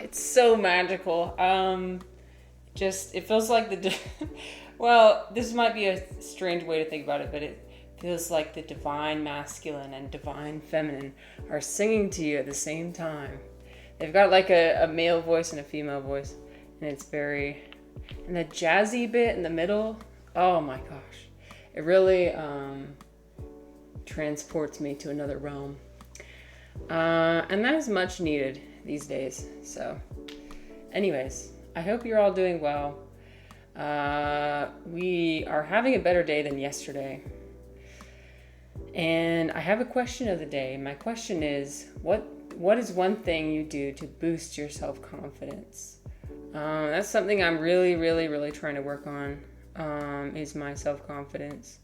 It's so magical. Just it feels like well, this might be a strange way to think about it, but it feels like the divine masculine and divine feminine are singing to you at the same time. They've got like a male voice and a female voice, and it's very, and the jazzy bit in the middle. Oh my gosh, it really transports me to another realm, and that is much needed these days. So, anyways, I hope you're all doing well. We are having a better day than yesterday. And I have a question of the day. My question is, what is one thing you do to boost your self-confidence? That's something I'm really, really, really trying to work on, is my self-confidence.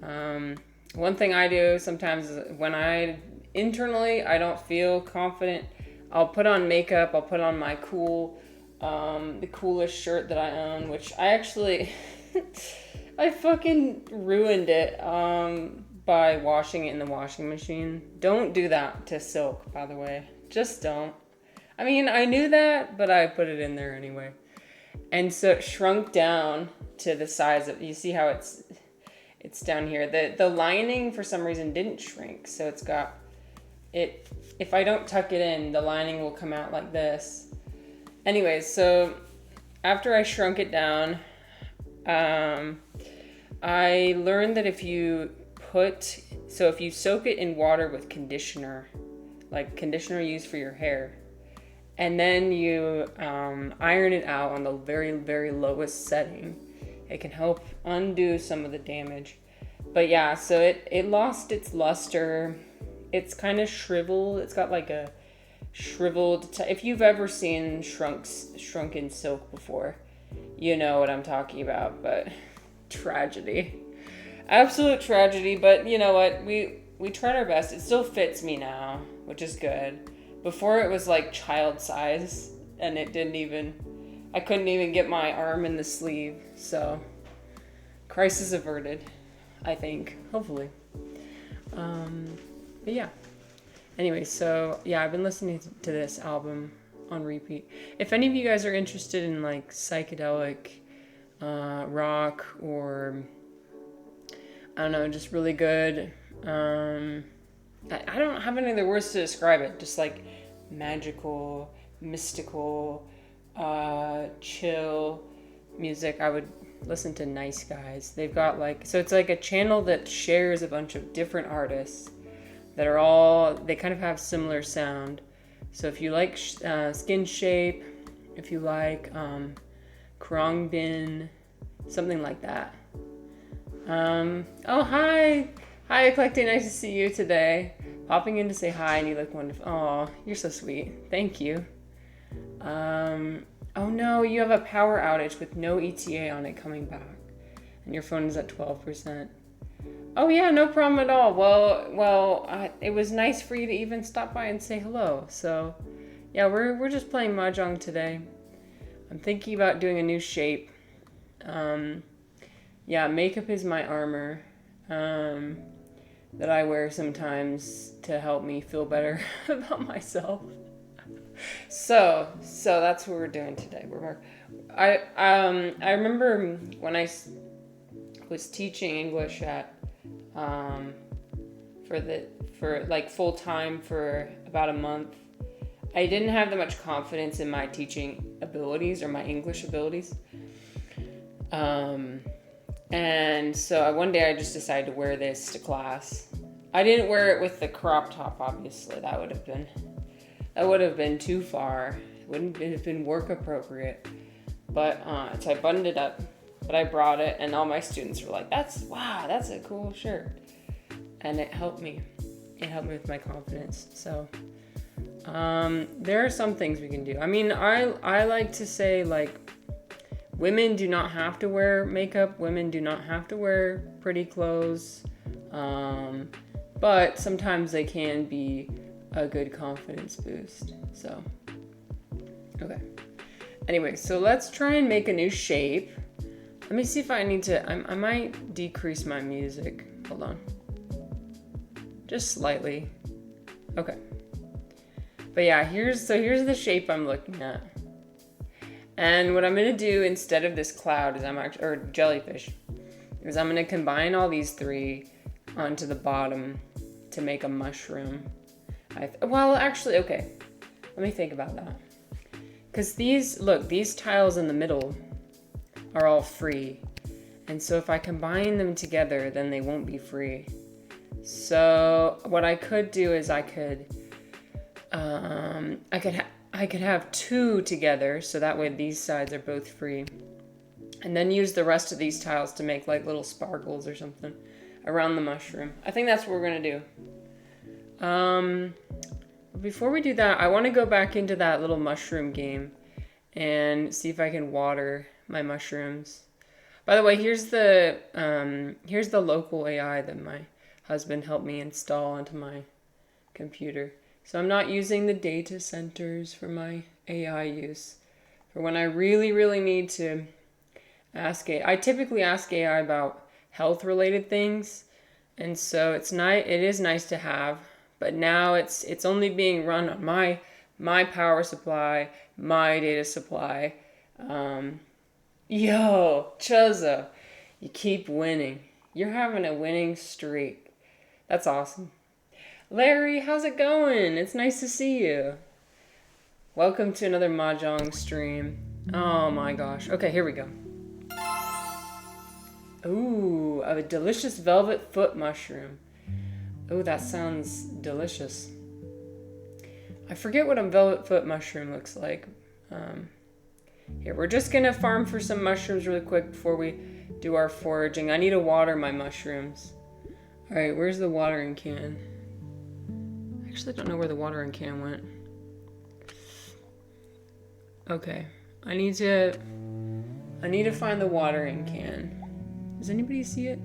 One thing I do sometimes is when I don't feel confident, I'll put on makeup, I'll put on my the coolest shirt that I own, which I actually, I fucking ruined it by washing it in the washing machine. Don't do that to silk, by the way. Just don't. I mean, I knew that, but I put it in there anyway. And so it shrunk down to the size of, you see how it's down here. The lining, for some reason, didn't shrink. So it's got, if I don't tuck it in, the lining will come out like this. Anyways, so after I shrunk it down, I learned that if you soak it in water with conditioner, like conditioner used for your hair, and then you iron it out on the very, very lowest setting, it can help undo some of the damage. But yeah, so it lost its luster. It's kind of shriveled. It's got like a shriveled, if you've ever seen shrunken silk before, you know what I'm talking about. But tragedy, absolute tragedy. But you know what, we tried our best. It still fits me now, which is good. Before it was like child size, and I couldn't even get my arm in the sleeve. So crisis averted, I think, hopefully. But yeah. Anyway, so yeah, I've been listening to this album on repeat. If any of you guys are interested in like psychedelic rock, or I don't know, just really good, I don't have any other words to describe it, just like magical, mystical, chill music, I would listen to Nice Guys. They've got so it's like a channel that shares a bunch of different artists that are all, they kind of have similar sound. So if you like Skin Shape, if you like Krongbin, something like that. Oh, hi, Eclectic, nice to see you today. Popping in to say hi, and you look wonderful. Oh, you're so sweet. Thank you. Oh no, you have a power outage with no ETA on it coming back, and your phone is at 12%. Oh yeah, no problem at all. Well, it was nice for you to even stop by and say hello. So, yeah, we're just playing Mahjong today. I'm thinking about doing a new shape. Yeah, makeup is my armor that I wear sometimes to help me feel better about myself. So that's what we're doing today. I remember when I was teaching English at for like full time for about a month, I didn't have that much confidence in my teaching abilities or my English abilities. And so one day I just decided to wear this to class. I didn't wear it with the crop top, obviously. That would have been too far. It wouldn't have been work appropriate. But so I buttoned it up. But I brought it, and all my students were like, that's a cool shirt. And it helped me. It helped me with my confidence. So there are some things we can do. I mean, I like to say, like, women do not have to wear makeup. Women do not have to wear pretty clothes. But sometimes they can be a good confidence boost. So, okay. Anyway, so let's try and make a new shape. Let me see if I need to, I might decrease my music. Hold on. Just slightly. Okay. But yeah, here's the shape I'm looking at. And what I'm gonna do instead of this cloud is or jellyfish, is I'm gonna combine all these three onto the bottom to make a mushroom. Well, actually, okay. Let me think about that. Because these tiles in the middle are all free. And so if I combine them together, then they won't be free. So what I could do is I could have two together, so that way these sides are both free. And then use the rest of these tiles to make like little sparkles or something around the mushroom. I think that's what we're gonna do. Before we do that, I want to go back into that little mushroom game and see if I can water my mushrooms. By the way, here's the local AI that my husband helped me install onto my computer. So I'm not using the data centers for my AI use. For when I really, really need to ask AI. I typically ask AI about health-related things, and so it is nice to have. But now it's only being run on my power supply, my data supply. Yo, Chozo, you keep winning. You're having a winning streak. That's awesome. Larry, how's it going? It's nice to see you. Welcome to another Mahjong stream. Oh my gosh. Okay, here we go. Ooh, a delicious velvet foot mushroom. Oh, that sounds delicious. I forget what a velvet foot mushroom looks like. Here, we're just gonna farm for some mushrooms really quick before we do our foraging. I need to water my mushrooms. All right, where's the watering can? I actually don't know where the watering can went. Okay, I need to find the watering can. Does anybody see it?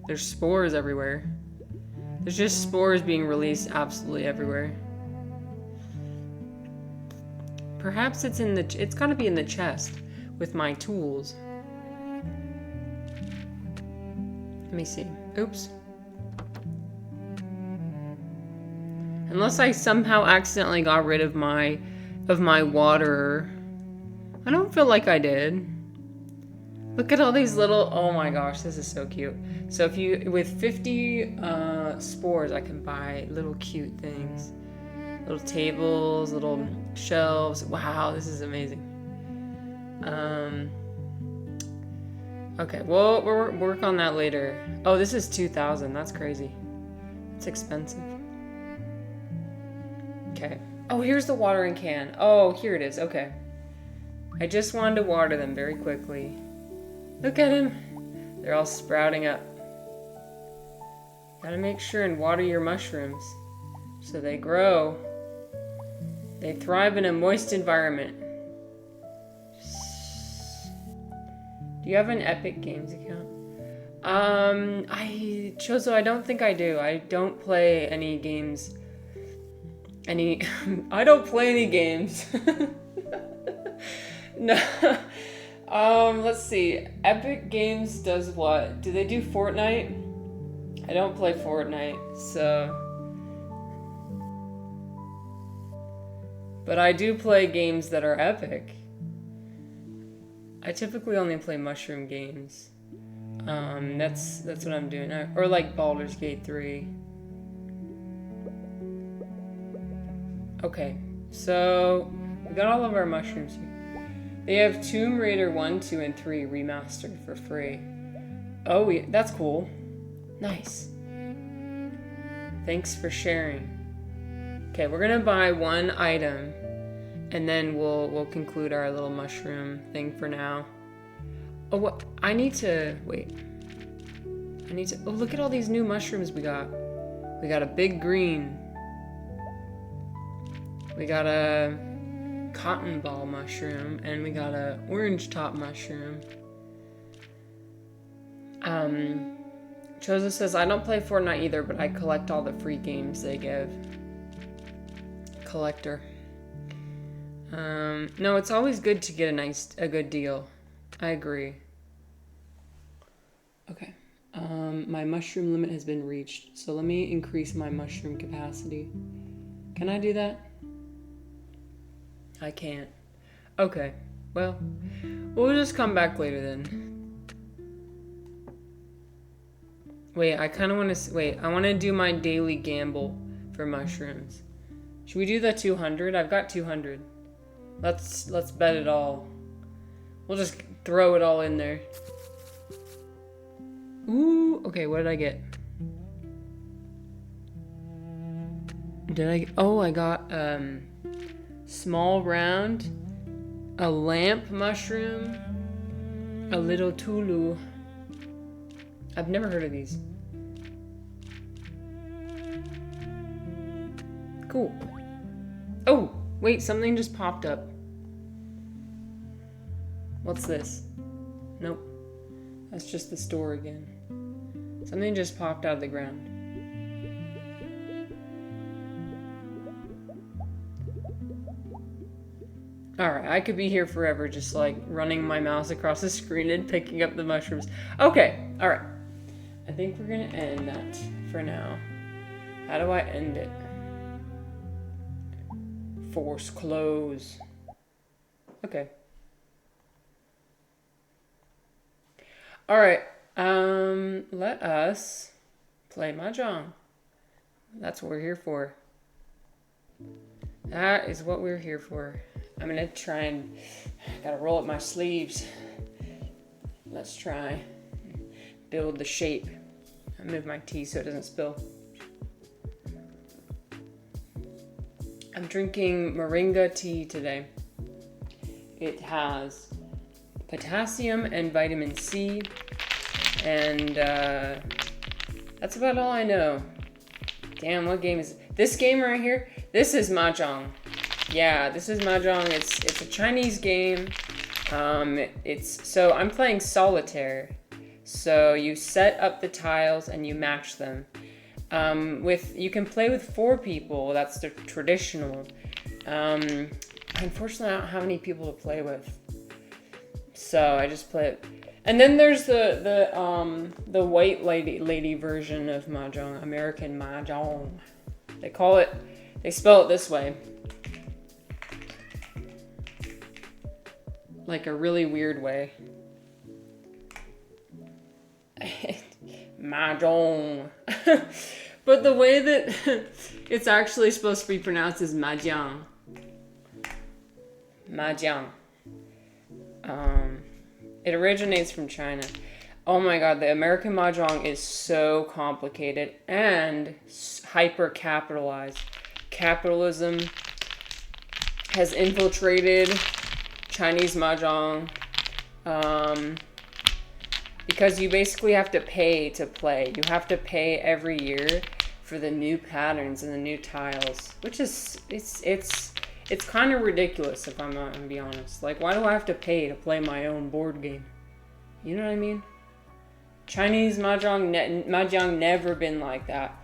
There's spores everywhere. There's just spores being released absolutely everywhere. Perhaps it's gotta be in the chest with my tools. Let me see. Oops. Unless I somehow accidentally got rid of my waterer. I don't feel like I did. Look at all these little, oh my gosh, this is so cute. So with 50 spores, I can buy little cute things. Little tables, little shelves. Wow, this is amazing. Okay, we'll work on that later. Oh, this is 2,000, that's crazy. It's expensive. Okay. Oh, here's the watering can. Oh, here it is, okay. I just wanted to water them very quickly. Look at him. They're all sprouting up. Gotta make sure and water your mushrooms so they grow. They thrive in a moist environment. Do you have an Epic Games account? Chozo, I don't think I do. I don't play any games. I don't play any games. No. Let's see. Epic Games does what? Do they do Fortnite? I don't play Fortnite, so. But I do play games that are epic. I typically only play mushroom games. That's what I'm doing. Or like Baldur's Gate 3. Okay, so we got all of our mushrooms here. They have Tomb Raider 1, 2, and 3 remastered for free. Oh, yeah, that's cool. Nice. Thanks for sharing. Okay, we're gonna buy one item, and then we'll conclude our little mushroom thing for now. Oh, what? I need to wait. Oh, look at all these new mushrooms we got. We got a big green. We got a cotton ball mushroom, and we got a orange top mushroom. Chozo says, I don't play Fortnite either, but I collect all the free games they give. Collector. No, it's always good to get a good deal. I agree. Okay. My mushroom limit has been reached, so let me increase my mushroom capacity. Can I do that? I can't. Okay. Well, we'll just come back later then. Wait, I kind of want to... Wait, I want to do my daily gamble for mushrooms. Should we do the 200? I've got 200. Let's bet it all. We'll just throw it all in there. Ooh, okay, what did I get? Oh, I got small round, a lamp mushroom, a little Tulu. I've never heard of these. Cool. Oh, wait, something just popped up. What's this? Nope. That's just the store again. Something just popped out of the ground. Alright, I could be here forever just like running my mouse across the screen and picking up the mushrooms. Okay, alright. I think we're gonna end that for now. How do I end it? Force close. Okay. Alright, let us play Mahjong. That's what we're here for. That is what we're here for. I'm gonna try and... Gotta roll up my sleeves. Let's try. Build the shape. I move my tea so it doesn't spill. I'm drinking moringa tea today. It has potassium and vitamin C, and that's about all I know. Damn, what game is this game right here? This is Mahjong. Yeah, this is Mahjong. It's a Chinese game. So I'm playing solitaire. So you set up the tiles and you match them. You can play with 4 people. That's the traditional. Unfortunately, I don't have any people to play with. So I just play it. And then there's the white lady version of Mahjong, American Mahjong. They spell it this way. Like a really weird way. Mahjong. But the way that it's actually supposed to be pronounced is Mahjong. Mahjong. It originates from China. Oh my god, the American Mahjong is so complicated and hyper capitalized. Capitalism has infiltrated Chinese Mahjong. Because you basically have to pay to play. You have to pay every year for the new patterns and the new tiles, which is it's kind of ridiculous if I'm not gonna be honest. Like, why do I have to pay to play my own board game? You know what I mean? Chinese Mahjong never been like that.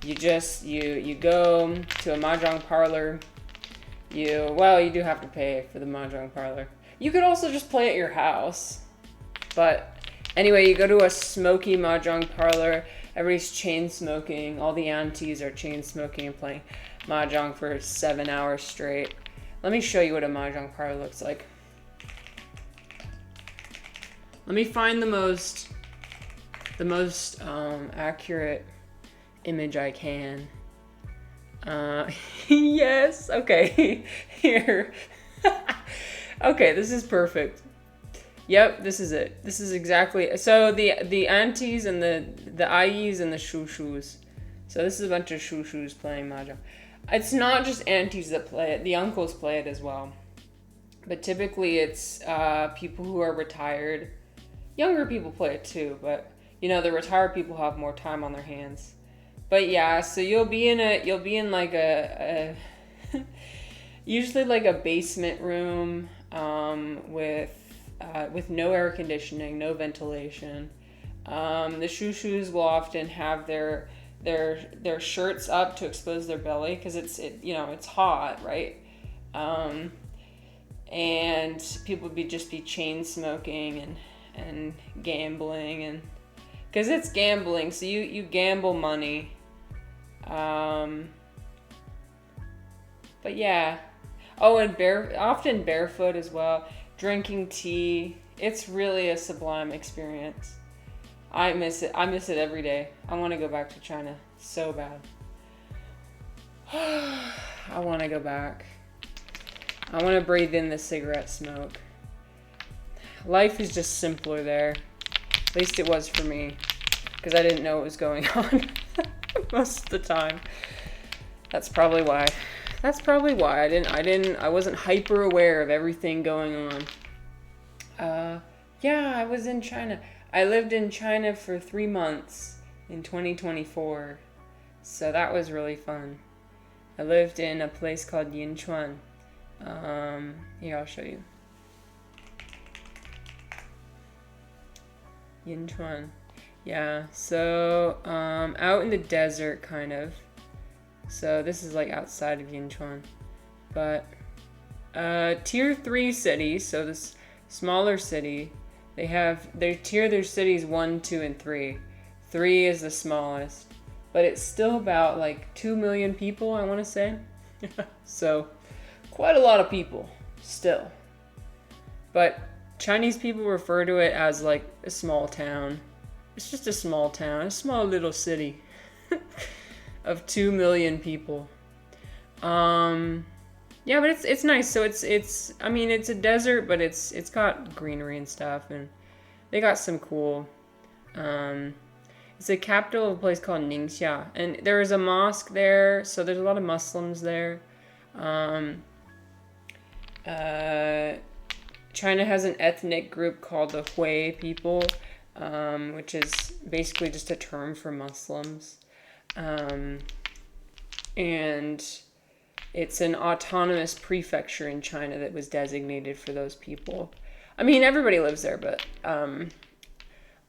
You just you go to a Mahjong parlor. You do have to pay for the Mahjong parlor. You could also just play at your house, but. Anyway, you go to a smoky Mahjong parlor, everybody's chain smoking, all the aunties are chain smoking and playing Mahjong for 7 hours straight. Let me show you what a Mahjong parlor looks like. Let me find the most accurate image I can. Yes, okay, here. Okay, this is perfect. Yep, this is it. This is exactly... So the aunties and the ayis and the shushus. So this is a bunch of shushus playing Mahjong. It's not just aunties that play it. The uncles play it as well. But typically it's people who are retired. Younger people play it too, but you know, the retired people have more time on their hands. But yeah, so you'll be in like a usually like a basement room with no air conditioning, no ventilation. The shushus will often have their shirts up to expose their belly because it's hot, right? And people would just be chain smoking and gambling, and because it's gambling, so you gamble money. But yeah. Oh, and often barefoot as well. Drinking tea. It's really a sublime experience. I miss it. I miss it every day. I want to go back to China so bad. I want to go back. I want to breathe in the cigarette smoke. Life is just simpler there. At least it was for me. Because I didn't know what was going on most of the time. That's probably why. I wasn't hyper aware of everything going on. Yeah, I was in China. I lived in China for 3 months in 2024. So that was really fun. I lived in a place called Yinchuan. Here, I'll show you. Yinchuan. Yeah, so out in the desert, kind of. So this is like outside of Yinchuan. But tier 3 cities, so this smaller city, they tier their cities 1, 2, and 3. 3 is the smallest. But it's still about like 2 million people, I want to say. So quite a lot of people still. But Chinese people refer to it as like a small town. It's just a small town, a small little city of 2 million people. Yeah, but it's nice. So it's I mean, it's a desert, but it's got greenery and stuff, and they got some cool. It's the capital of a place called Ningxia, and there is a mosque there, so there's a lot of Muslims there. China has an ethnic group called the Hui people, which is basically just a term for Muslims. And it's an autonomous prefecture in China that was designated for those people. I mean, everybody lives there, but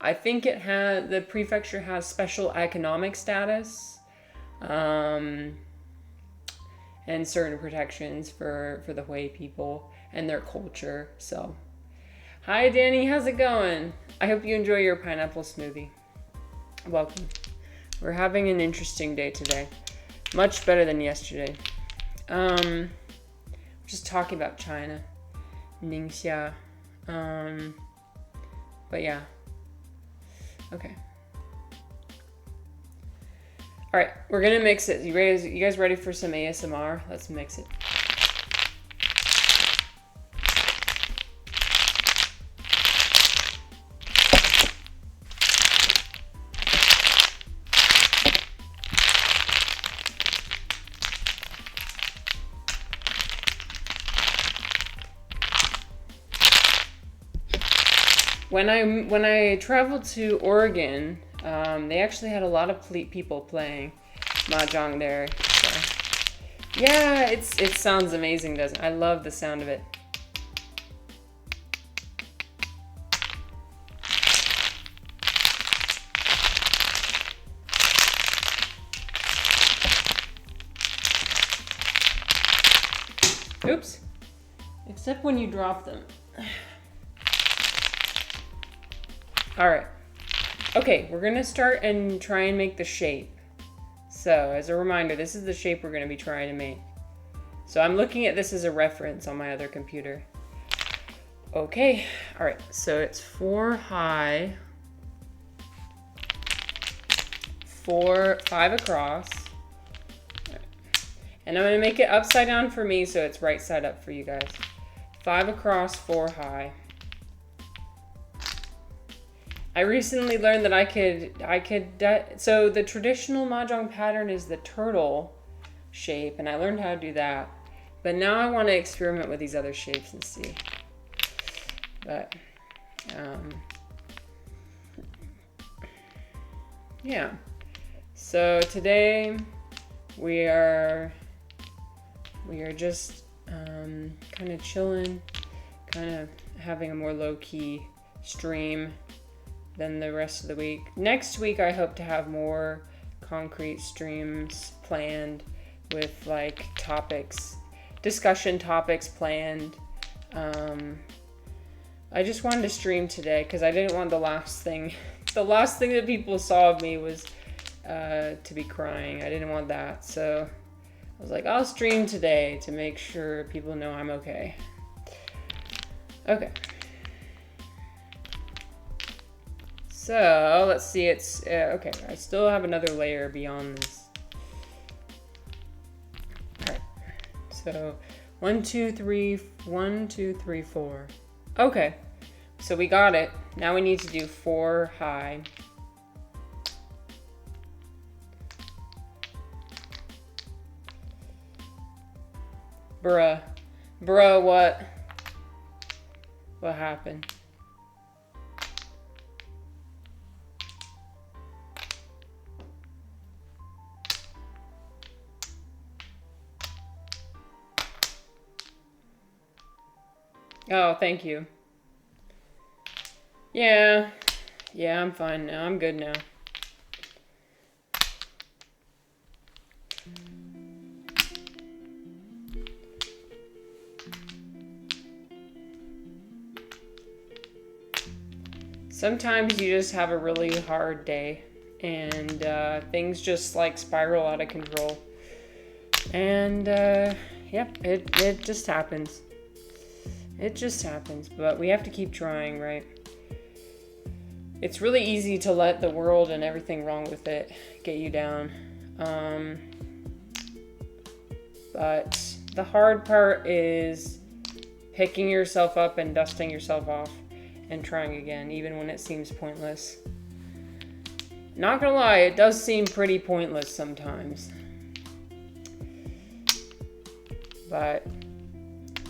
I think the prefecture has special economic status, and certain protections for the Hui people and their culture. So, hi Danny, how's it going? I hope you enjoy your pineapple smoothie. Welcome. We're having an interesting day today. Much better than yesterday. Just talking about China, Ningxia. But yeah. Okay. All right, we're gonna mix it. You guys ready for some ASMR? Let's mix it. When I traveled to Oregon, they actually had a lot of people playing Mahjong there. So. Yeah, it sounds amazing, doesn't it? I love the sound of it. Oops. Except when you drop them. All right. Okay, we're gonna start and try and make the shape. So, as a reminder, this is the shape we're gonna be trying to make. So I'm looking at this as a reference on my other computer. Okay, all right, so it's 4 high, 5 across. Right. And I'm gonna make it upside down for me so it's right side up for you guys. 5 across, 4 high. I recently learned that so the traditional Mahjong pattern is the turtle shape, and I learned how to do that. But now I want to experiment with these other shapes and see. But, yeah. So today we are just kind of chilling, kind of having a more low-key stream than the rest of the week. Next week, I hope to have more concrete streams planned with like discussion topics planned. I just wanted to stream today because I didn't want the last thing that people saw of me was to be crying. I didn't want that. So I was like, I'll stream today to make sure people know I'm okay. Okay. So let's see, it's, okay, I still have another layer beyond this. All right, so 1, 2, 3, 1, 2, 3, 4. Okay, so we got it. Now we need to do 4 high. Bruh, what? What happened? Oh, thank you. Yeah, I'm fine now. I'm good now. Sometimes you just have a really hard day and things just like spiral out of control. And yep, it just happens. It just happens, but we have to keep trying, right? It's really easy to let the world and everything wrong with it get you down. But the hard part is picking yourself up and dusting yourself off and trying again, even when it seems pointless. Not gonna lie, it does seem pretty pointless sometimes. But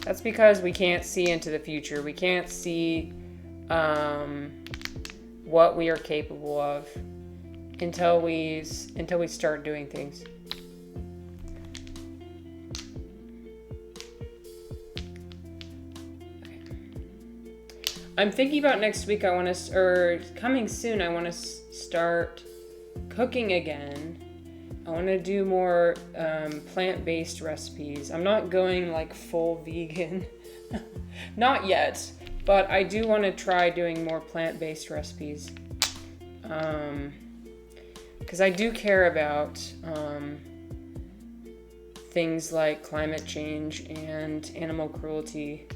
that's because we can't see into the future. We can't see what we are capable of until we start doing things. Okay. I'm thinking about next week. Coming soon. I want to start cooking again. I want to do more plant-based recipes. I'm not going like full vegan, not yet, but I do want to try doing more plant-based recipes. Because I do care about things like climate change and animal cruelty.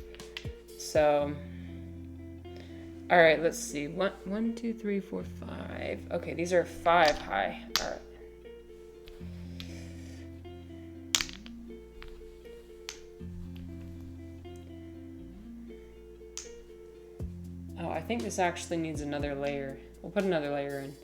So, all right, let's see. 1, 2, 3, 4, 5. Okay, these are 5 high. All right. Oh, I think this actually needs another layer. We'll put another layer in.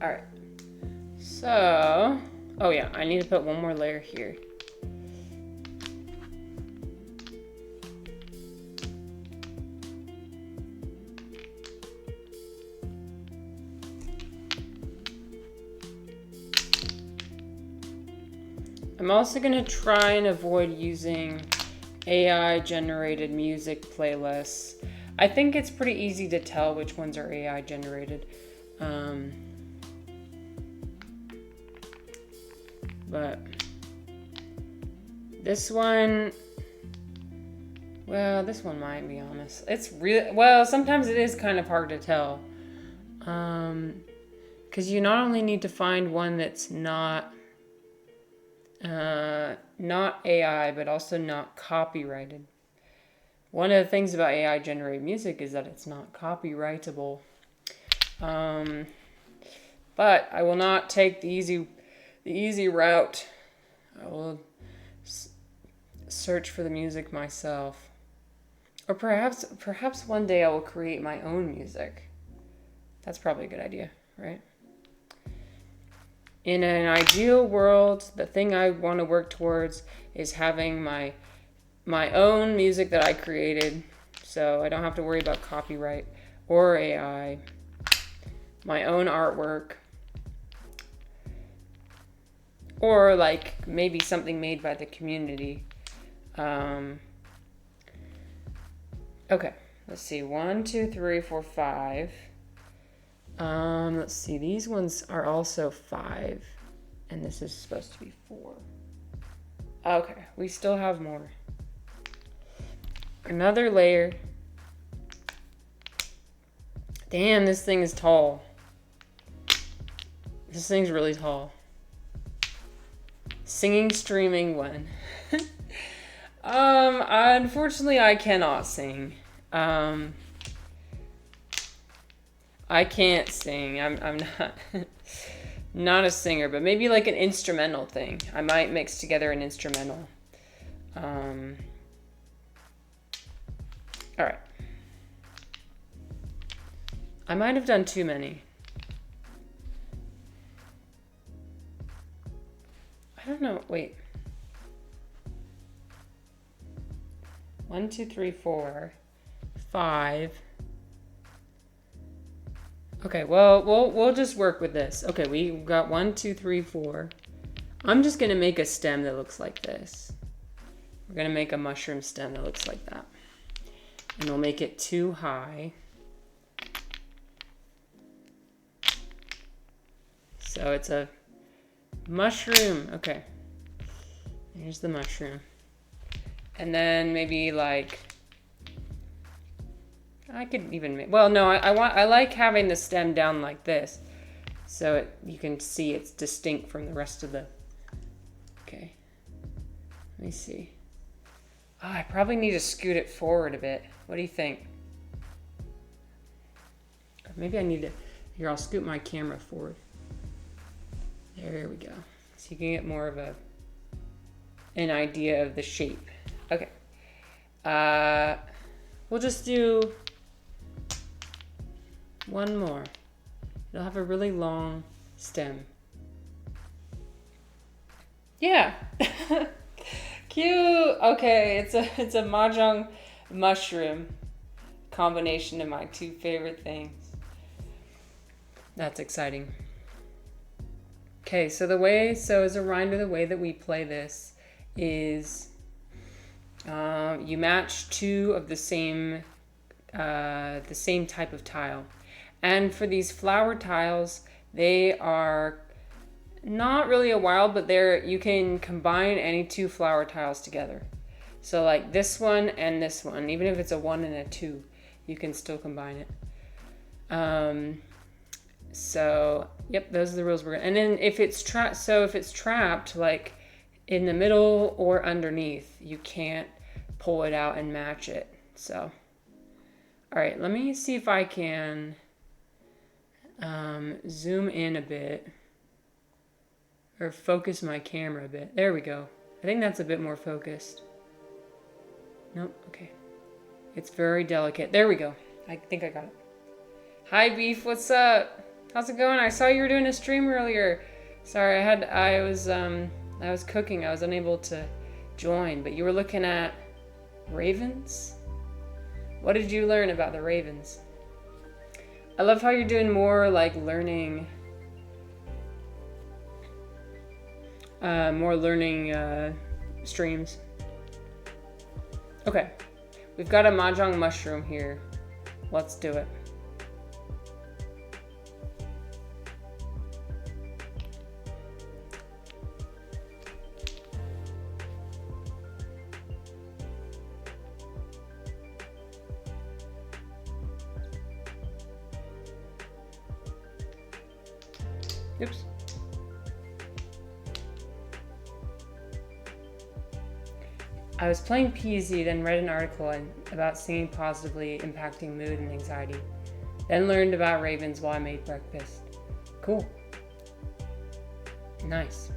All right. So, oh yeah, I need to put one more layer here. I'm also going to try and avoid using AI generated music playlists. I think it's pretty easy to tell which ones are AI generated. But this one, well, this one might be honest. It's really, well, sometimes it is kind of hard to tell. Because you not only need to find one that's not AI, but also not copyrighted. One of the things about AI generated music is that it's not copyrightable. But I will not take the easy route. I will search for the music myself. Or perhaps one day I will create my own music. That's probably a good idea, right? In an ideal world, the thing I want to work towards is having my own music that I created, so I don't have to worry about copyright or AI. My own artwork. Or like maybe something made by the community. Okay, let's see, 1, 2, 3, 4, 5. Let's see, these ones are also 5, and this is supposed to be 4. Okay, we still have more. Another layer. Damn, this thing is tall. This thing's really tall. Singing, streaming, when? Unfortunately, I cannot sing. I can't sing. I'm not not a singer, but maybe like an instrumental thing. I might mix together an instrumental. All right. I might have done too many. I don't know. Wait. 1, 2, 3, 4, 5. Okay, well, we'll just work with this. Okay, we got 1, 2, 3, 4. I'm just gonna make a stem that looks like this. We're gonna make a mushroom stem that looks like that. And we'll make it too high. So it's a mushroom. Okay. Here's the mushroom. And then maybe like, I could even make, well, no, I like having the stem down like this. So you can see it's distinct from the rest of the, okay. Let me see. Oh, I probably need to scoot it forward a bit. What do you think? Maybe I need to, here, I'll scoot my camera forward. There we go. So you can get more of an idea of the shape. Okay. We'll just do one more. It'll have a really long stem. Yeah. Cute. Okay, it's a Mahjong mushroom. Combination of my two favorite things. That's exciting. Okay, so as a reminder, the way that we play this is you match two of the same type of tile. And for these flower tiles, they are not really a wild, but you can combine any two flower tiles together. So like this one and this one, even if it's a 1 and a 2, you can still combine it. So, yep, those are the rules we're gonna, and then if it's trapped like in the middle or underneath, you can't pull it out and match it. So, all right, let me see if I can zoom in a bit or focus my camera a bit. There we go. I think that's a bit more focused. Nope, okay. It's very delicate. There we go. I think I got it. Hi, Beef, what's up? How's it going? I saw you were doing a stream earlier. Sorry, I was cooking. I was unable to join, but you were looking at ravens? What did you learn about the ravens? I love how you're doing more like learning streams. Okay. We've got a Mahjong mushroom here. Let's do it. Oops. I was playing PZ, then read an article about singing positively impacting mood and anxiety. Then learned about ravens while I made breakfast. Cool. Nice.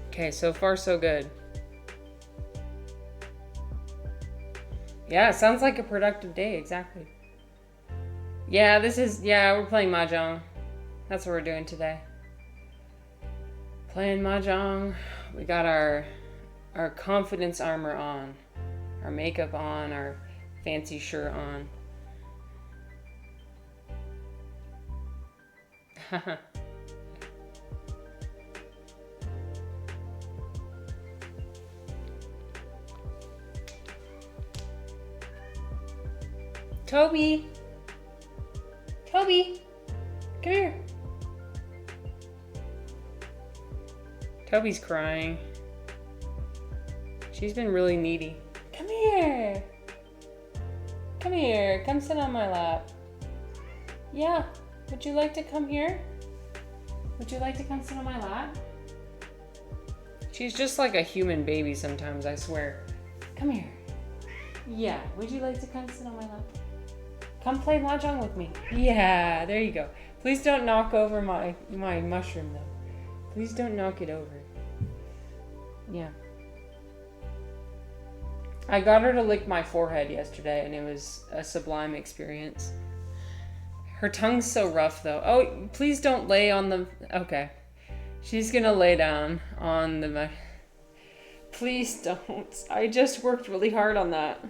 Okay, so far so good. Yeah, it sounds like a productive day, exactly. Yeah, we're playing Mahjong. That's what we're doing today. Playing Mahjong. We got our confidence armor on, our makeup on, our fancy shirt on. Toby! Toby! Come here! Toby's crying. She's been really needy. Come here! Come here, come sit on my lap. Yeah, would you like to come here? Would you like to come sit on my lap? She's just like a human baby sometimes, I swear. Come here. Yeah, would you like to come sit on my lap? Come play Mahjong with me. Yeah, there you go. Please don't knock over my mushroom though. Please don't knock it over. Yeah. I got her to lick my forehead yesterday and it was a sublime experience. Her tongue's so rough though. Oh, please don't lay on the... Okay. She's gonna lay down on the... Please don't. I just worked really hard on that.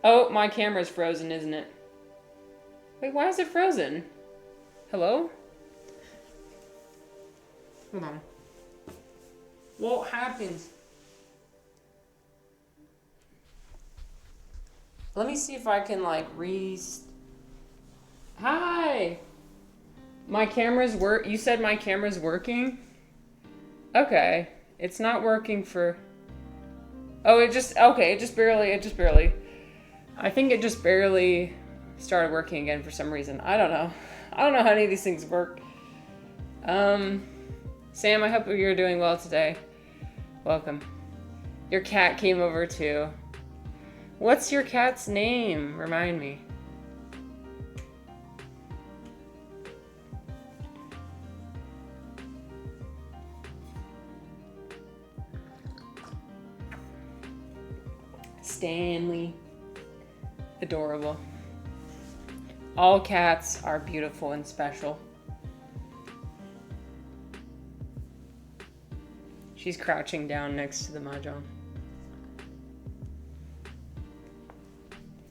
Oh, my camera's frozen, isn't it? Wait, why is it frozen? Hello? Hold on. What happened? Let me see if I can like Hi! My camera's You said my camera's working? Okay. It's not working for... Oh, it just barely. I think it just barely started working again for some reason. I don't know. I don't know how any of these things work. Sam, I hope you're doing well today. Welcome. Your cat came over too. What's your cat's name? Remind me. Stanley. Adorable. All cats are beautiful and special. She's crouching down next to the Mahjong.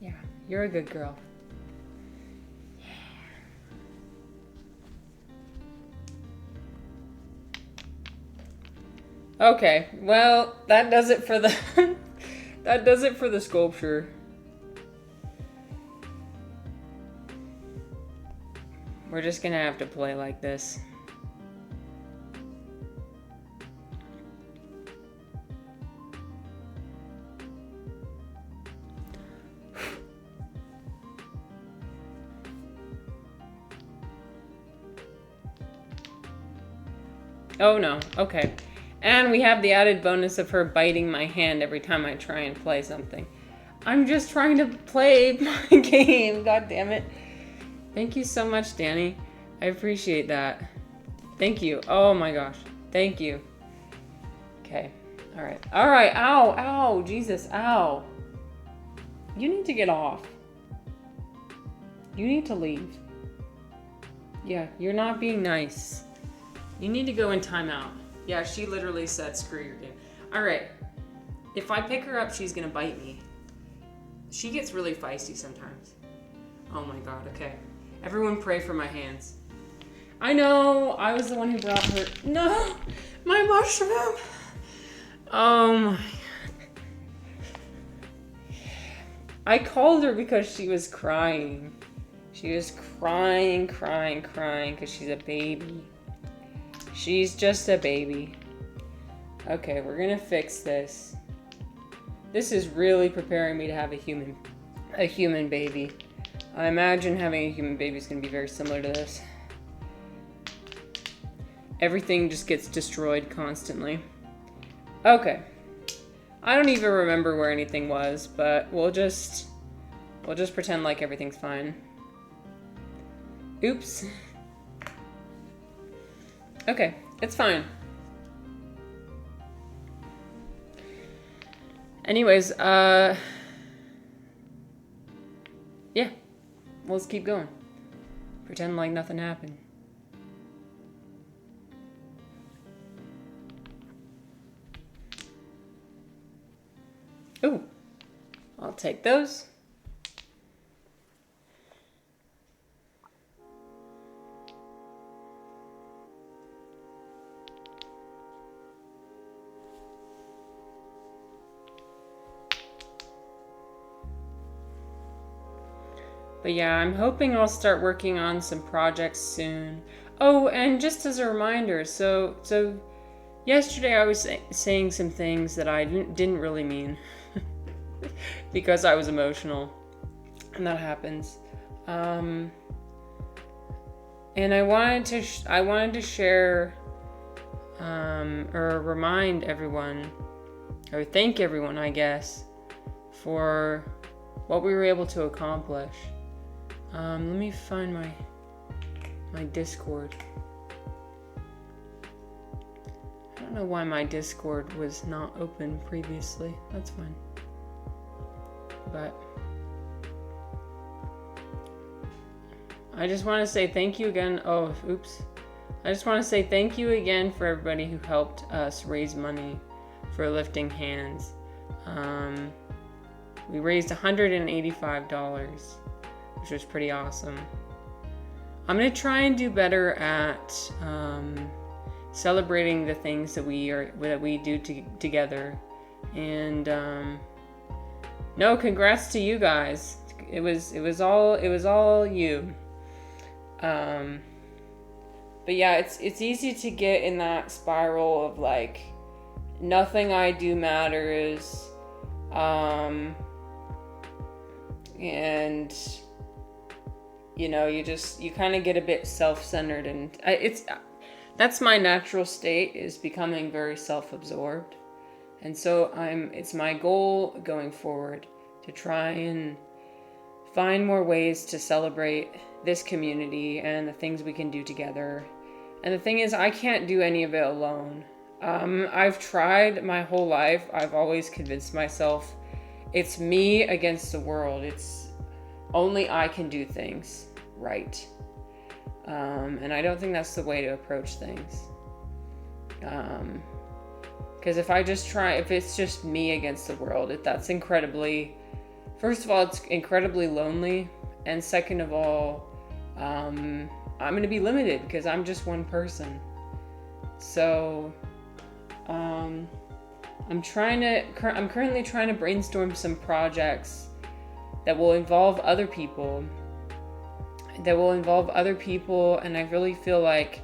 Yeah, you're a good girl. Okay, well, that does it for the that does it for the sculpture. We're just gonna have to play like this. Oh no, okay. And we have the added bonus of her biting my hand every time I try and play something. I'm just trying to play my game, god damn it. Thank you so much, Danny. I appreciate that. Thank you. Oh my gosh. Thank you. Okay. Alright. Alright. Ow. Ow. Jesus. Ow. You need to get off. You need to leave. Yeah, you're not being nice. You need to go in timeout. Yeah, she literally said, screw your game. Alright. If I pick her up, she's gonna bite me. She gets really feisty sometimes. Oh my god, okay. Everyone pray for my hands. I know, I was the one who brought her. No, my mushroom. Oh my. I called her because she was crying. She was crying because she's a baby. She's just a baby. Okay, we're gonna fix this. This is really preparing me to have a human baby. I imagine having a human baby is going to be very similar to this. Everything just gets destroyed constantly. Okay. I don't even remember where anything was, but we'll just pretend like everything's fine. Oops. Okay, it's fine. Anyways, yeah. Let's keep going. Pretend like nothing happened. Ooh. I'll take those. But yeah, I'm hoping I'll start working on some projects soon. Oh, and just as a reminder, so yesterday I was saying some things that I didn't really mean because I was emotional, and that happens. And I wanted to share or remind everyone, or thank everyone, I guess, for what we were able to accomplish. Let me find my Discord. I don't know why my Discord was not open previously. That's fine. But I just want to say thank you again. Oh, oops. I just want to say thank you again for everybody who helped us raise money for Lifting Hands. We raised $185, which was pretty awesome. I'm going to try and do better at celebrating the things that we do together. And no, congrats to you guys. It was all you. But yeah, it's easy to get in that spiral of like nothing I do matters. And you know, you kind of get a bit self-centered, and that's my natural state, is becoming very self-absorbed. And so it's my goal going forward to try and find more ways to celebrate this community and the things we can do together. And the thing is, I can't do any of it alone. I've tried my whole life. I've always convinced myself it's me against the world. It's only I can do things right. And I don't think that's the way to approach things. Because if it's just me against the world, first of all, it's incredibly lonely. And second of all, I'm going to be limited because I'm just one person. So, I'm currently trying to brainstorm some projects that will involve other people. And I really feel like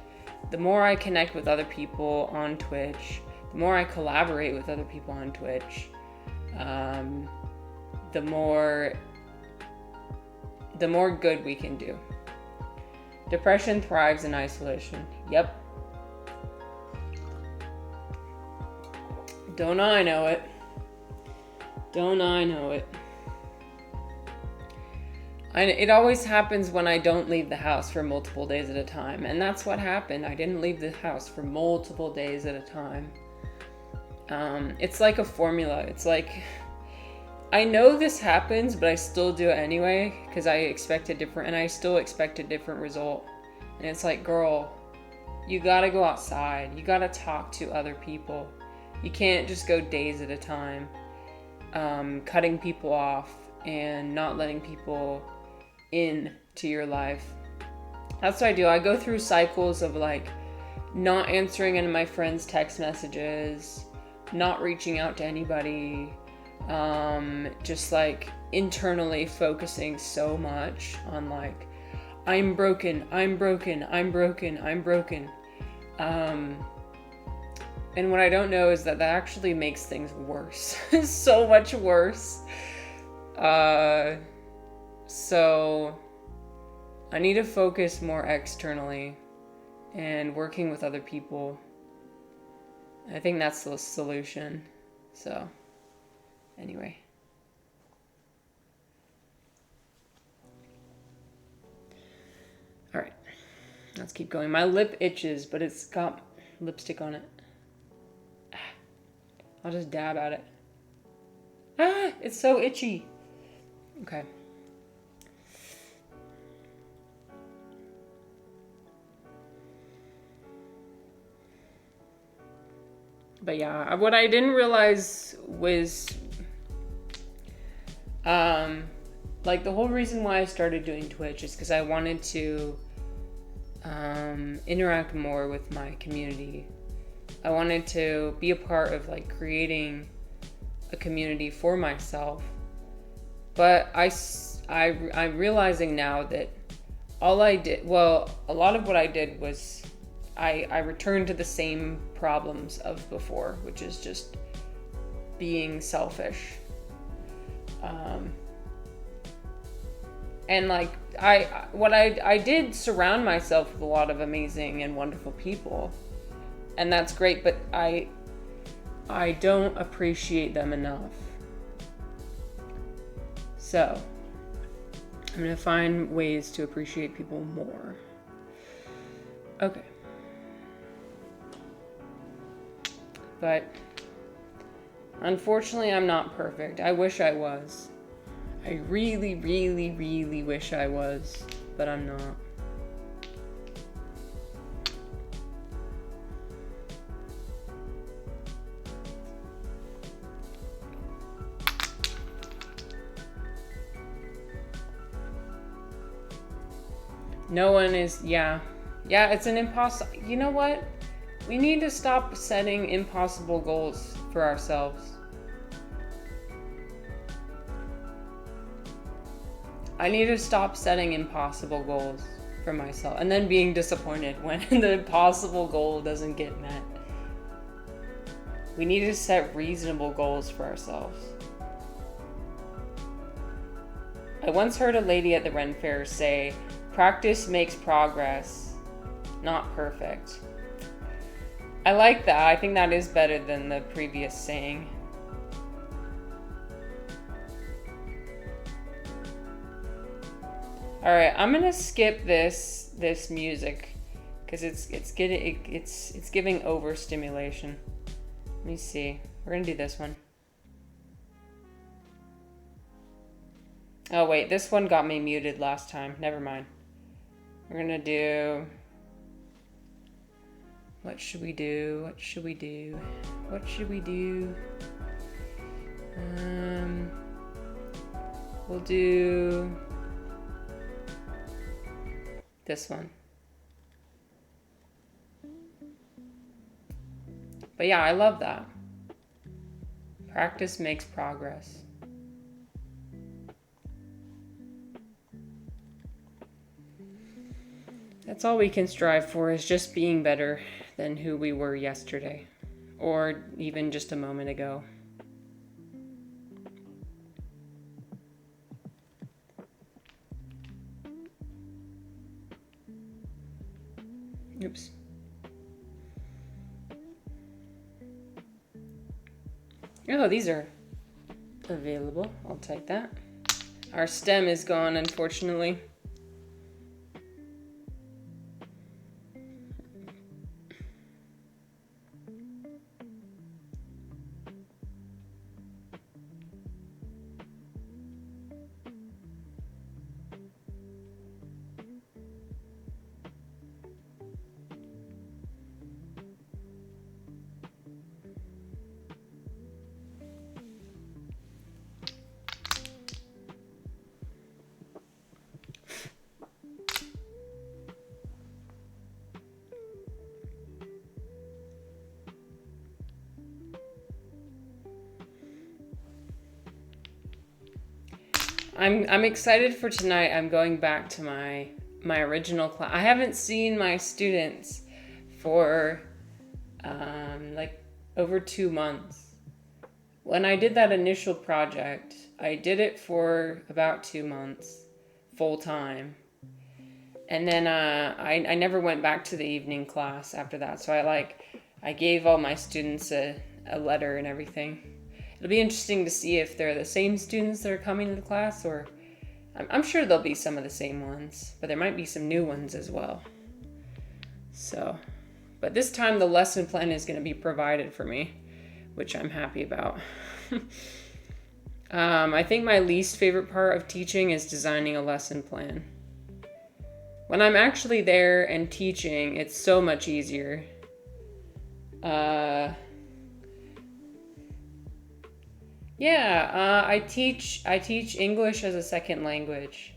the more I connect with other people on Twitch, the more I collaborate with other people on Twitch, the more good we can do. Depression thrives in isolation. Yep. Don't I know it? It always happens when I don't leave the house for multiple days at a time. And that's what happened. I didn't leave the house for multiple days at a time. It's like a formula. It's like, I know this happens, but I still do it anyway because I still expect a different result. And it's like, girl, you gotta go outside. You gotta talk to other people. You can't just go days at a time, cutting people off and not letting people into your life. That's what I do. I go through cycles of like not answering any of my friends' text messages, not reaching out to anybody, just like internally focusing so much on like, I'm broken. And what I don't know is that actually makes things worse. So much worse. So I need to focus more externally and working with other people. I think that's the solution. So, anyway. All right. Let's keep going. My lip itches, but it's got lipstick on it. I'll just dab at it. It's so itchy. Okay. But yeah, what I didn't realize was Like the whole reason why I started doing Twitch is because I wanted to interact more with my community. I wanted to be a part of like creating a community for myself. But I'm realizing now that all I did, well, a lot of what I did was I returned to the same problems of before, which is just being selfish. And like I did surround myself with a lot of amazing and wonderful people, and that's great, but I don't appreciate them enough. So I'm gonna find ways to appreciate people more. Okay. But unfortunately, I'm not perfect. I wish I was. I really, really, really wish I was, but I'm not. No one is, yeah, it's an impossible, you know what? We need to stop setting impossible goals for ourselves. I need to stop setting impossible goals for myself and then being disappointed when the impossible goal doesn't get met. We need to set reasonable goals for ourselves. I once heard a lady at the Ren Fair say, "Practice makes progress, not perfect." I like that. I think that is better than the previous saying. All right, I'm gonna skip this music because it's giving overstimulation. Let me see. We're gonna do this one. Oh wait, this one got me muted last time. Never mind. We're gonna do. What should we do? What should we do? What should we do? We'll do this one. But yeah, I love that. Practice makes progress. That's all we can strive for, is just being better than who we were yesterday, or even just a moment ago. Oops. Oh, these are available. I'll take that. Our stem is gone, unfortunately. I'm excited for tonight. I'm going back to my original class. I haven't seen my students for like over 2 months. When I did that initial project, I did it for about 2 months, full time. And then I never went back to the evening class after that. So I gave all my students a letter and everything. It'll be interesting to see if they're the same students that are coming to the class, or I'm sure there'll be some of the same ones, but there might be some new ones as well. So, but this time the lesson plan is going to be provided for me, which I'm happy about. I think my least favorite part of teaching is designing a lesson plan. When I'm actually there and teaching, it's so much easier. Yeah, I teach English as a second language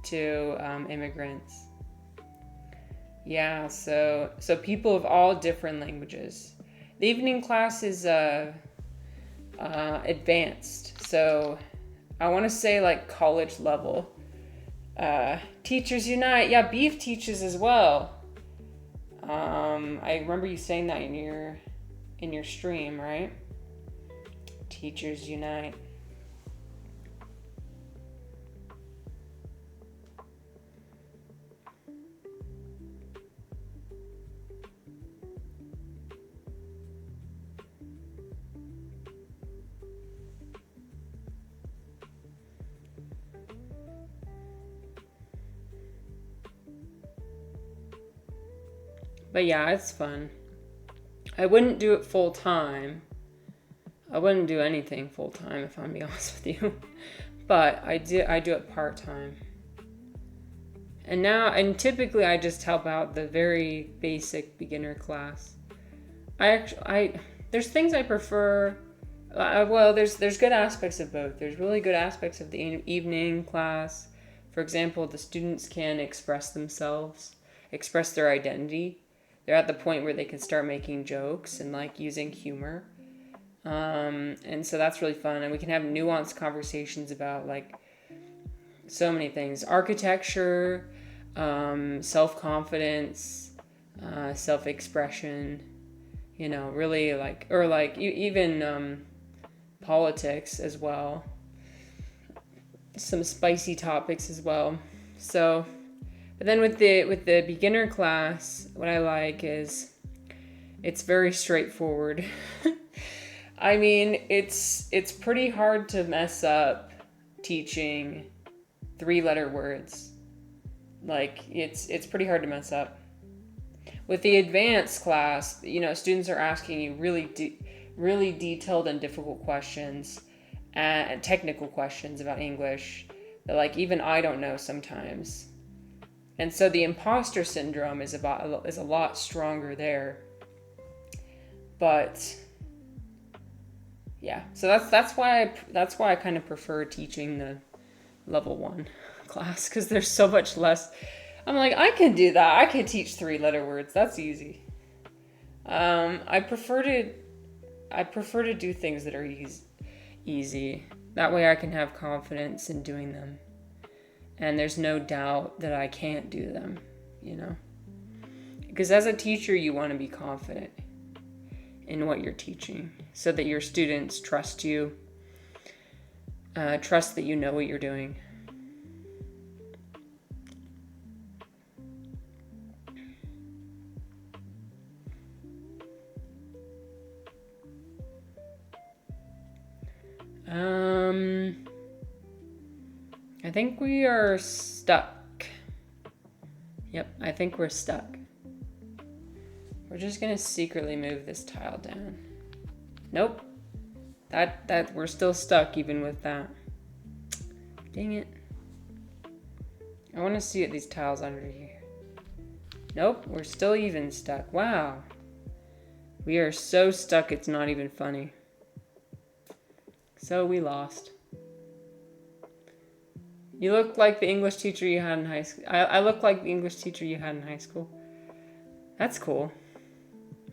to immigrants. Yeah, so people of all different languages. The evening class is advanced, so I want to say like college level. Teachers Unite. Yeah, Beef teaches as well. I remember you saying that in your stream, right? Teachers Unite. But yeah, it's fun. I wouldn't do it full time. I wouldn't do anything full time if I'm being honest with you. But I do it part time. And typically I just help out the very basic beginner class. There's things I prefer. Well, there's good aspects of both. There's really good aspects of the evening class. For example, the students can express themselves, express their identity. They're at the point where they can start making jokes and like using humor. And so that's really fun. And we can have nuanced conversations about like so many things: architecture, self-confidence, self-expression, really even politics as well. Some spicy topics as well. So, but then with the beginner class, what I like is it's very straightforward. I mean, it's pretty hard to mess up teaching 3-letter words. Like it's pretty hard to mess up. With the advanced class, students are asking you really detailed and difficult questions and technical questions about English that like even I don't know sometimes. And so the imposter syndrome is a lot stronger there. But yeah, so that's why I kind of prefer teaching the level 1 class, because there's so much less. I'm like, I can do that. I can teach 3-letter words. That's easy. I prefer to do things that are easy. That way I can have confidence in doing them. And there's no doubt that I can't do them, Because as a teacher, you want to be confident in what you're teaching so that your students trust you, trust that you know what you're doing. I think we are stuck. Yep, I think we're stuck. We're just gonna secretly move this tile down. Nope. That we're still stuck even with that. Dang it. I want to see what these tiles under here. Nope, we're still even stuck. Wow. We are so stuck it's not even funny. So we lost. You look like the English teacher you had in high school. I look like the English teacher you had in high school. That's cool.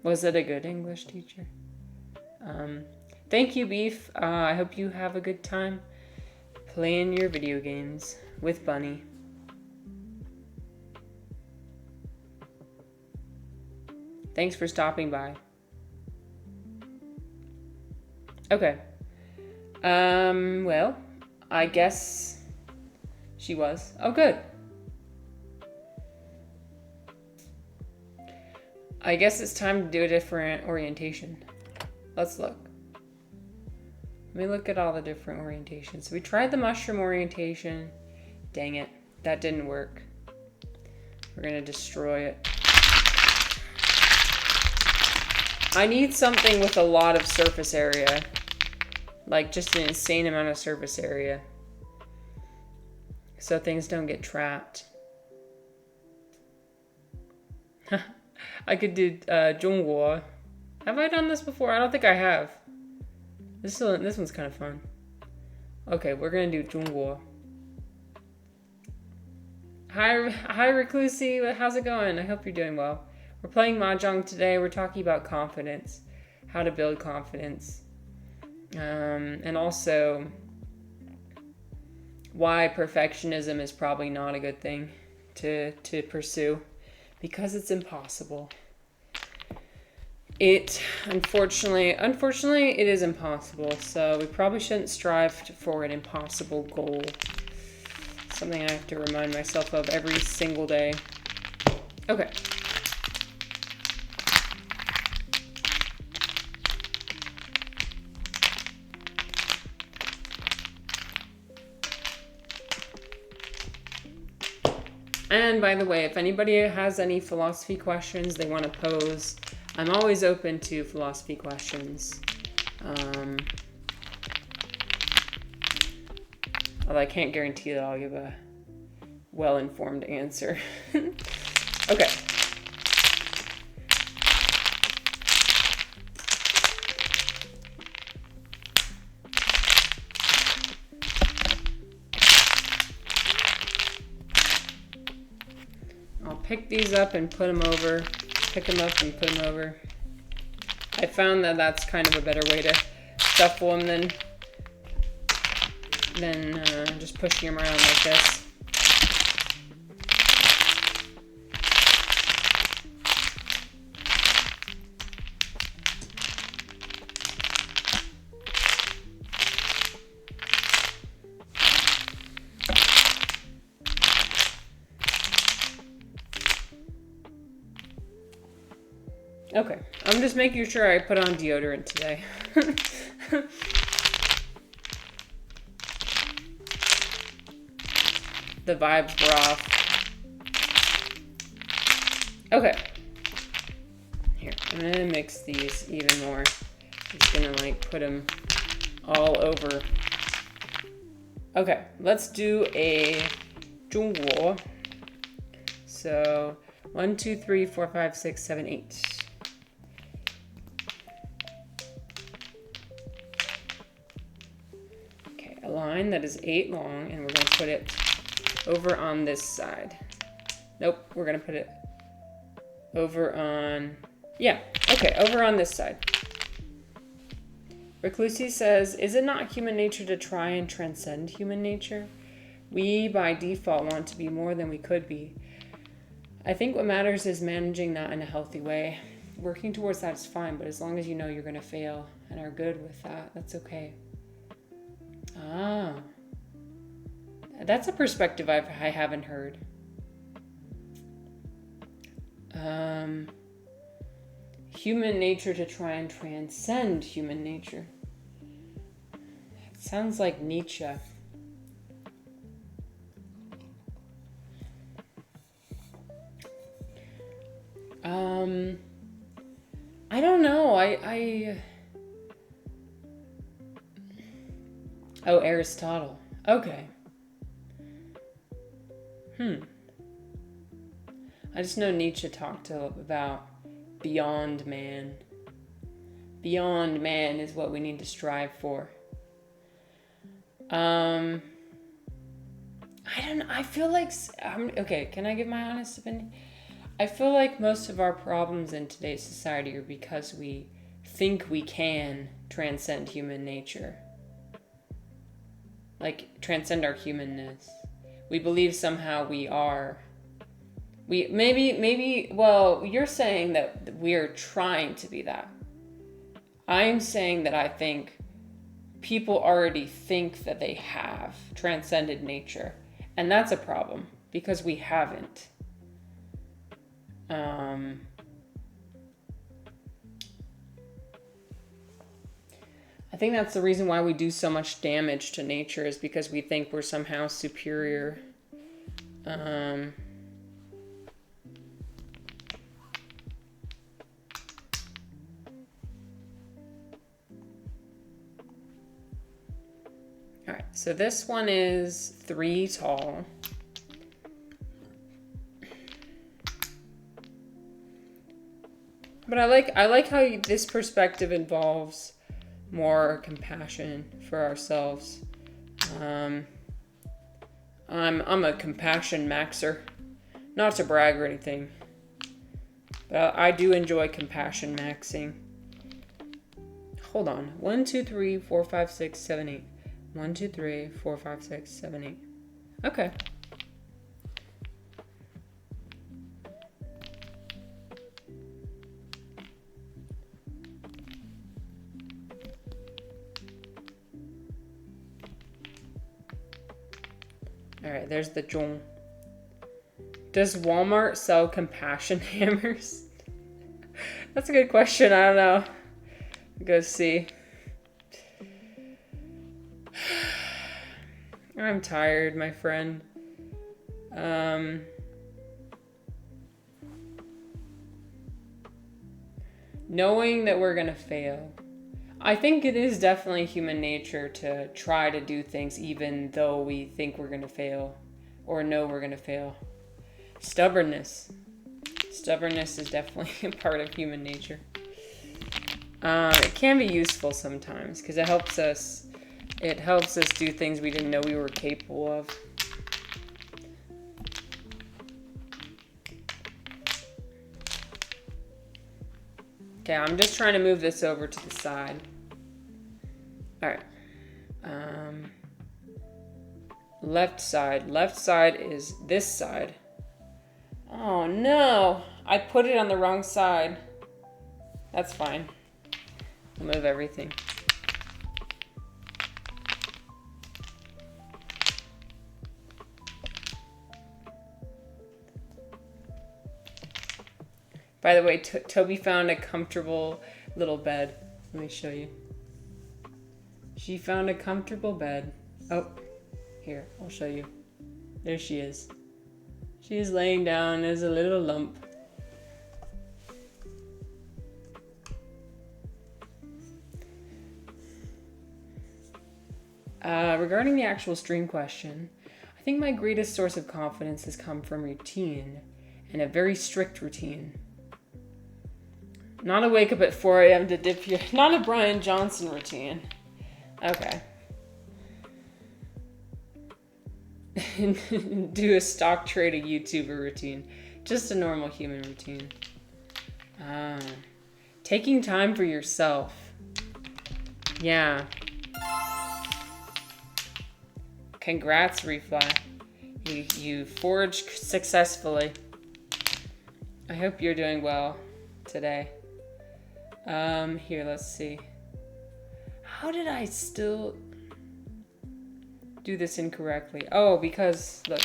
Was it a good English teacher? Thank you, Beef. I hope you have a good time playing your video games with Bunny. Thanks for stopping by. Okay. Well, I guess she was. Oh, good. I guess it's time to do a different orientation. Let's look. Let me look at all the different orientations. So we tried the mushroom orientation. Dang it. That didn't work. We're going to destroy it. I need something with a lot of surface area. Like just an insane amount of surface area. So things don't get trapped. I could do 中国. Have I done this before? I don't think I have. This one's kind of fun. Okay, we're gonna do 中国. Hi, Reclusi. How's it going? I hope you're doing well. We're playing Mahjong today. We're talking about confidence, how to build confidence, and also why perfectionism is probably not a good thing to pursue, because it's impossible. Unfortunately, it is impossible. So we probably shouldn't strive for an impossible goal. Something I have to remind myself of every single day. Okay. And by the way, if anybody has any philosophy questions they want to pose, I'm always open to philosophy questions. Although I can't guarantee that I'll give a well-informed answer. Okay. I'll pick these up and put them over. Pick them up and put them over. I found that that's kind of a better way to shuffle them than just pushing them around like this. Okay, I'm just making sure I put on deodorant today. The vibes were off. Okay. Here, I'm gonna mix these even more. I'm just gonna like put them all over. Okay, let's do a 中国. So 1, 2, 3, 4, 5, 6, 7, 8. Okay, a line that is 8 long, and we're gonna put it over on this side. Nope, we're gonna put it over on, yeah, okay, over on this side. Reclusi says, is it not human nature to try and transcend human nature? We, by default, want to be more than we could be. I think what matters is managing that in a healthy way. Working towards that is fine, but as long as you know you're gonna fail and are good with that, that's okay. Ah. That's a perspective I haven't heard. Human nature to try and transcend human nature. It sounds like Nietzsche. I don't know. Oh, Aristotle. Okay. I just know Nietzsche talked about beyond man. Beyond man is what we need to strive for. I don't know. I feel like, okay, can I give my honest opinion? I feel like most of our problems in today's society are because we think we can transcend human nature. Like, transcend our humanness. We believe somehow we are. Well, you're saying that we're trying to be that. I'm saying that I think people already think that they have transcended nature. And that's a problem, because we haven't. I think that's the reason why we do so much damage to nature, is because we think we're somehow superior. Alright, so this one is 3 tall. But I like how this perspective involves more compassion for ourselves. Um, I'm a compassion maxer. Not to brag or anything, but I do enjoy compassion maxing. Hold on. 1, 2, 3, 4, 5, 6, 7, 8. 1, 2, 3, 4, 5, 6, 7, 8. Okay. All right, there's the zhong. Does Walmart sell compassion hammers? That's a good question. I don't know. Go see. I'm tired, my friend. Knowing that we're gonna fail. I think it is definitely human nature to try to do things even though we think we're gonna fail or know we're gonna fail. Stubbornness. Stubbornness is definitely a part of human nature. It can be useful sometimes because it helps us do things we didn't know we were capable of. Okay, I'm just trying to move this over to the side. All right. Left side. Left side is this side. Oh no, I put it on the wrong side. That's fine. I'll move everything. By the way, Tobi found a comfortable little bed. Let me show you. She found a comfortable bed. Oh, here, I'll show you. There she is. She is laying down as a little lump. Regarding the actual stream question, I think my greatest source of confidence has come from routine, and a very strict routine. Not a wake up at 4 a.m. to dip your... Not a Brian Johnson routine. Okay. Do a stock trade a YouTuber routine. Just a normal human routine. Taking time for yourself. Yeah. Congrats, Refly. You forged successfully. I hope you're doing well today. Here, let's see. How did I still do this incorrectly? Oh, because, look.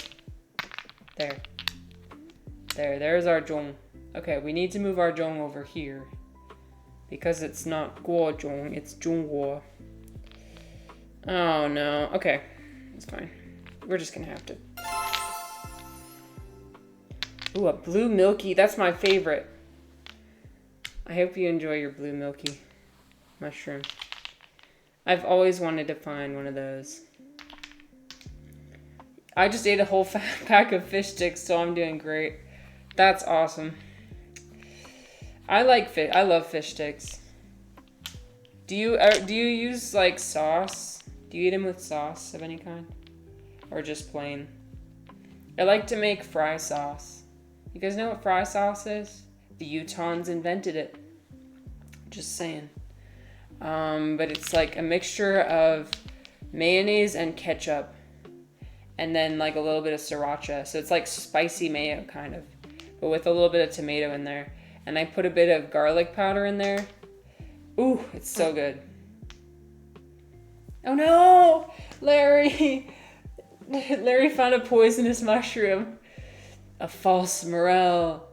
There's our zhong. Okay, we need to move our zhong over here. Because it's not guo zhong, it's zhongguo. Oh no, okay. It's fine. We're just gonna have to. Ooh, a blue milky. That's my favorite. I hope you enjoy your blue milky mushroom. I've always wanted to find one of those. I just ate a whole pack of fish sticks, so I'm doing great. That's awesome. I love fish sticks. Do you use like sauce? Do you eat them with sauce of any kind? Or just plain? I like to make fry sauce. You guys know what fry sauce is? The Utahns invented it. Just saying. But it's like a mixture of mayonnaise and ketchup. And then like a little bit of sriracha. So it's like spicy mayo kind of. But with a little bit of tomato in there. And I put a bit of garlic powder in there. Ooh, it's so good. Oh no! Larry! Larry found a poisonous mushroom. A false morel.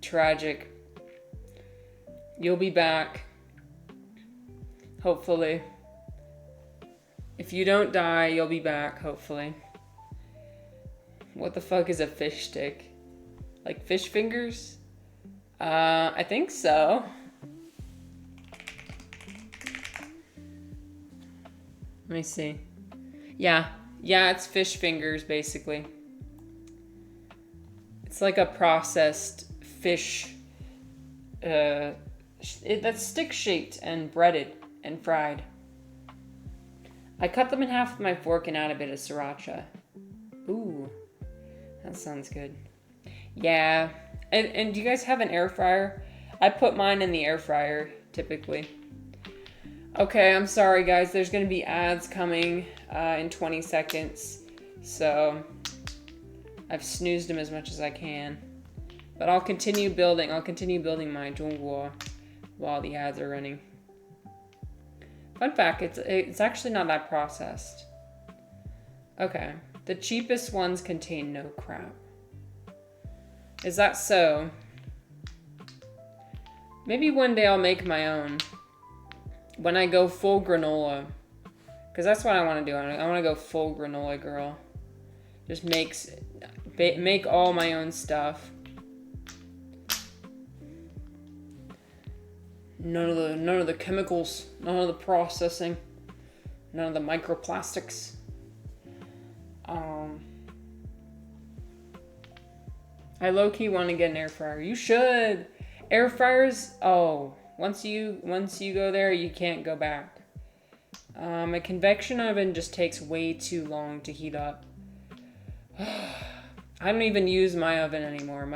Tragic. You'll be back. Hopefully. If you don't die, you'll be back, hopefully. What the fuck is a fish stick? Like fish fingers? I think so. Let me see. Yeah, it's fish fingers, basically. It's like a processed fish that's stick-shaped and breaded and fried. I cut them in half with my fork and add a bit of sriracha. Ooh, that sounds good. Yeah, and do you guys have an air fryer? I put mine in the air fryer, typically. Okay, I'm sorry guys, there's gonna be ads coming in 20 seconds. So, I've snoozed them as much as I can. But I'll continue building my Zhongguo while the ads are running. Fun fact, it's actually not that processed. Okay, the cheapest ones contain no crap. Is that so? Maybe one day I'll make my own. When I go full granola. Because that's what I want to do. I want to go full granola girl. Just make all my own stuff. None of the chemicals, none of the processing, none of the microplastics. I low-key want to get an air fryer. You should. Air fryers, once you go there, you can't go back. A convection oven just takes way too long to heat up. I don't even use my oven anymore.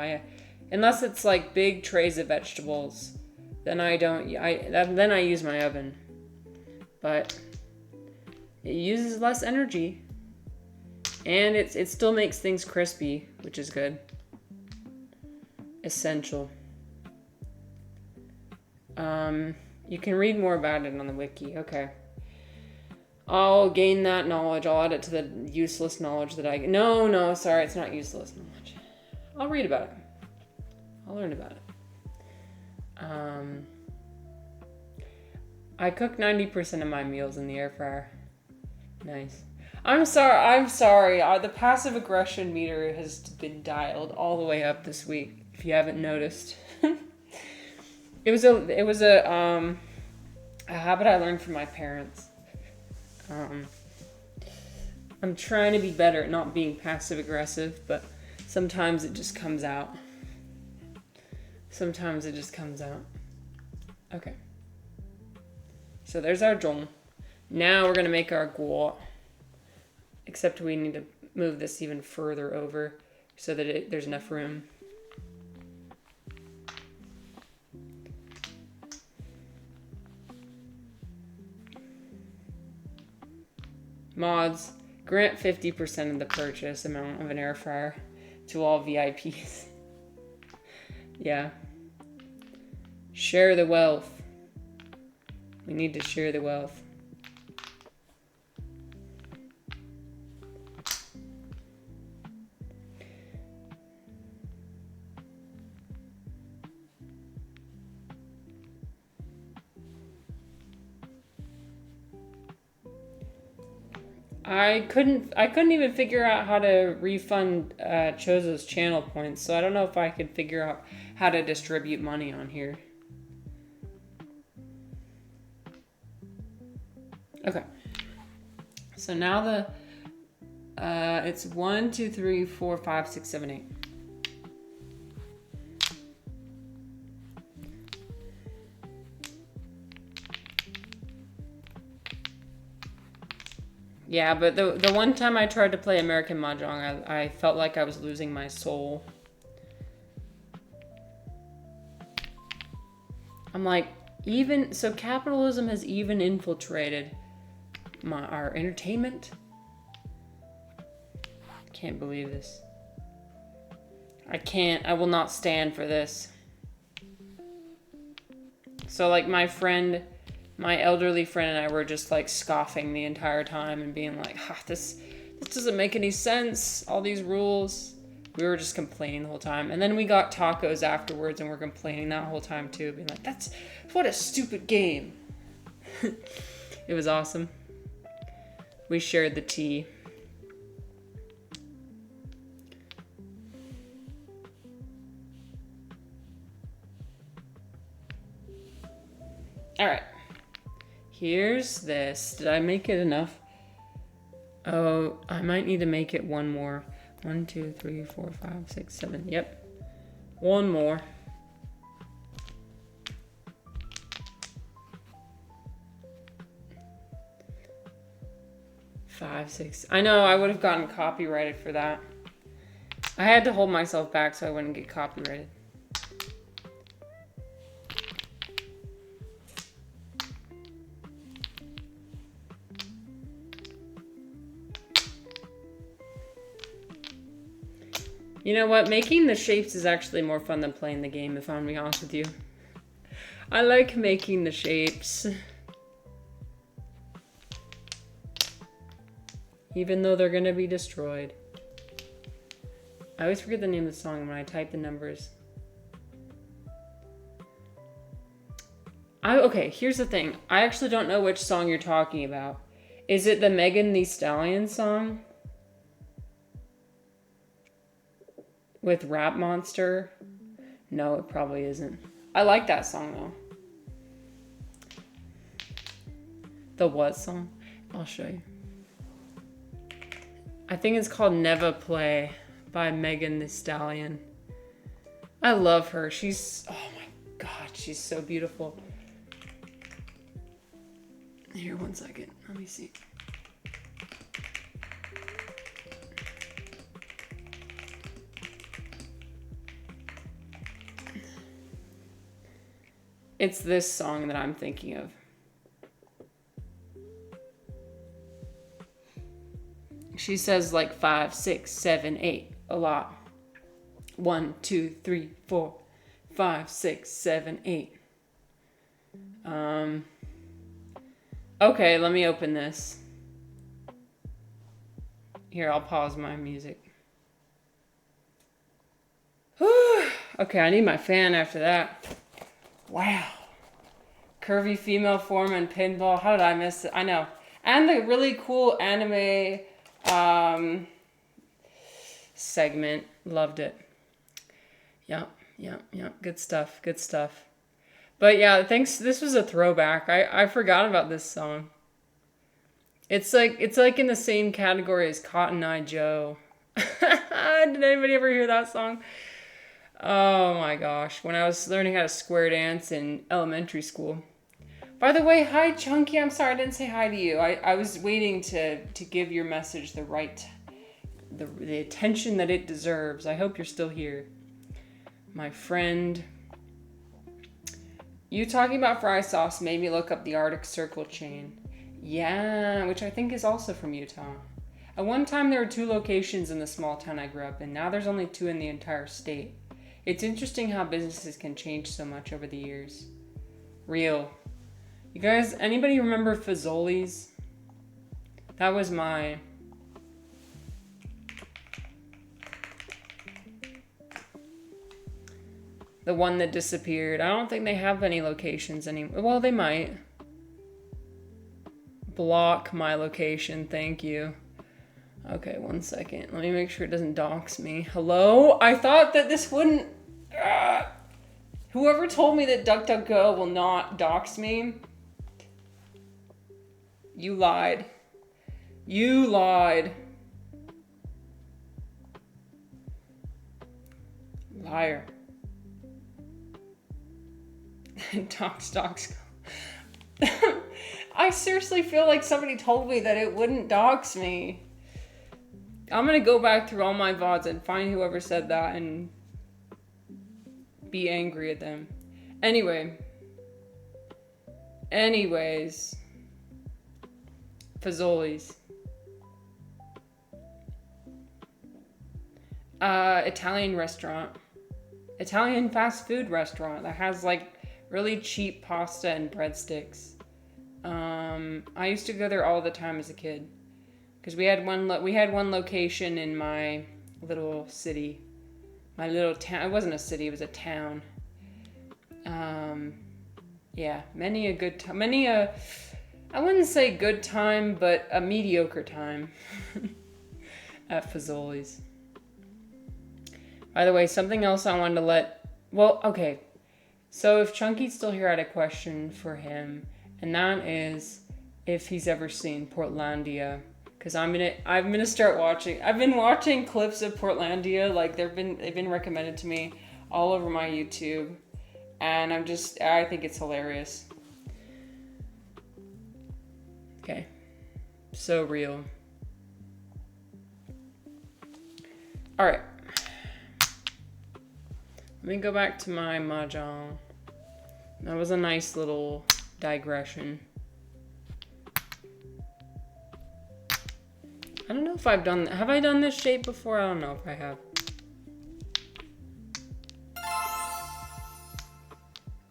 Unless it's like big trays of vegetables, then I use my oven. But it uses less energy, and it still makes things crispy, which is good. Essential. You can read more about it on the wiki. Okay. I'll gain that knowledge. I'll add it to the useless knowledge that I... No, sorry, it's not useless knowledge. I'll read about it. I'll learn about it. I cook 90% of my meals in the air fryer. Nice. I'm sorry. The passive aggression meter has been dialed all the way up this week, if you haven't noticed. It was a habit I learned from my parents. I'm trying to be better at not being passive aggressive, but sometimes it just comes out. Okay. So there's our zhong. Now we're gonna make our guo. Except we need to move this even further over so that there's enough room. Mods, grant 50% of the purchase amount of an air fryer to all VIPs. Yeah. Share the wealth. We need to share the wealth. I couldn't even figure out how to refund Chozo's channel points, so I don't know if I could figure out how to distribute money on here. Okay. So now it's 1, 2, 3, 4, 5, 6, 7, 8. Yeah, but the one time I tried to play American Mahjong, I felt like I was losing my soul. I'm like, so capitalism has even infiltrated our entertainment? Can't believe this. I will not stand for this. So like my elderly friend and I were just like scoffing the entire time and being like, this doesn't make any sense, all these rules. We were just complaining the whole time. And then we got tacos afterwards and we're complaining that whole time too, being like, what a stupid game. It was awesome. We shared the tea. All right. Here's this. Did I make it enough? Oh, I might need to make it one more. 1, 2, 3, 4, 5, 6, 7. Yep. One more. 5, 6. I know, I would have gotten copyrighted for that. I had to hold myself back so I wouldn't get copyrighted. You know what? Making the shapes is actually more fun than playing the game, if I'm gonna be honest with you. I like making the shapes. Even though they're gonna be destroyed. I always forget the name of the song when I type the numbers. Okay, here's the thing. I actually don't know which song you're talking about. Is it the Megan Thee Stallion song? With Rap Monster? No, it probably isn't. I like that song though. The what song? I'll show you. I think it's called Never Play by Megan Thee Stallion. I love her. She's, oh my God, she's so beautiful. Here, one second. Let me see. It's this song that I'm thinking of. She says like 5, 6, 7, 8 a lot. 1, 2, 3, 4, 5, 6, 7, 8. Okay, let me open this. Here, I'll pause my music. Okay, I need my fan after that. Wow. Curvy female form and pinball. How did I miss it? I know. And the really cool anime segment. Loved it. Yep. Good stuff. But yeah, thanks. This was a throwback. I forgot about this song. It's like in the same category as Cotton Eye Joe. Did anybody ever hear that song? Oh my gosh. When I was learning how to square dance in elementary school. By the way, hi Chunky. I'm sorry I didn't say hi to you. I was waiting to give your message the attention that it deserves. I hope you're still here. My friend. You talking about fry sauce made me look up the Arctic Circle chain. Yeah, which I think is also from Utah. At one time there were 2 locations in the small town I grew up in. Now there's only 2 in the entire state. It's interesting how businesses can change so much over the years. Real. You guys, anybody remember Fazoli's? That was my... the one that disappeared. I don't think they have any locations anymore. Well, they might. Block my location, thank you. Okay, one second. Let me make sure it doesn't dox me. Hello? I thought that this wouldn't... Whoever told me that DuckDuckGo will not dox me, you lied. You lied. Liar. Dox. I seriously feel like somebody told me that it wouldn't dox me. I'm gonna go back through all my VODs and find whoever said that and be angry at them. Anyways. Fazoli's. Italian restaurant. Italian fast food restaurant that has like really cheap pasta and breadsticks. I used to go there all the time as a kid. Because we had one location in my little city. My little town. It wasn't a city, it was a town. Yeah, many a good time. I wouldn't say good time, but a mediocre time at Fazoli's. By the way, something else I wanted to well, okay. So if Chunky's still here, I had a question for him. And that is if he's ever seen Portlandia. Because I'm gonna start watching. I've been watching clips of Portlandia, like they've been recommended to me all over my YouTube, and I think it's hilarious. Okay, so real. All right. Let me go back to my Mahjong. That was a nice little digression. I don't know if I've done... Have I done this shape before? I don't know if I have.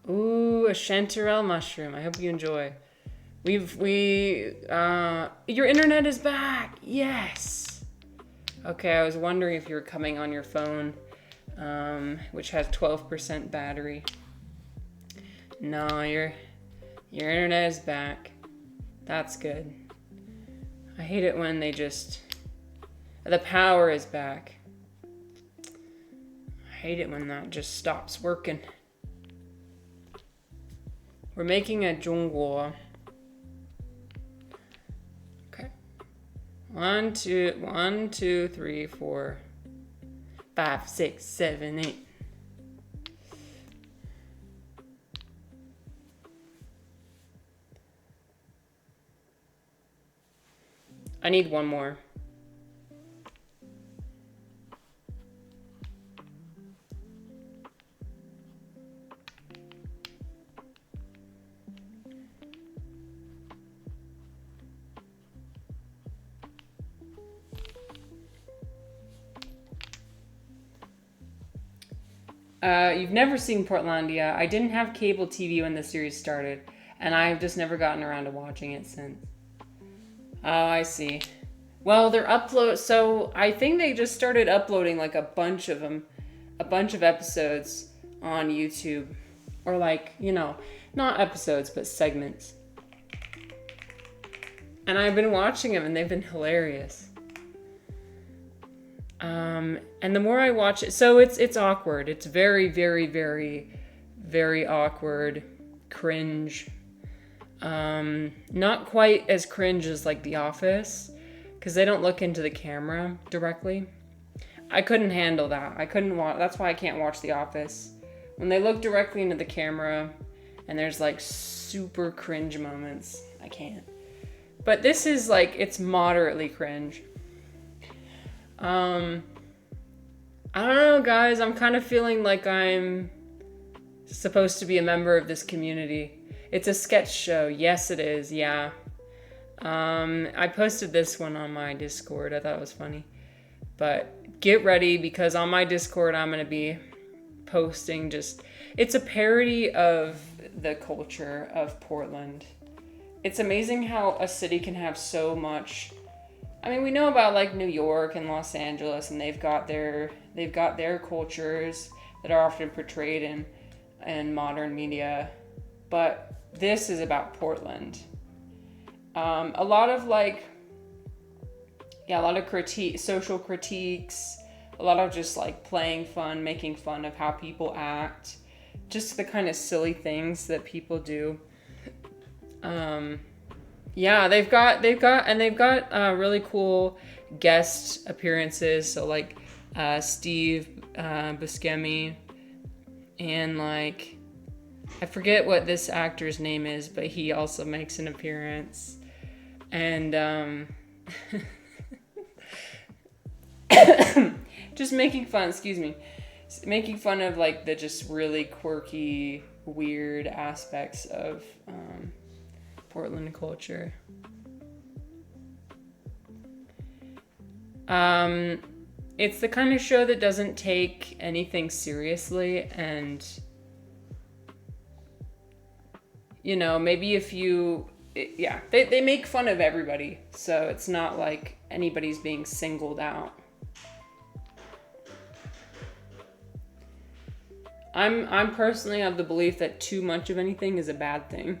Ooh, a chanterelle mushroom. I hope you enjoy. Your internet is back. Yes. Okay, I was wondering if you were coming on your phone, which has 12% battery. No, your internet is back. That's good. I hate it when they just... The power is back. I hate it when that just stops working. We're making a zhongguo. Okay. 1, 2, 3, 4, 5, 6, 7, 8. I need one more. You've never seen Portlandia. I didn't have cable TV when the series started, and I've just never gotten around to watching it since. Oh, I see. Well, they're so I think they just started uploading like a bunch of episodes on YouTube, or like, you know, not episodes, but segments. And I've been watching them, and they've been hilarious. And the more I watch it, so it's awkward. It's very, very, very, very awkward, cringe. Not quite as cringe as like The Office, because they don't look into the camera directly. I couldn't handle that. I couldn't watch. That's why I can't watch The Office. When they look directly into the camera, and there's like super cringe moments, I can't. But this is like, it's moderately cringe. I don't know, guys. I'm kind of feeling like I'm supposed to be a member of this community. It's a sketch show. Yes, it is. Yeah. I posted this one on my Discord. I thought it was funny. But get ready, because on my Discord, I'm going to be posting it's a parody of the culture of Portland. It's amazing how a city can have so much. I mean, we know about like New York and Los Angeles, and they've got their cultures that are often portrayed in modern media, but this is about Portland. A lot of social critiques, a lot of just like playing fun, making fun of how people act, just the kind of silly things that people do. Yeah, they've got really cool guest appearances. So like Steve Buscemi, and like I forget what this actor's name is, but he also makes an appearance. And just making fun of like the just really quirky, weird aspects of Portland culture. It's the kind of show that doesn't take anything seriously, and you know, maybe they make fun of everybody, so it's not like anybody's being singled out. I'm personally of the belief that too much of anything is a bad thing.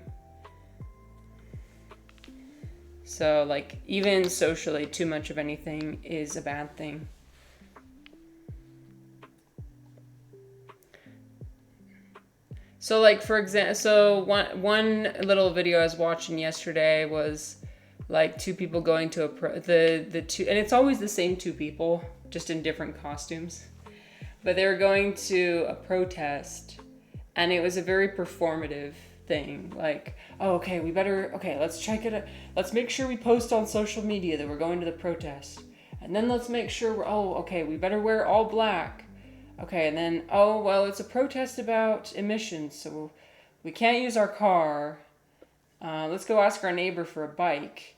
So, like, even socially, too much of anything is a bad thing. So, like, for example, one little video I was watching yesterday was, like, two people going to and it's always the same two people, just in different costumes. But they were going to a protest, and it was a very performative thing. Like, oh, let's check it out. Let's make sure we post on social media that we're going to the protest. And then let's make sure okay, we better wear all black. Okay, and then, well, it's a protest about emissions, so we can't use our car. Let's go ask our neighbor for a bike.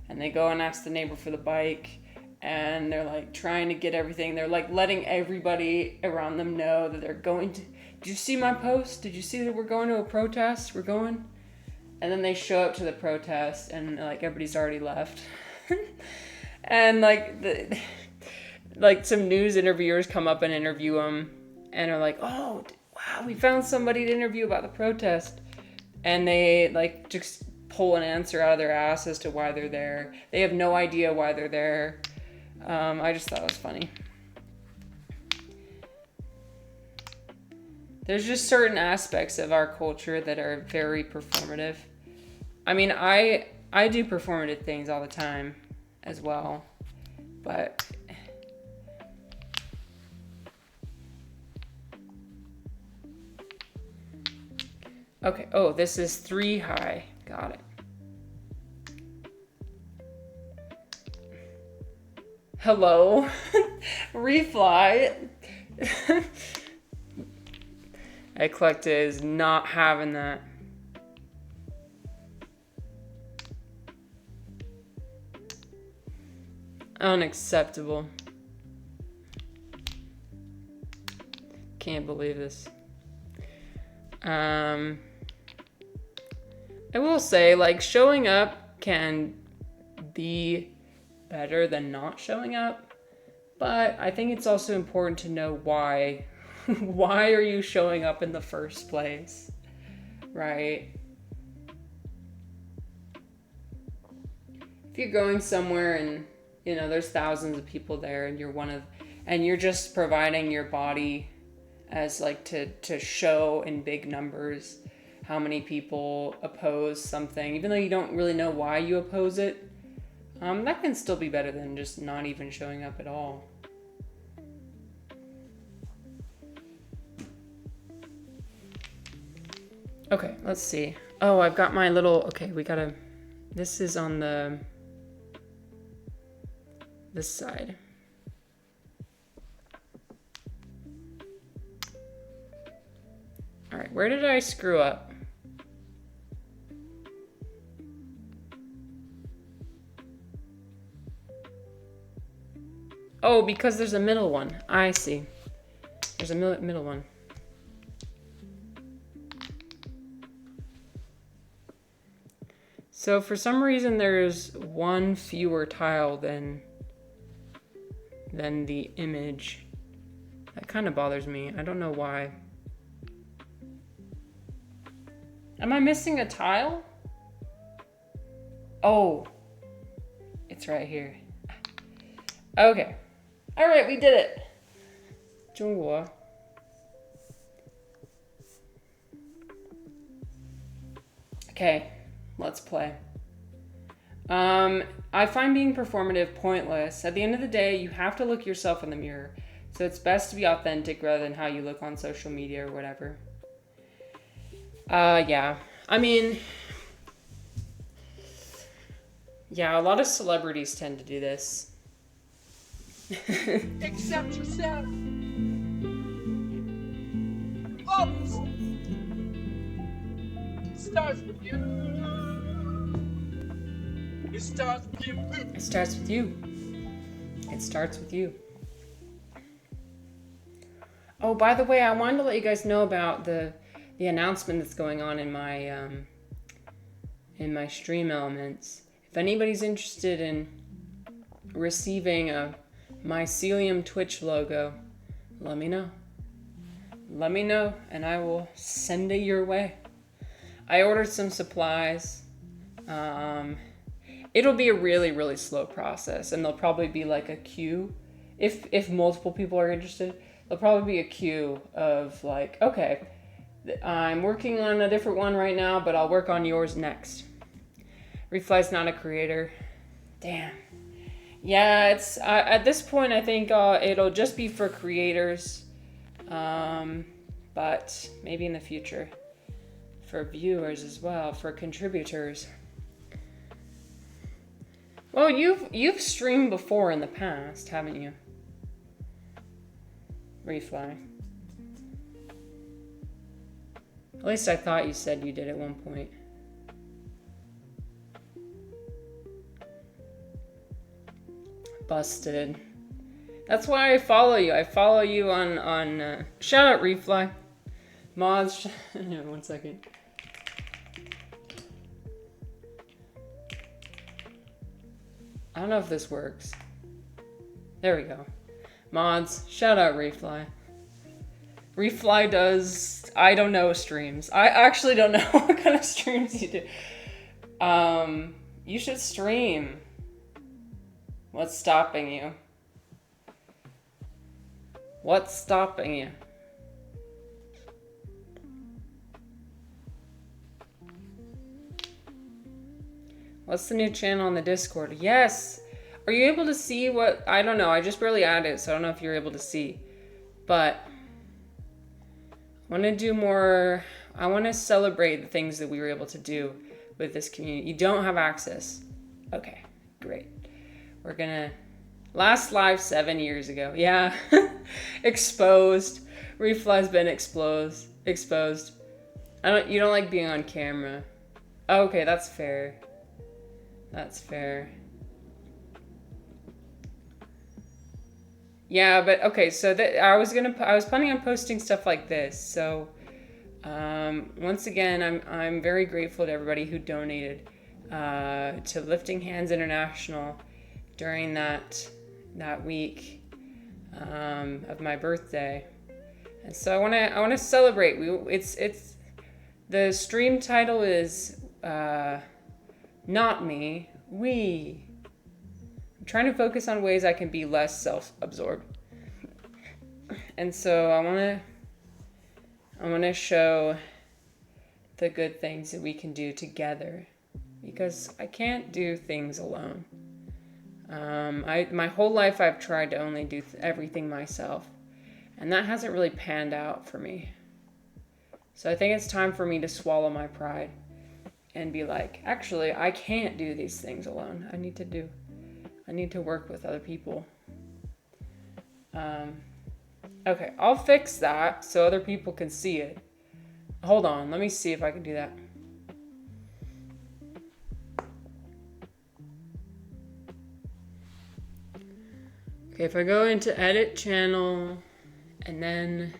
And they go and ask the neighbor for the bike, and they're like trying to get everything. They're like letting everybody around them know that they're going to. Did you see my post? Did you see that we're going to a protest? We're going. And then they show up to the protest, and like everybody's already left. And like some news interviewers come up and interview them, and are like, "Oh, wow, we found somebody to interview about the protest," and they like just pull an answer out of their ass as to why they're there. They have no idea why they're there. I just thought it was funny. There's just certain aspects of our culture that are very performative. I mean, I do performative things all the time as well, but okay. Oh, this is 3 high. Got it. Hello. Refly. Eclecta is not having that. Unacceptable. Can't believe this. I will say, like, showing up can be better than not showing up, but I think it's also important to know why. Why are you showing up in the first place, right? If you're going somewhere and, you know, there's thousands of people there and you're just providing your body as like to show in big numbers how many people oppose something, even though you don't really know why you oppose it, that can still be better than just not even showing up at all. Okay, let's see. Oh, I've got my little, okay, this is on this side. All right, where did I screw up? Oh, because there's a middle one. I see. There's a middle one. So for some reason there's one fewer tile than the image. That kind of bothers me. I don't know why. Am I missing a tile? Oh, it's right here. Okay. All right, we did it. 中国. Okay, let's play. I find being performative pointless. At the end of the day, you have to look yourself in the mirror. So it's best to be authentic rather than how you look on social media or whatever. Yeah. I mean, yeah, a lot of celebrities tend to do this. Accept yourself. Others. Starts with you. It starts with you. It starts with you. It starts with you. Oh, by the way, I wanted to let you guys know about the announcement that's going on in my stream elements. If anybody's interested in receiving a mycelium Twitch logo, let me know. Let me know, and I will send it your way. I ordered some supplies. It'll be a really, really slow process, and there'll probably be like a queue. If multiple people are interested, there'll probably be a queue of like, okay, I'm working on a different one right now, but I'll work on yours next. Refly's not a creator. Damn. Yeah, it's at this point I think it'll just be for creators, but maybe in the future for viewers as well, for contributors. Well, you've streamed before in the past, haven't you? Refly. At least I thought you said you did at one point. Busted. That's why I follow you. I follow you on shout out Refly. Mods. No, 1 second. I don't know if this works. There we go. Mods. Shout out Refly. Refly does, I don't know, streams. I actually don't know what kind of streams you do. You should stream. What's stopping you? What's stopping you? What's the new channel on the Discord? Yes! Are you able to see what... I don't know. I just barely added it, so I don't know if you're able to see. But... I want to do more... I want to celebrate the things that we were able to do with this community. You don't have access. Okay, great. We're gonna... Last live 7 years ago. Yeah. Exposed. Refly's been exposed. You don't like being on camera. Okay, that's fair. That's fair. Yeah, but okay, so I was planning on posting stuff like this. So once again, I'm very grateful to everybody who donated to Lifting Hands International during that week of my birthday. And so I want to celebrate. It's the stream title is not me, we. I'm trying to focus on ways I can be less self-absorbed. And so I want to show the good things that we can do together, because I can't do things alone. My whole life I've tried to only do everything myself, and that hasn't really panned out for me. So I think it's time for me to swallow my pride and be like, actually, I can't do these things alone. I need to work with other people. Okay, I'll fix that so other people can see it. Hold on, let me see if I can do that. Okay, if I go into edit channel and then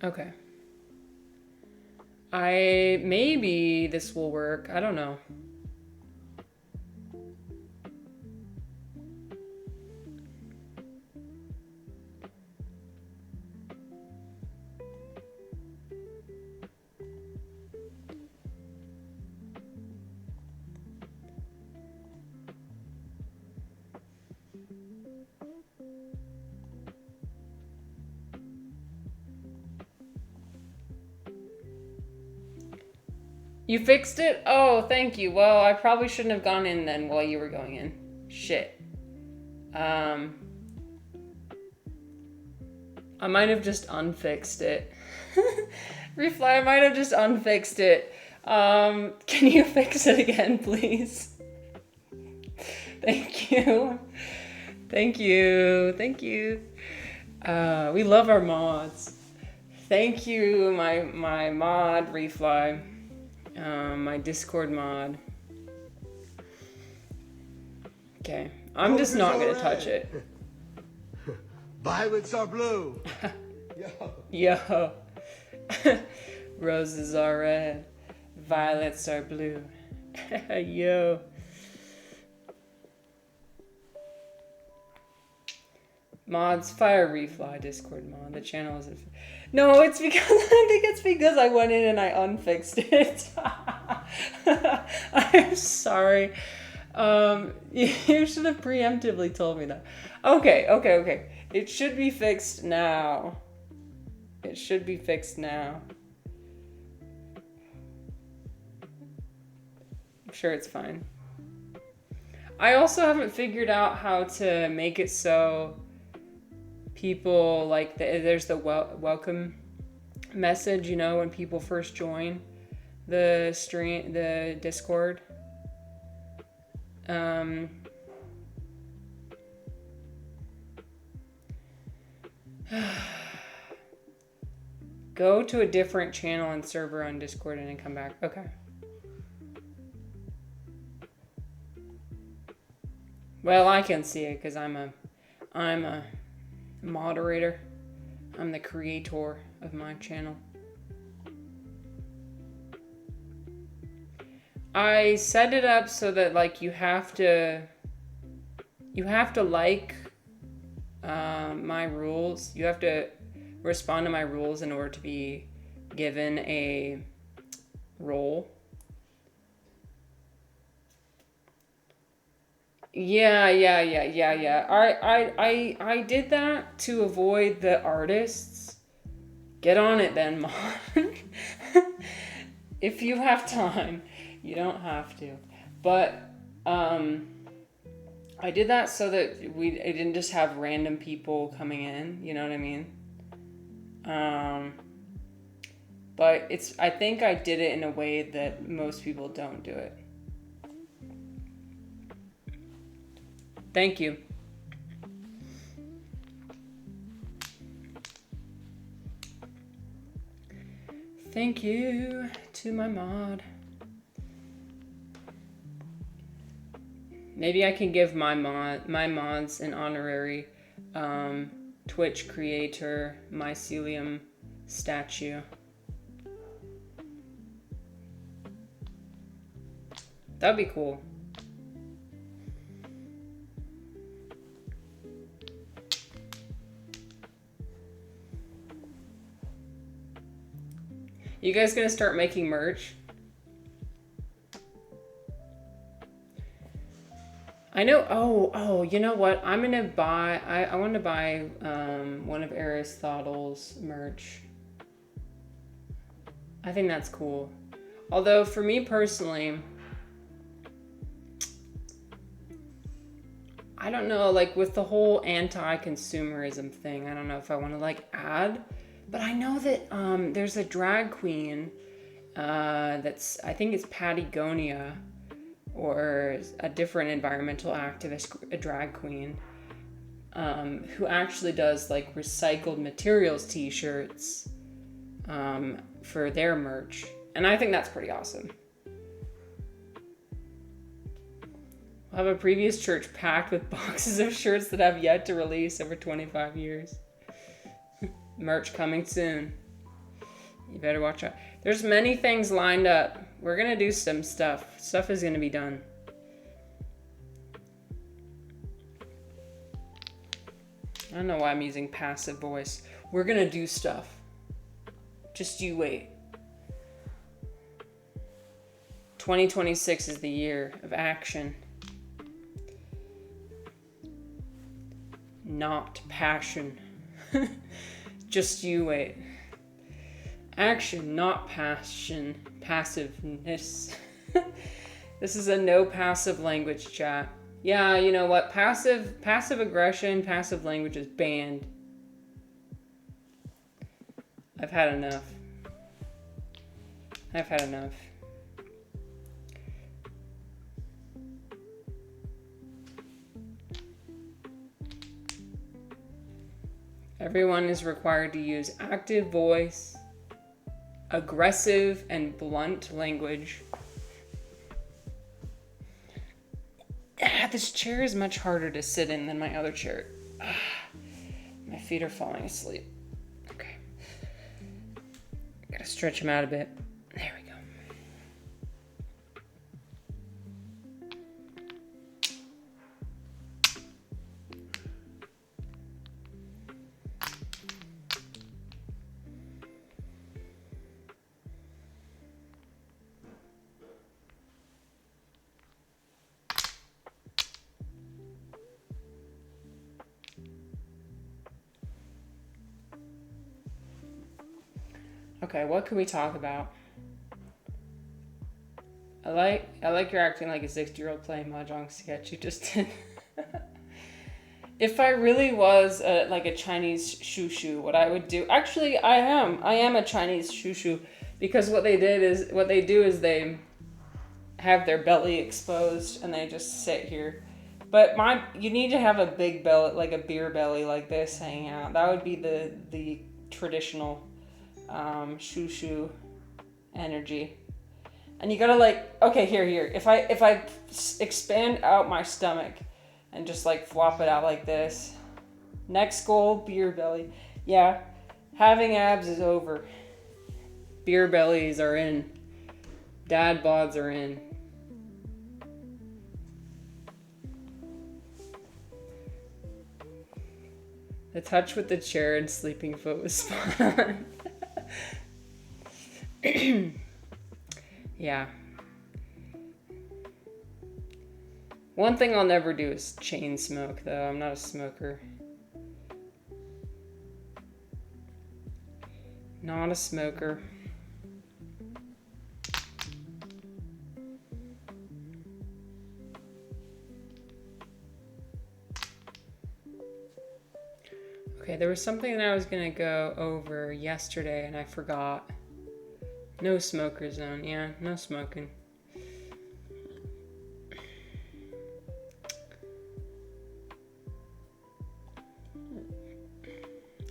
okay. Maybe this will work. I don't know. You fixed it? Oh, thank you. Well, I probably shouldn't have gone in then while you were going in. Shit. I might have just unfixed it. Refly, I might have just unfixed it. Can you fix it again, please? Thank you. Thank you. Thank you. We love our mods. Thank you, my mod, Refly. My Discord mod. Okay, I'm just not gonna touch it. Violets are blue. Yo. Roses are red. Violets are blue. Yo. Mods, fire Refly Discord mod. The channel isn't... No, it's because I think it's because I went in and I unfixed it. I'm sorry. You should have preemptively told me that. Okay. It should be fixed now. It should be fixed now. I'm sure it's fine. I also haven't figured out how to make it so people like there's the welcome message, you know, when people first join the Discord. Go to a different channel and server on Discord and then come back. Okay. Well, I can see it because I'm a moderator. I'm the creator of my channel. I set it up so that like you have to like my rules. You have to respond to my rules in order to be given a role. Yeah. I did that to avoid the artists. Get on it then, Mon. If you have time. You don't have to. But I did that so that it didn't just have random people coming in, you know what I mean? But I think I did it in a way that most people don't do it. Thank you. Thank you to my mod. Maybe I can give my mods an honorary Twitch creator mycelium statue. That'd be cool. You guys gonna start making merch? I know. Oh, you know what? I'm gonna buy. I want to buy one of Aristotle's merch. I think that's cool. Although for me personally, I don't know. Like with the whole anti-consumerism thing, I don't know if I want to like add. But I know that there's a drag queen that's I think it's Patagonia. Or a different environmental activist, a drag queen, who actually does like recycled materials t-shirts for their merch. And I think that's pretty awesome. We'll have a previous church packed with boxes of shirts that have yet to release over 25 years. Merch coming soon. You better watch out. There's many things lined up. We're gonna do some stuff. Stuff is gonna be done. I don't know why I'm using passive voice. We're gonna do stuff. Just you wait. 2026 is the year of action. Not passion. Just you wait. Action, not passion. Passiveness. This is a no passive language chat. Yeah, you know what? Passive aggression, passive language is banned. I've had enough. Everyone is required to use active voice, aggressive and blunt language. This chair is much harder to sit in than my other chair. My feet are falling asleep. Okay. Gotta stretch them out a bit. There we go. Okay, what can we talk about? I like you're acting like a 60-year-old playing Mahjong sketch you just did. If I really was like a Chinese shushu, what I would do, actually I am a Chinese shushu, because what they do is they have their belly exposed and they just sit here. But you need to have a big belly, like a beer belly like this hanging out. That would be the traditional shushu energy. And you gotta like, okay, here. If I expand out my stomach and just like flop it out like this, next goal, beer belly. Yeah, having abs is over. Beer bellies are in. Dad bods are in. The touch with the chair and sleeping foot was spot on. Yeah. One thing I'll never do is chain smoke, though. I'm not a smoker. Not a smoker. Okay, there was something that I was gonna go over yesterday and I forgot. No smoker zone. Yeah, no smoking.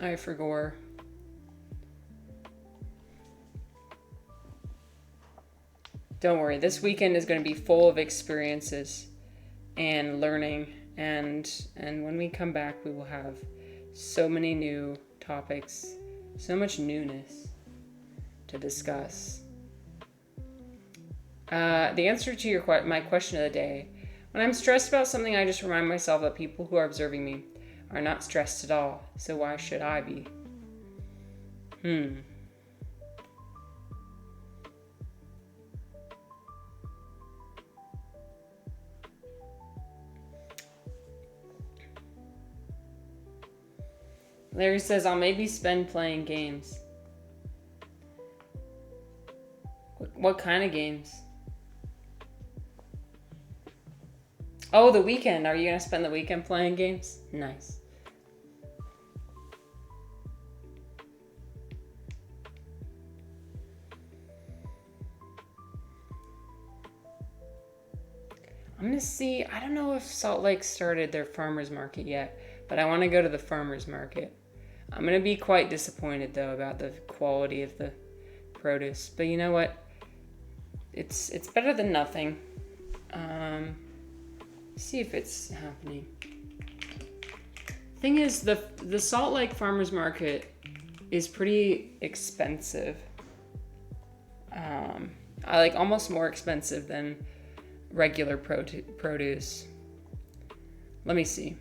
I forgot. Don't worry, this weekend is going to be full of experiences and learning, and when we come back we will have so many new topics, so much newness to discuss. The answer to my question of the day: when I'm stressed about something, I just remind myself that people who are observing me are not stressed at all, so why should I be? Larry says, I'll maybe spend playing games. What kind of games? Oh, the weekend. Are you going to spend the weekend playing games? Nice. I'm going to see. I don't know if Salt Lake started their farmer's market yet, but I want to go to the farmer's market. I'm going to be quite disappointed, though, about the quality of the produce. But you know what? It's better than nothing. See if it's happening. Thing is, the Salt Lake Farmers Market is pretty expensive. I like almost more expensive than regular produce. Let me see.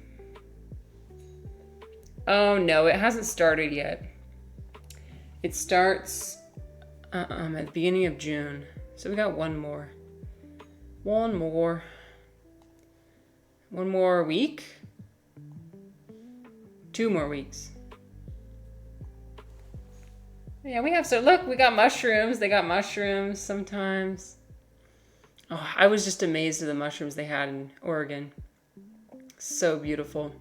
Oh no, it hasn't started yet. It starts at the beginning of June. So we got one more week? 2 more weeks. Yeah, we got mushrooms. They got mushrooms sometimes. Oh, I was just amazed at the mushrooms they had in Oregon. So beautiful.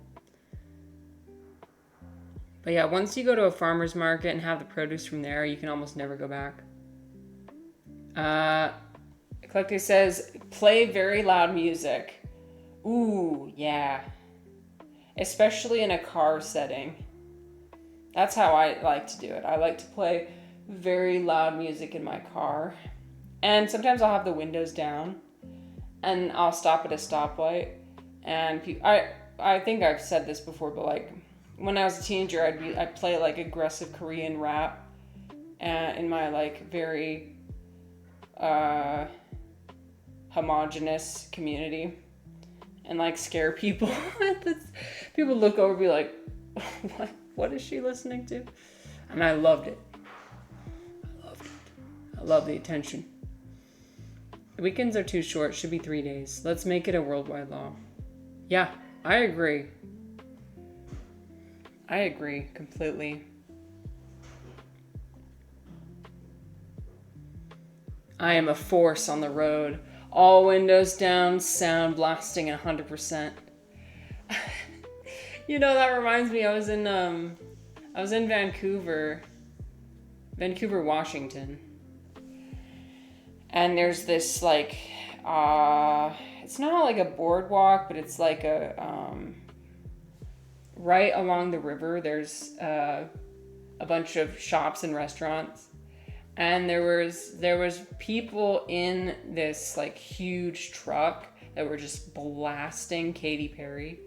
But yeah, once you go to a farmer's market and have the produce from there, you can almost never go back. Eclectic says, play very loud music. Ooh, yeah. Especially in a car setting. That's how I like to do it. I like to play very loud music in my car. And sometimes I'll have the windows down. And I'll stop at a stoplight. And I think I've said this before, but like when I was a teenager, I'd play like aggressive Korean rap in my like very homogenous community and like scare people. People look over and be like, what is she listening to? And I loved it. I love the attention. The weekends are too short, should be 3 days. Let's make it a worldwide law. Yeah, I agree. I agree completely. I am a force on the road. All windows down, sound blasting at 100%. You know, that reminds me, I was in Vancouver, Washington. And there's this like it's not like a boardwalk, but it's like a right along the river there's a bunch of shops and restaurants. And there was people in this like huge truck that were just blasting Katy Perry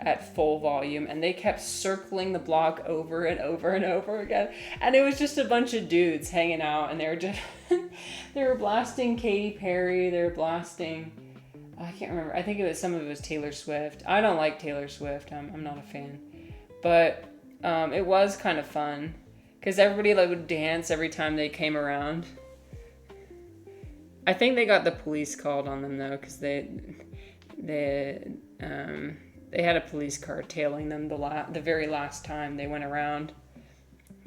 at full volume, and they kept circling the block over and over and over again. And it was just a bunch of dudes hanging out, and they were just they were blasting Katy Perry. They were blasting, I can't remember. I think some of it was Taylor Swift. I don't like Taylor Swift. I'm not a fan, but it was kind of fun. Because everybody like would dance every time they came around. I think they got the police called on them though, because they had a police car tailing them the very last time they went around.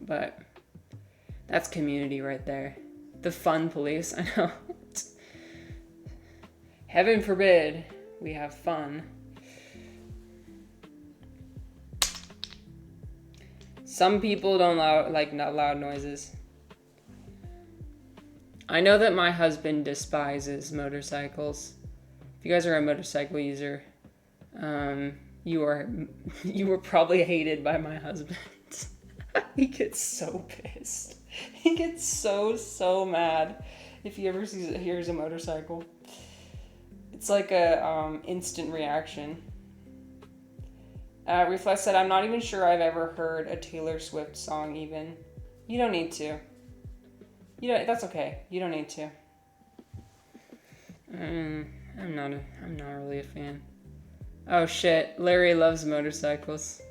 But that's community right there. The fun police, I know. Heaven forbid we have fun. Some people don't like loud noises. I know that my husband despises motorcycles. If you guys are a motorcycle user, you were probably hated by my husband. He gets so pissed. He gets so mad if he ever hears a motorcycle. It's like a instant reaction. Reflex said, I'm not even sure I've ever heard a Taylor Swift song even. You don't need to. That's okay. You don't need to. I'm not really a fan. Oh shit, Larry loves motorcycles.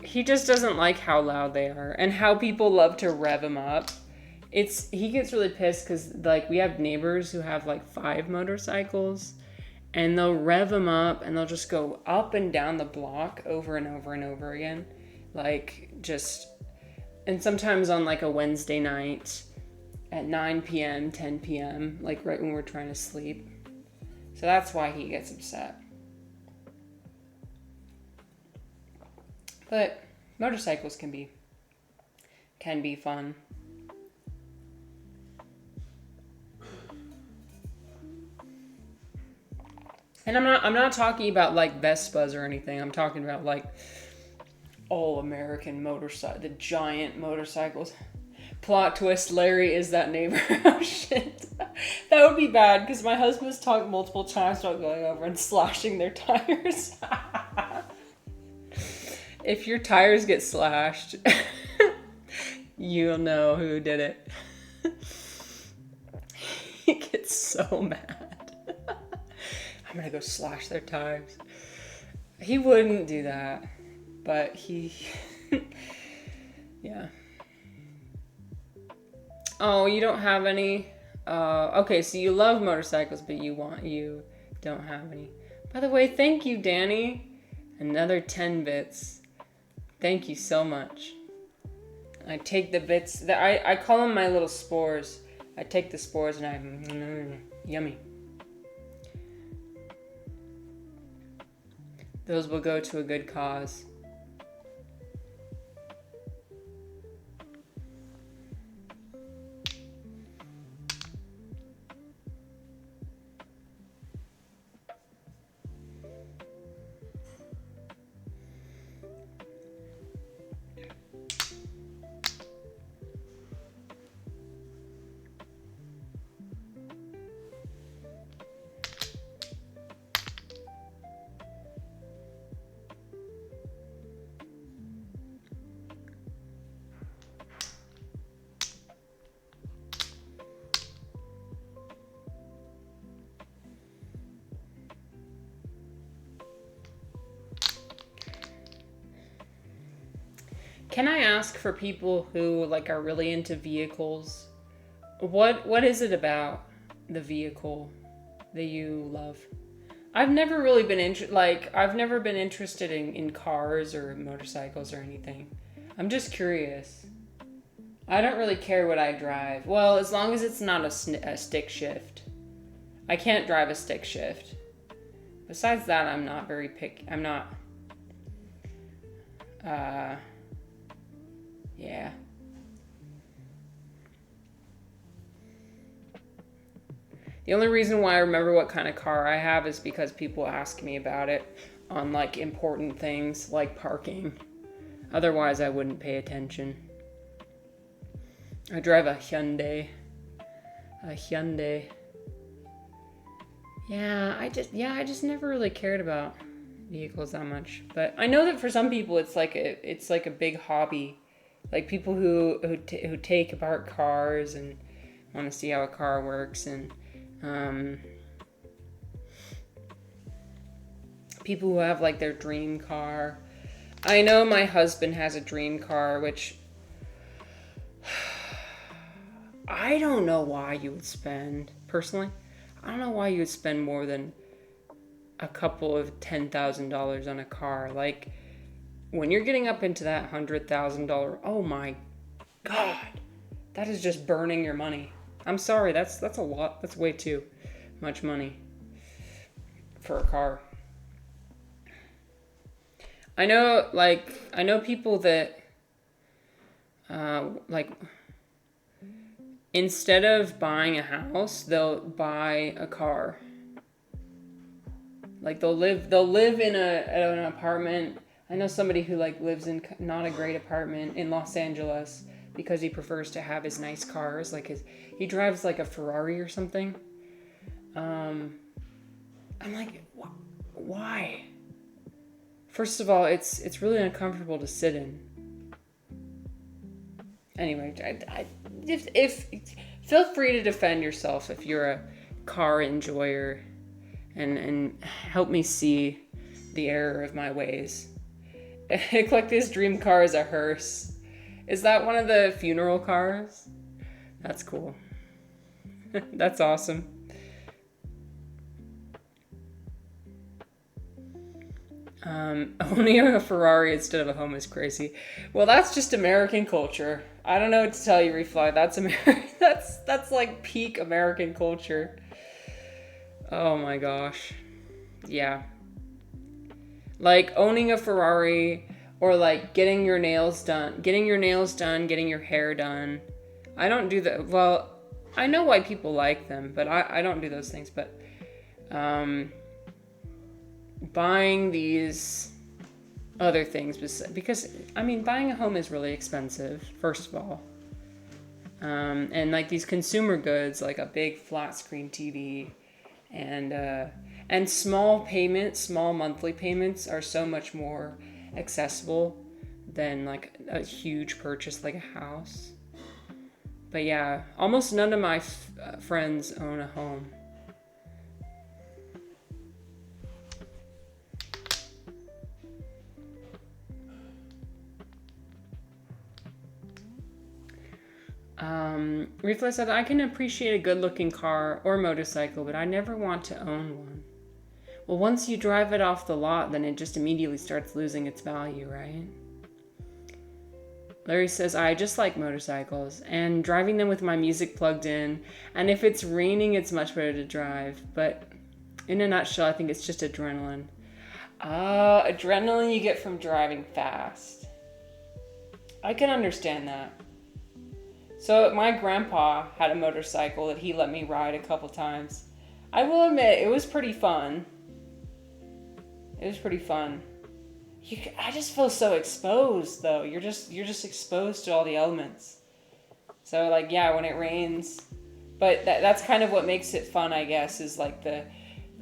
He just doesn't like how loud they are and how people love to rev him up. He gets really pissed because like we have neighbors who have like 5 motorcycles, and they'll rev them up and they'll just go up and down the block over and over and over again, and sometimes on like a Wednesday night at 9 p.m., 10 p.m., like right when we're trying to sleep. So that's why he gets upset. But motorcycles can be fun. And I'm not talking about like Vespas or anything. I'm talking about like all American the giant motorcycles. Plot twist, Larry is that neighbor. Oh shit. That would be bad because my husband's talked multiple times about going over and slashing their tires. If your tires get slashed, you'll know who did it. He gets so mad. I'm gonna go slash their tires. He wouldn't do that, but yeah. Oh, you don't have any? Okay, so you love motorcycles, but you don't have any. By the way, thank you, Danny. Another 10 bits. Thank you so much. I take the bits, I call them my little spores. I take the spores and yummy. Those will go to a good cause. Can I ask, for people who like are really into vehicles, what is it about the vehicle that you love? I've never really been I've never been interested in cars or motorcycles or anything. I'm just curious. I don't really care what I drive. Well, as long as it's not a stick shift. I can't drive a stick shift. Besides that, I'm not very I'm not. Yeah. The only reason why I remember what kind of car I have is because people ask me about it on like important things like parking. Otherwise, I wouldn't pay attention. I drive a Hyundai. A Hyundai. Yeah, I just never really cared about vehicles that much. But I know that for some people, it's like a big hobby. Like people who take apart cars and want to see how a car works, and people who have like their dream car. I know my husband has a dream car, which I don't know why you would spend, personally, I don't know why you would spend more than a couple of $10,000 on a car. Like, when you're getting up into that $100,000, oh my God, that is just burning your money. I'm sorry, that's a lot. That's way too much money for a car. I know people that, instead of buying a house, they'll buy a car. Like they'll live in an apartment. I know somebody who like lives in not a great apartment in Los Angeles because he prefers to have his nice cars. Like he drives like a Ferrari or something. I'm like, why? First of all, it's really uncomfortable to sit in. Anyway, if feel free to defend yourself if you're a car enjoyer, and help me see the error of my ways. Like this dream car is a hearse. Is that one of the funeral cars? That's cool. That's awesome. Owning a Ferrari instead of a home is crazy. Well, that's just American culture. I don't know what to tell you, Refly. That's that's like peak American culture. Oh my gosh. Yeah. Like owning a Ferrari, or like getting your nails done, getting your hair done. I don't do that. Well, I know why people like them, but I don't do those things. But buying these other things, because I mean, buying a home is really expensive, first of all. And like these consumer goods, like a big flat screen TV, and small monthly payments are so much more accessible than like a huge purchase like a house. But yeah, almost none of my friends own a home. Reflex said, I can appreciate a good-looking car or motorcycle, but I never want to own one. Well, once you drive it off the lot, then it just immediately starts losing its value, right? Larry says, I just like motorcycles, and driving them with my music plugged in, and if it's raining, it's much better to drive. But in a nutshell, I think it's just adrenaline. Adrenaline you get from driving fast. I can understand that. So my grandpa had a motorcycle that he let me ride a couple times. I will admit, it was pretty fun. I just feel so exposed, though. You're just exposed to all the elements. So like, yeah, when it rains, but that's kind of what makes it fun, I guess, is like the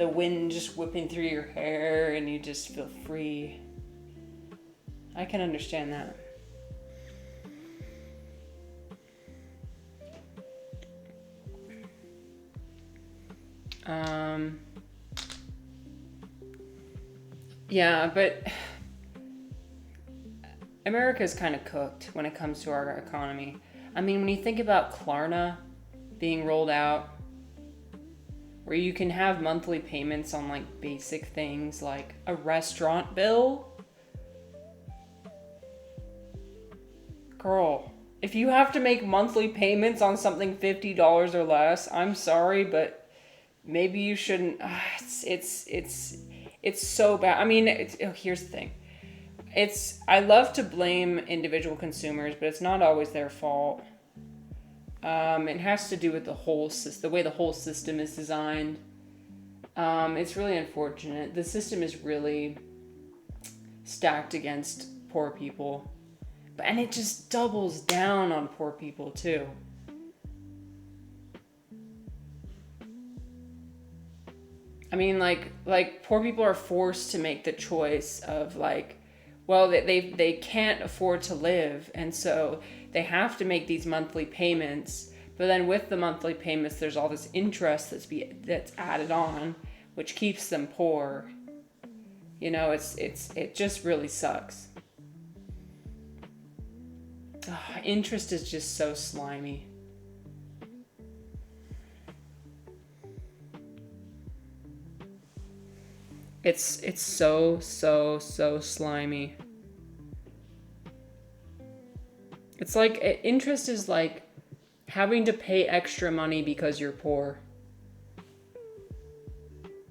wind just whipping through your hair and you just feel free. I can understand that. Yeah, but America's kind of cooked when it comes to our economy. I mean, when you think about Klarna being rolled out, where you can have monthly payments on like basic things like a restaurant bill. Girl, if you have to make monthly payments on something $50 or less, I'm sorry, but maybe you shouldn't. It's so bad. I mean, here's the thing. I love to blame individual consumers, but it's not always their fault. It has to do with the way the whole system is designed. It's really unfortunate. The system is really stacked against poor people. And it just doubles down on poor people too. I mean, like poor people are forced to make the choice of like, well, they can't afford to live, and so they have to make these monthly payments. But then with the monthly payments, there's all this interest that's added on, which keeps them poor. You know, it just really sucks. Interest is just so slimy. It's so slimy. It's like interest is like having to pay extra money because you're poor.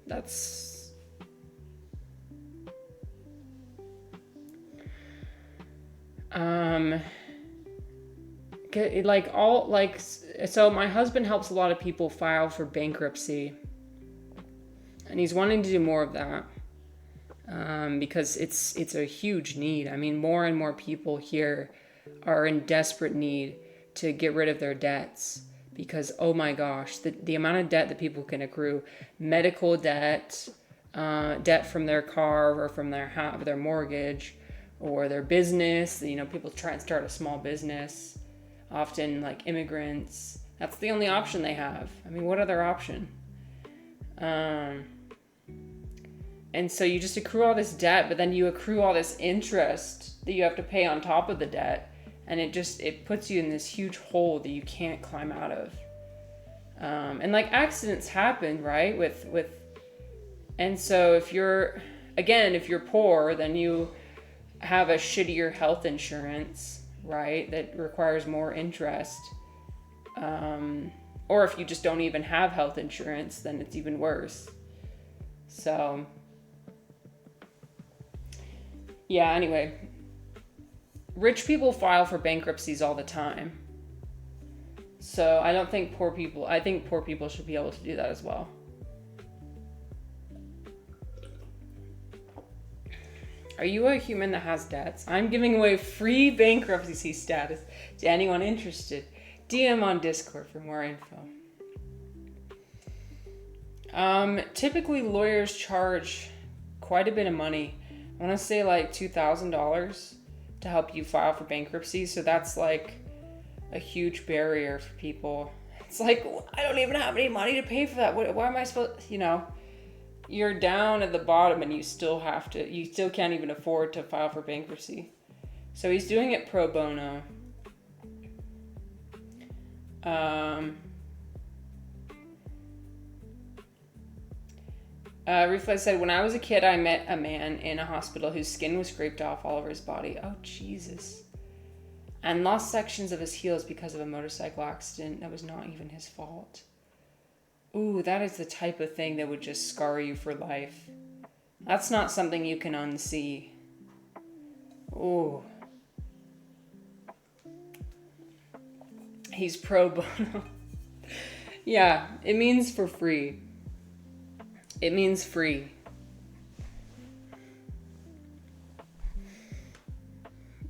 That's so my husband helps a lot of people file for bankruptcy, and he's wanting to do more of that because it's a huge need. I mean, more and more people here are in desperate need to get rid of their debts because, oh my gosh, the amount of debt that people can accrue, medical debt, debt from their car or from their mortgage or their business. You know, people try and start a small business, often like immigrants. That's the only option they have. I mean, what other option? And so you just accrue all this debt, but then you accrue all this interest that you have to pay on top of the debt. And it puts you in this huge hole that you can't climb out of. And like accidents happen, right? And so if you're poor, then you have a shittier health insurance, right? That requires more interest. Or if you just don't even have health insurance, then it's even worse. So, yeah, anyway. Rich people file for bankruptcies all the time. So I think poor people should be able to do that as well. Are you a human that has debts? I'm giving away free bankruptcy status to anyone interested. DM on Discord for more info. Typically lawyers charge quite a bit of money. I want to say like $2,000 to help you file for bankruptcy. So that's like a huge barrier for people. It's like, I don't even have any money to pay for that. Why am I supposed, you're down at the bottom and you still can't even afford to file for bankruptcy. So he's doing it pro bono. Reflex said, when I was a kid, I met a man in a hospital whose skin was scraped off all over his body. Oh, Jesus. And lost sections of his heels because of a motorcycle accident that was not even his fault. Ooh, that is the type of thing that would just scar you for life. That's not something you can unsee. Ooh. He's pro bono. Yeah, it means for free. It means free.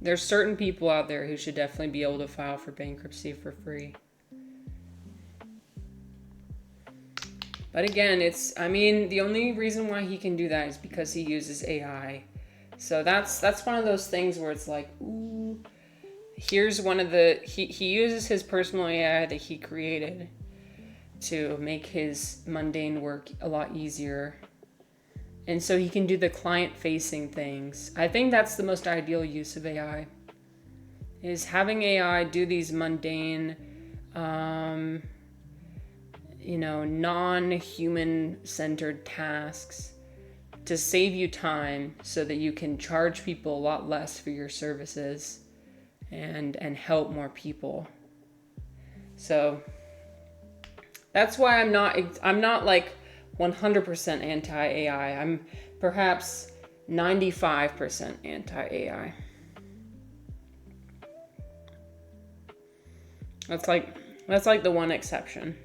There's certain people out there who should definitely be able to file for bankruptcy for free. But again, the only reason why he can do that is because he uses AI. So that's one of those things where it's like, ooh, here's one of he uses his personal AI that he created to make his mundane work a lot easier. And so he can do the client-facing things. I think that's the most ideal use of AI, is having AI do these mundane, non-human centered tasks to save you time so that you can charge people a lot less for your services and help more people. So that's why I'm not like 100% anti-AI. I'm perhaps 95% anti-AI. That's like the one exception.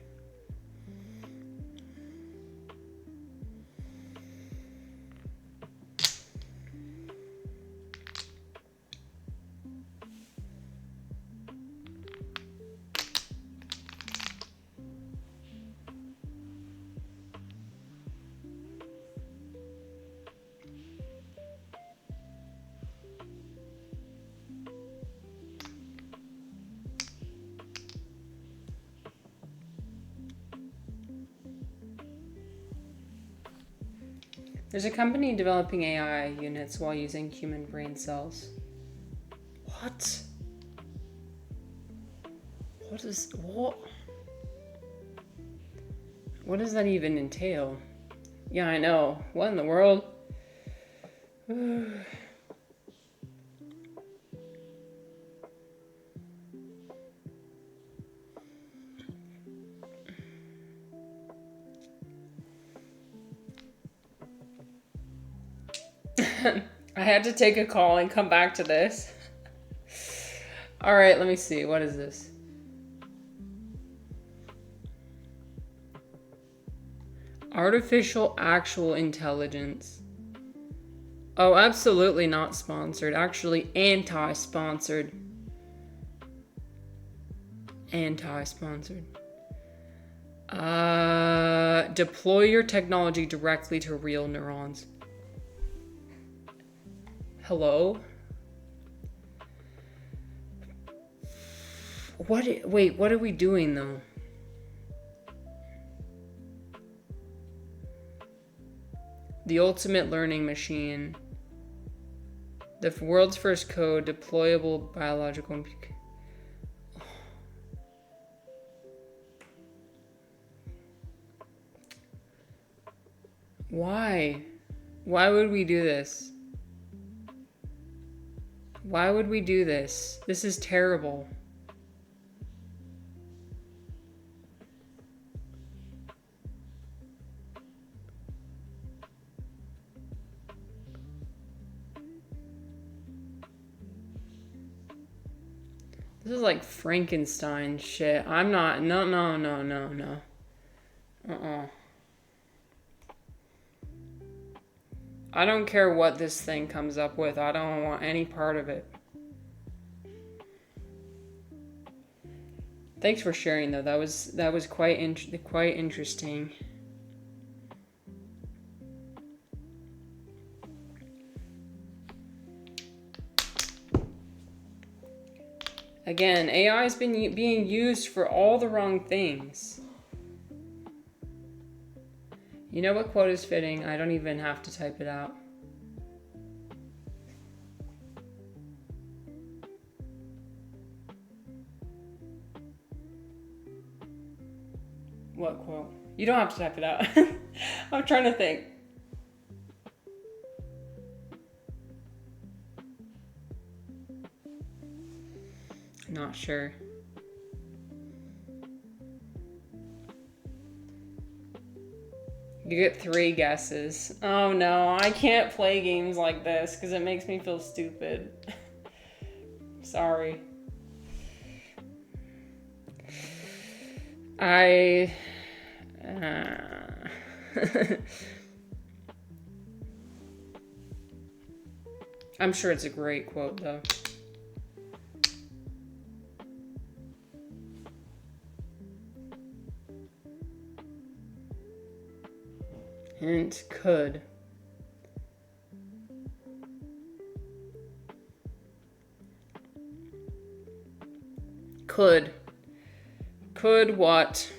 There's a company developing AI units while using human brain cells. What? What does that even entail? Yeah, I know. What in the world? I had to take a call and come back to this. All right, let me see. What is this? Artificial actual intelligence. Oh, absolutely not sponsored. Actually, anti-sponsored. Anti-sponsored. Deploy your technology directly to real neurons. Hello? Wait, what are we doing though? The ultimate learning machine. The world's first code, deployable biological. Why? Why would we do this? Why would we do this? This is terrible. This is like Frankenstein shit. I'm not. No. I don't care what this thing comes up with. I don't want any part of it. Thanks for sharing though. That was quite interesting. Again, AI has been being used for all the wrong things. You know what quote is fitting? I don't even have to type it out. What quote? You don't have to type it out. I'm trying to think. Not sure. You get 3 guesses. Oh no, I can't play games like this because it makes me feel stupid. Sorry. I'm sure it's a great quote though. Hint, could. Could what?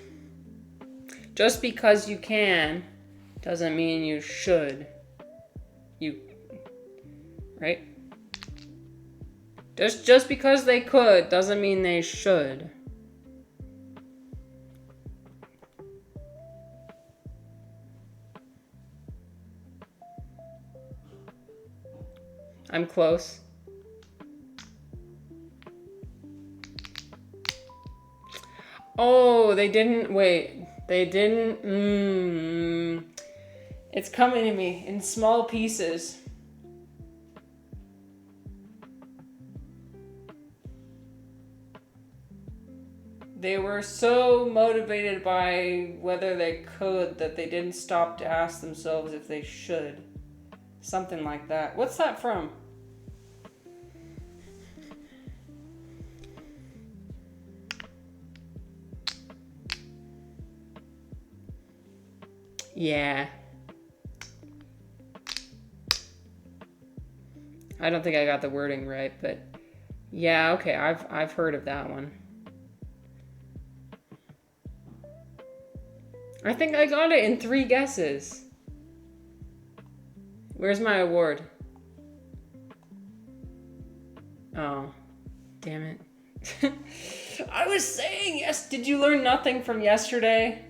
Just because you can doesn't mean you should. Right? Just because they could doesn't mean they should. I'm close. Oh, they didn't. Wait. They didn't. It's coming to me in small pieces. They were so motivated by whether they could that they didn't stop to ask themselves if they should. Something like that. What's that from? Yeah. I don't think I got the wording right, but yeah, okay, I've heard of that one. I think I got it in 3 guesses. Where's my award? Oh, damn it. I was saying yes. Did you learn nothing from yesterday?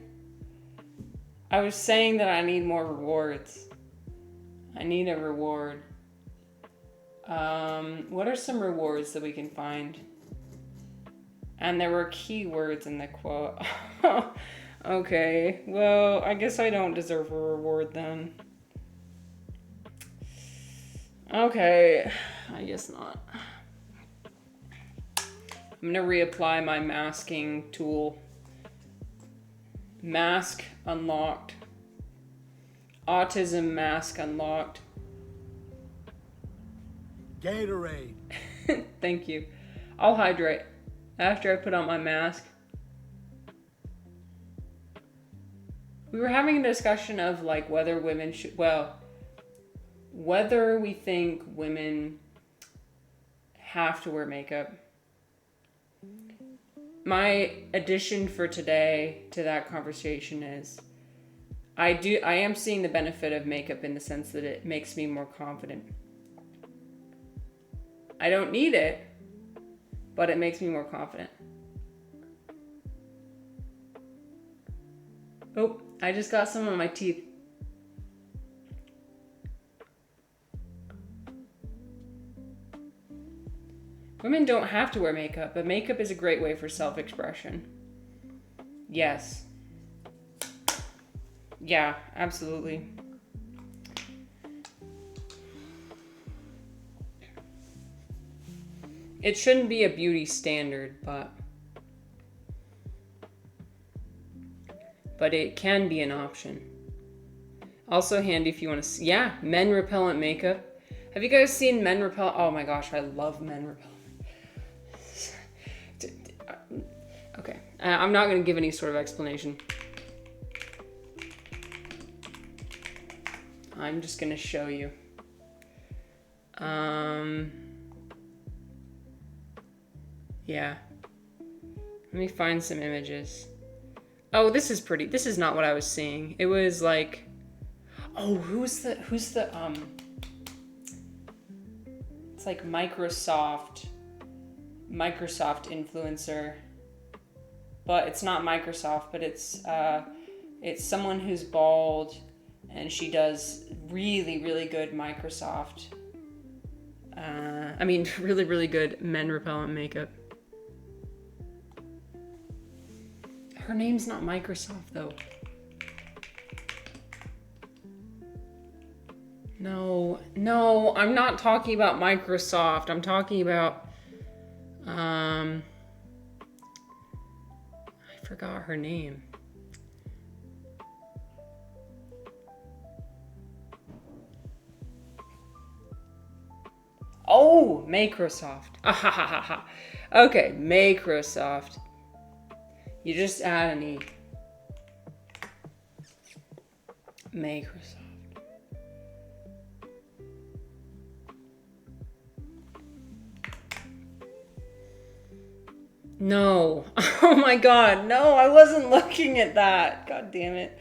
I was saying that I need more rewards. I need a reward. What are some rewards that we can find? And there were keywords in the quote. Okay, well, I guess I don't deserve a reward then. Okay, I guess not. I'm gonna reapply my masking tool. Mask unlocked. Autism mask unlocked. Gatorade. Thank you. I'll hydrate after I put on my mask. We were having a discussion of like whether women should, whether we think women have to wear makeup. My addition for today to that conversation is I am seeing the benefit of makeup in the sense that it makes me more confident. I don't need it, but it makes me more confident. Oh, I just got some on my teeth. Women don't have to wear makeup, but makeup is a great way for self-expression. Yes. Yeah, absolutely. It shouldn't be a beauty standard, but it can be an option. Also handy if you want to, yeah, men repellent makeup. Have you guys seen men repellent? Oh my gosh, I love men repellent. Okay, I'm not going to give any sort of explanation. I'm just going to show you. Yeah. Let me find some images. Oh, this is pretty. This is not what I was seeing. It was like, oh, who's the it's like Microsoft influencer. But it's not Microsoft, but it's someone who's bald and she does really, really good Microsoft. Really, really good men repellent makeup. Her name's not Microsoft, though. No, I'm not talking about Microsoft. I'm talking about, I forgot her name. Oh, Microsoft. Okay, Microsoft. You just add an E. Microsoft. No. Oh my god. No, I wasn't looking at that. God damn it.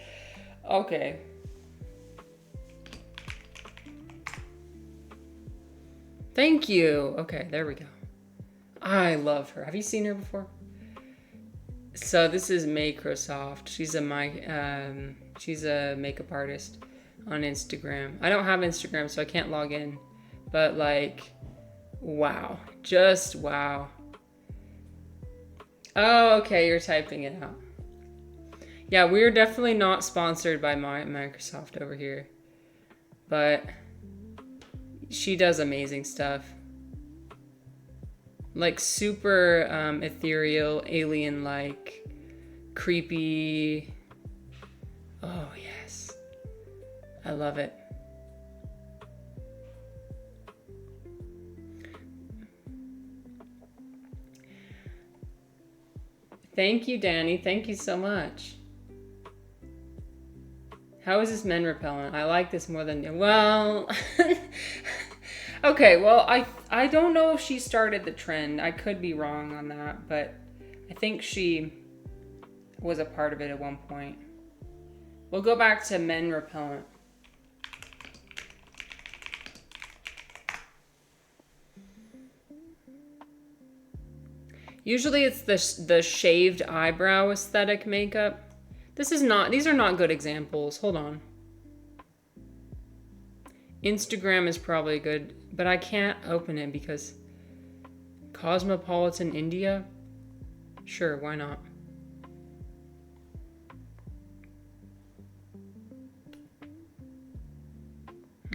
Okay. Thank you. Okay, there we go. I love her. Have you seen her before? So this is Microsoft. She's a makeup artist on Instagram. I don't have Instagram, so I can't log in. but like, wow. Just wow. Oh, okay, you're typing it out. Yeah, we're definitely not sponsored by Microsoft over here. But she does amazing stuff. Like super ethereal, alien-like, creepy. Oh, yes. I love it. Thank you, Danny. Thank you so much. How is this men repellent? I like this more than... Well... Okay, well, I don't know if she started the trend. I could be wrong on that, but I think she was a part of it at one point. We'll go back to men repellent. Usually it's the shaved eyebrow aesthetic makeup. These are not good examples. Hold on. Instagram is probably good, but I can't open it because Cosmopolitan India? Sure, why not?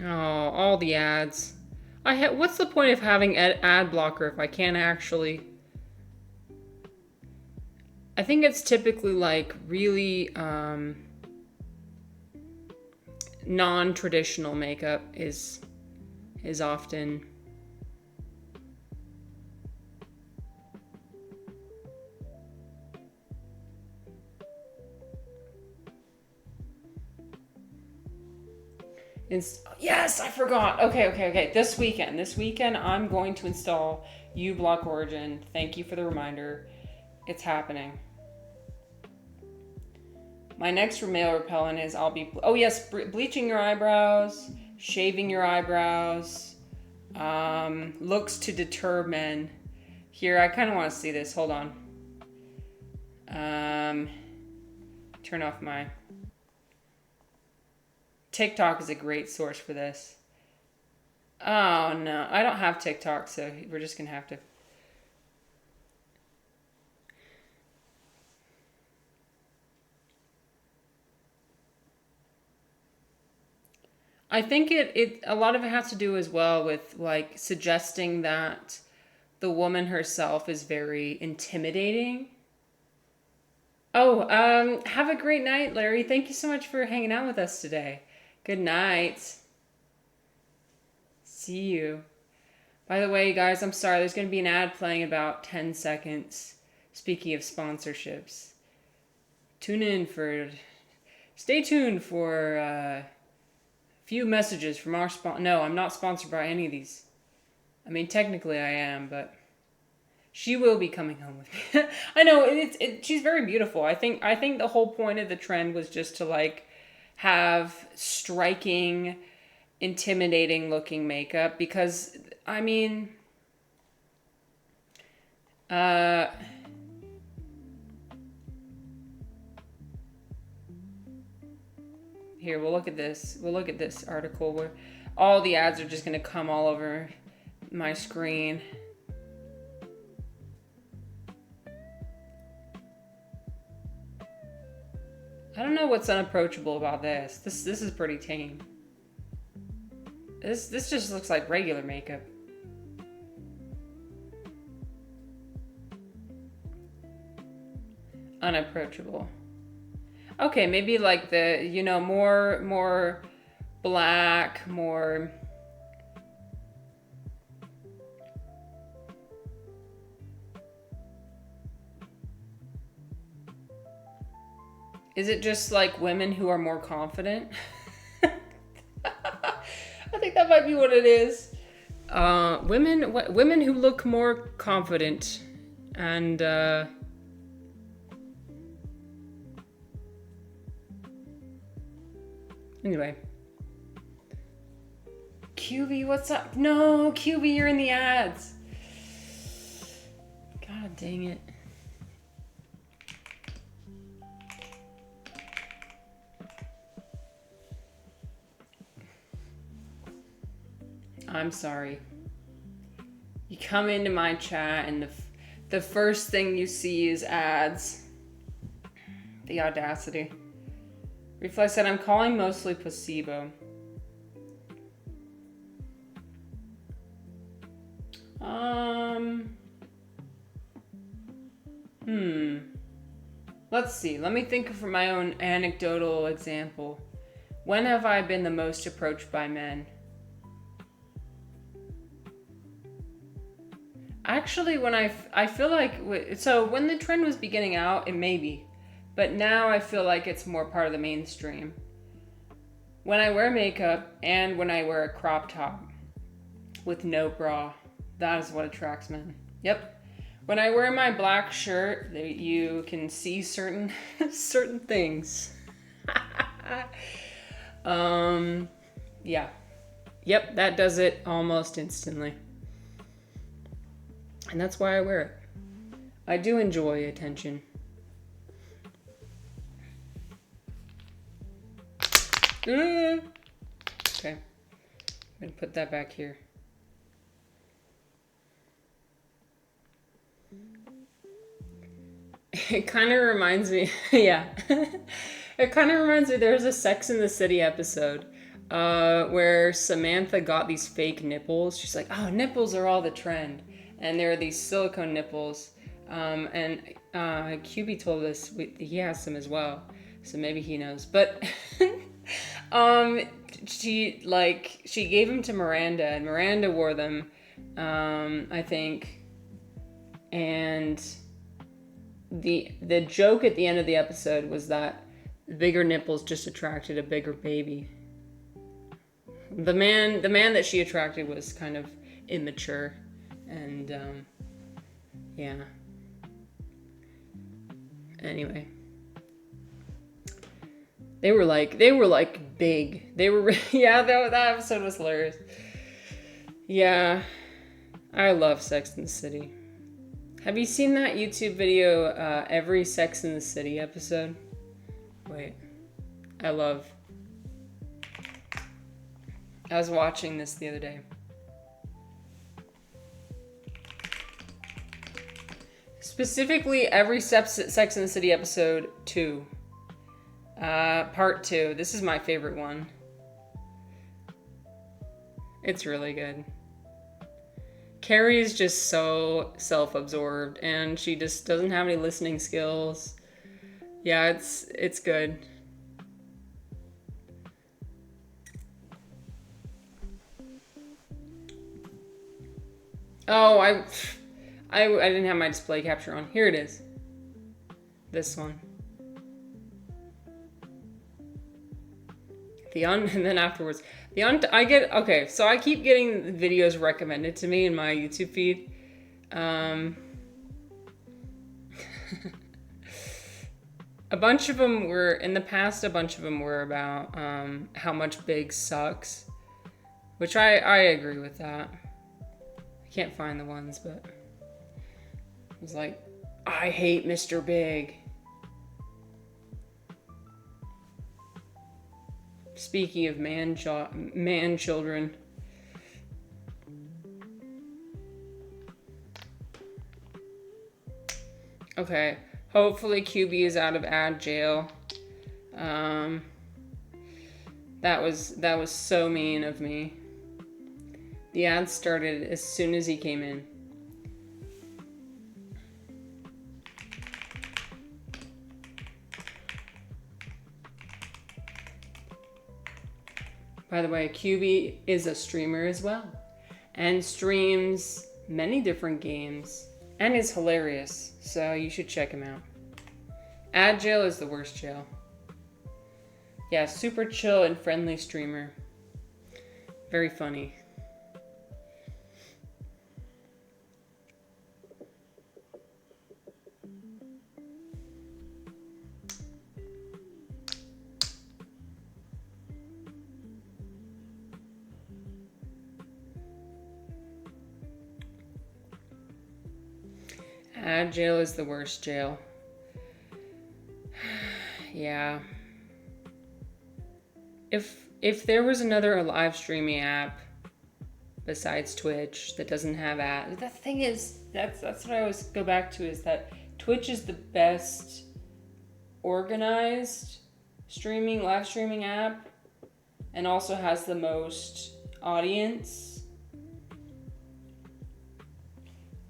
Oh, all the ads. What's the point of having ad blocker if I can't actually... I think it's typically like really non-traditional makeup is often yes, I forgot. Okay. This weekend I'm going to install uBlock Origin. Thank you for the reminder. It's happening. My next male repellent is bleaching your eyebrows, shaving your eyebrows, looks to deter men. Here, I kind of want to see this. Hold on. Turn off my... TikTok is a great source for this. Oh, no. I don't have TikTok, so we're just going to have to... I think a lot of it has to do as well with like suggesting that the woman herself is very intimidating. Oh, have a great night, Larry. Thank you so much for hanging out with us today. Good night. See you. By the way, guys, I'm sorry. There's going to be an ad playing in about 10 seconds. Speaking of sponsorships. Stay tuned for, few messages from our No, I'm not sponsored by any of these. I mean, technically I am, but she will be coming home with me. I know she's very beautiful. I think the whole point of the trend was just to like have striking, intimidating looking makeup because I mean, here, we'll look at this. We'll look at this article where all the ads are just going to come all over my screen. I don't know what's unapproachable about this. This is pretty tame. This just looks like regular makeup. Unapproachable. Okay, maybe like the, you know, more black, more... Is it just like women who are more confident? I think that might be what it is. Women who look more confident and anyway. QB, what's up? No, QB, you're in the ads. God dang it. I'm sorry. You come into my chat and the first thing you see is ads. The audacity. Reflex said, I'm calling mostly placebo. Let's see. Let me think of my own anecdotal example. When have I been the most approached by men? Actually, when I feel like, so when the trend was beginning out, it may be. But now I feel like it's more part of the mainstream. When I wear makeup and when I wear a crop top with no bra, that is what attracts men. Yep. When I wear my black shirt, you can see certain things. Yeah. Yep, that does it almost instantly. And that's why I wear it. I do enjoy attention. Okay. I'm gonna put that back here. It kind of reminds me, yeah. It kind of reminds me, there's a Sex and the City episode where Samantha got these fake nipples. She's like, oh, nipples are all the trend. And there are these silicone nipples. And QB told us he has some as well. So maybe he knows. But she gave them to Miranda, and Miranda wore them, I think. And the joke at the end of the episode was that bigger nipples just attracted a bigger baby. The man that she attracted was kind of immature, and yeah. Anyway, they were like big. They were yeah. That episode was hilarious. Yeah, I love Sex and the City. Have you seen that YouTube video, every Sex and the City episode? Wait. I was watching this the other day. Specifically, every Sex and the City episode 2. Part 2. This is my favorite one. It's really good. Carrie is just so self-absorbed, and she just doesn't have any listening skills. Yeah, it's good. Oh, I didn't have my display capture on. Here it is. This one. And then afterwards, okay, so I keep getting videos recommended to me in my YouTube feed. A bunch of them were, in the past, about how much Big sucks, which I agree with that. I can't find the ones, but it was like, I hate Mr. Big. Speaking of man children. Okay, hopefully QB is out of ad jail. That was so mean of me. The ad started as soon as he came in. By the way, QB is a streamer as well, and streams many different games, and is hilarious, so you should check him out. Ad jail is the worst jail. Yeah, super chill and friendly streamer. Very funny. Ad jail is the worst jail. Yeah. If there was another live streaming app besides Twitch that doesn't have ads. The thing is, that's what I always go back to, is that Twitch is the best organized live streaming app, and also has the most audience.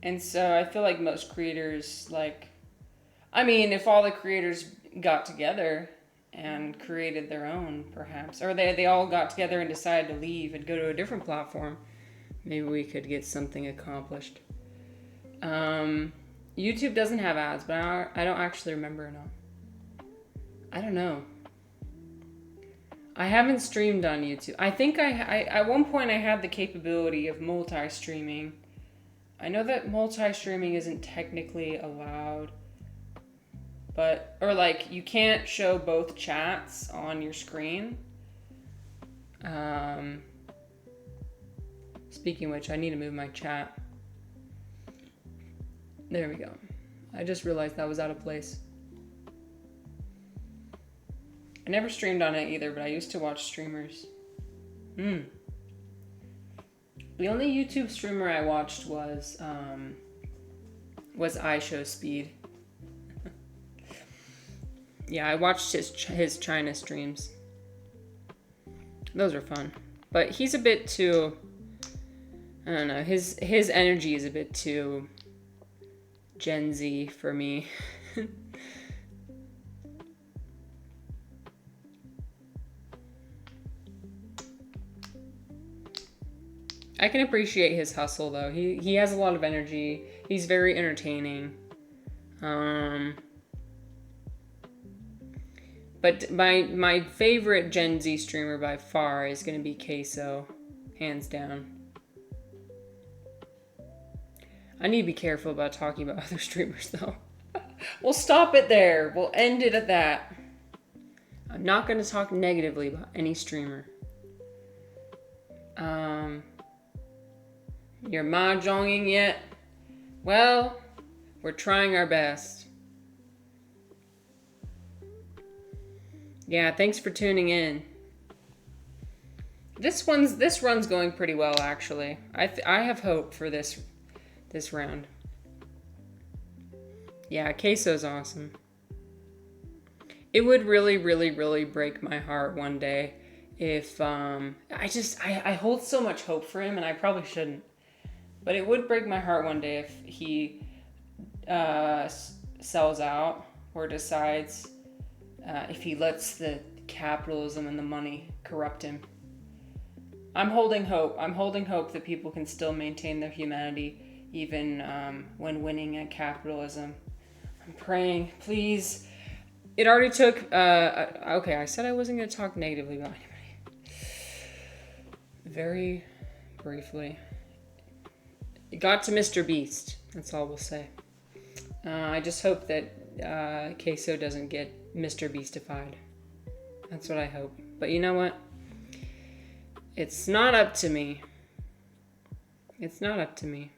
And so I feel like most creators, if all the creators got together and created their own, perhaps, or they all got together and decided to leave and go to a different platform, maybe we could get something accomplished. YouTube doesn't have ads, but I don't actually remember or not. I don't know. I haven't streamed on YouTube. I think I at one point I had the capability of multi-streaming. I know that multi-streaming isn't technically allowed, you can't show both chats on your screen. Speaking of which, I need to move my chat. There we go. I just realized that was out of place. I never streamed on it either, but I used to watch streamers. The only YouTube streamer I watched was iShowSpeed. Yeah, I watched his China streams. Those are fun. But he's a bit too, I don't know, his energy is a bit too Gen Z for me. I can appreciate his hustle though. He has a lot of energy. He's very entertaining. But my favorite Gen Z streamer by far is going to be Queso, hands down. I need to be careful about talking about other streamers though. We'll stop it there. We'll end it at that. I'm not going to talk negatively about any streamer. You're mahjonging yet? Well, we're trying our best. Yeah, thanks for tuning in. This run's going pretty well, actually. I have hope for this round. Yeah, Queso's awesome. It would really, really, really break my heart one day if I hold so much hope for him, and I probably shouldn't. But it would break my heart one day if he sells out or decides, if he lets the capitalism and the money corrupt him. I'm holding hope. I'm holding hope that people can still maintain their humanity even when winning at capitalism. I'm praying, please. It already took, okay, I said I wasn't going to talk negatively about anybody. Very briefly. It got to Mr. Beast. That's all we'll say. I just hope that Queso doesn't get Mr. Beastified. That's what I hope. But you know what? It's not up to me. It's not up to me.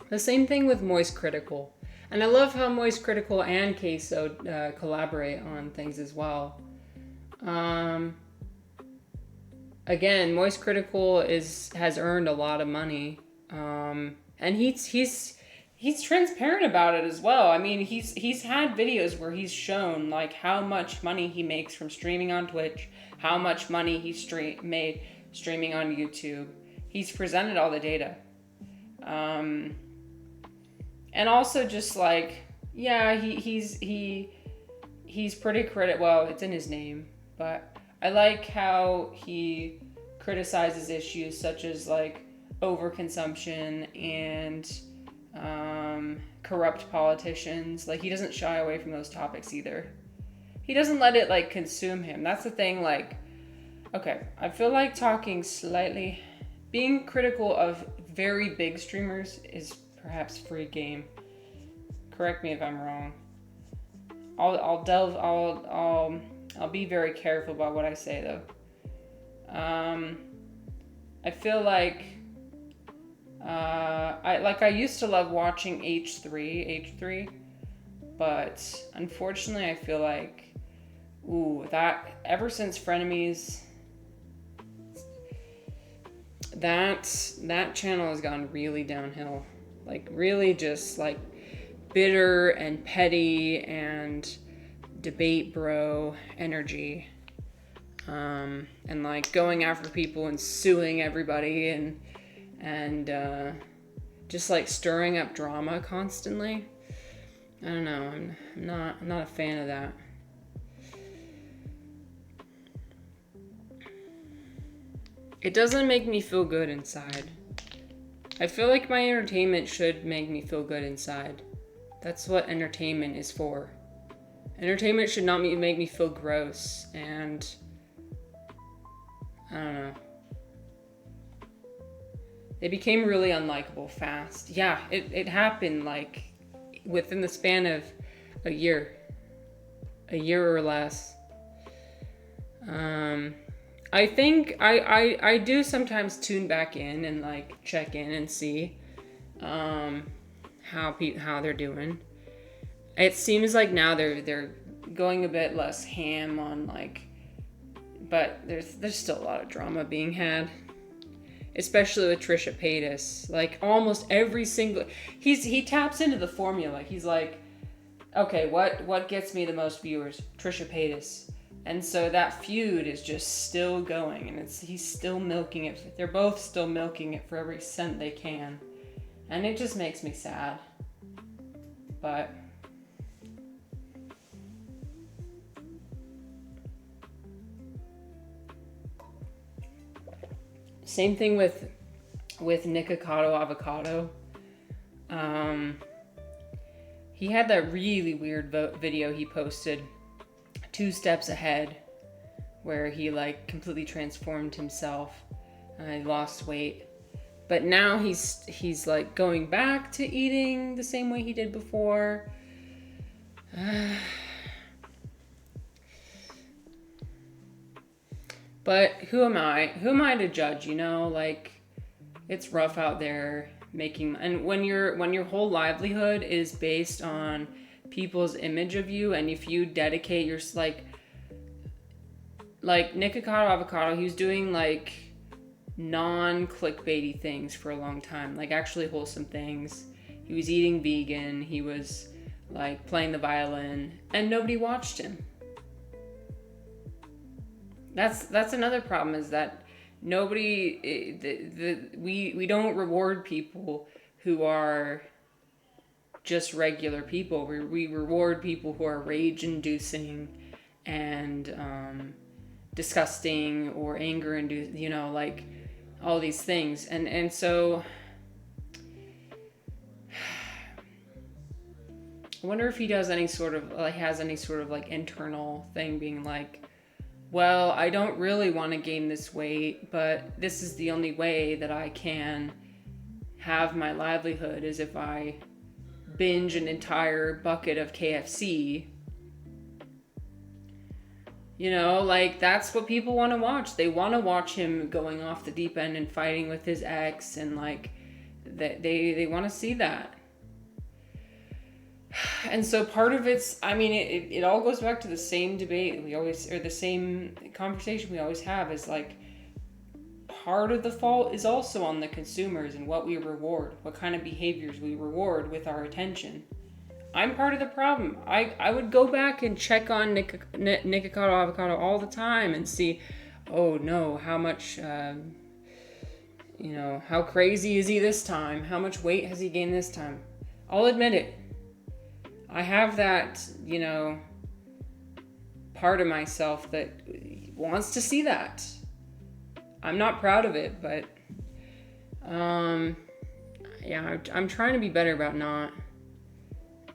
The same thing with Moist Critical. And I love how Moist Critical and Queso collaborate on things as well. Again, Moist Critical has earned a lot of money. And he's transparent about it as well. I mean, he's had videos where he's shown like how much money he makes from streaming on Twitch, how much money he made streaming on YouTube. He's presented all the data. And also just like, yeah, he's pretty well, it's in his name, but I like how he criticizes issues such as like overconsumption and corrupt politicians. Like, he doesn't shy away from those topics either. He doesn't let it like consume him. That's the thing. Like, okay, I feel like talking slightly being critical of very big streamers is perhaps free game. Correct me if I'm wrong. I'll be very careful about what I say though. I feel like I used to love watching H3, but unfortunately I feel like that ever since Frenemies, that channel has gone really downhill. Like really just like bitter and petty and debate bro energy. And like going after people and suing everybody and just like stirring up drama constantly. I don't know. I'm not a fan of that. It doesn't make me feel good inside. I feel like my entertainment should make me feel good inside. That's what entertainment is for. Entertainment should not make me feel gross, and I don't know. They became really unlikable fast. Yeah, it happened like within the span of a year or less. I think I do sometimes tune back in and like check in and see how they're doing. It seems like now they're going a bit less ham on like, but there's still a lot of drama being had, especially with Trisha Paytas. Like almost every single he taps into the formula. He's like, okay, what gets me the most viewers? Trisha Paytas. And so that feud is just still going, and he's still milking it. They're both still milking it for every cent they can. And it just makes me sad. But same thing with Nikocado Avocado. He had that really weird video he posted 2 steps ahead where he like completely transformed himself and he lost weight. But now he's like going back to eating the same way he did before. But who am I? Who am I to judge, you know? Like it's rough out there making, and when your whole livelihood is based on people's image of you, and if you dedicate your like Nikocado Avocado, he was doing like non-clickbaity things for a long time, like actually wholesome things. He was eating vegan, he was like playing the violin, and nobody watched him. That's another problem, is that nobody we don't reward people who are just regular people. We reward people who are rage-inducing and disgusting or anger-inducing, you know, like all these things. And so I wonder if he does any sort of, like, has any sort of like internal thing being like, well, I don't really want to gain this weight, but this is the only way that I can have my livelihood, is if I binge an entire bucket of KFC. You know, like that's what people want to watch. They want to watch him going off the deep end and fighting with his ex, and like they want to see that. And so part of it's, I mean, it all goes back to the same debate we always, or the same conversation we always have, is like part of the fault is also on the consumers and what we reward, what kind of behaviors we reward with our attention. I'm part of the problem. I would go back and check on Nikocado Avocado all the time and see, oh no, how much, you know, how crazy is he this time? How much weight has he gained this time? I'll admit it. I have that, you know, part of myself that wants to see that. I'm not proud of it, but yeah, I'm trying to be better about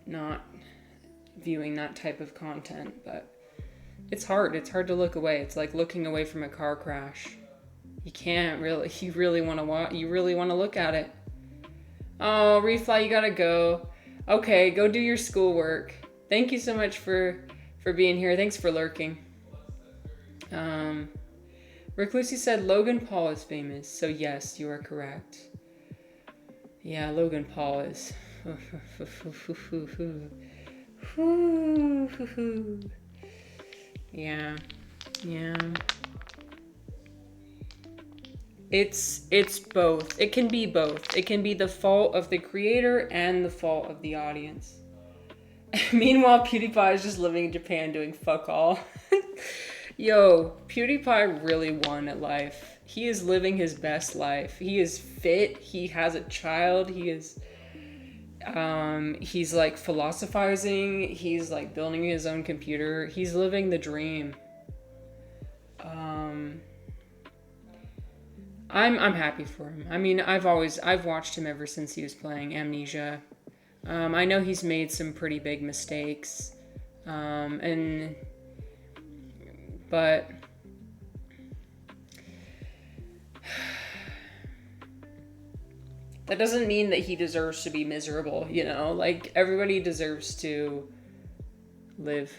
not viewing that type of content, but it's hard. It's hard to look away. It's like looking away from a car crash. You can't really. You really want to look at it. Oh, Refly, you gotta go. Okay, go do your schoolwork. Thank you so much for being here. Thanks for lurking. Reclusi said Logan Paul is famous, so yes, you are correct. Yeah, Logan Paul is. Yeah. It's both. It can be both. It can be the fault of the creator and the fault of the audience. Meanwhile, PewDiePie is just living in Japan doing fuck all. Yo, PewDiePie really won at life. He is living his best life. He is fit. He has a child. He's like philosophizing. He's like building his own computer. He's living the dream. I'm happy for him. I mean, I've watched him ever since he was playing Amnesia. I know he's made some pretty big mistakes. But that doesn't mean that he deserves to be miserable, you know? Like, everybody deserves to live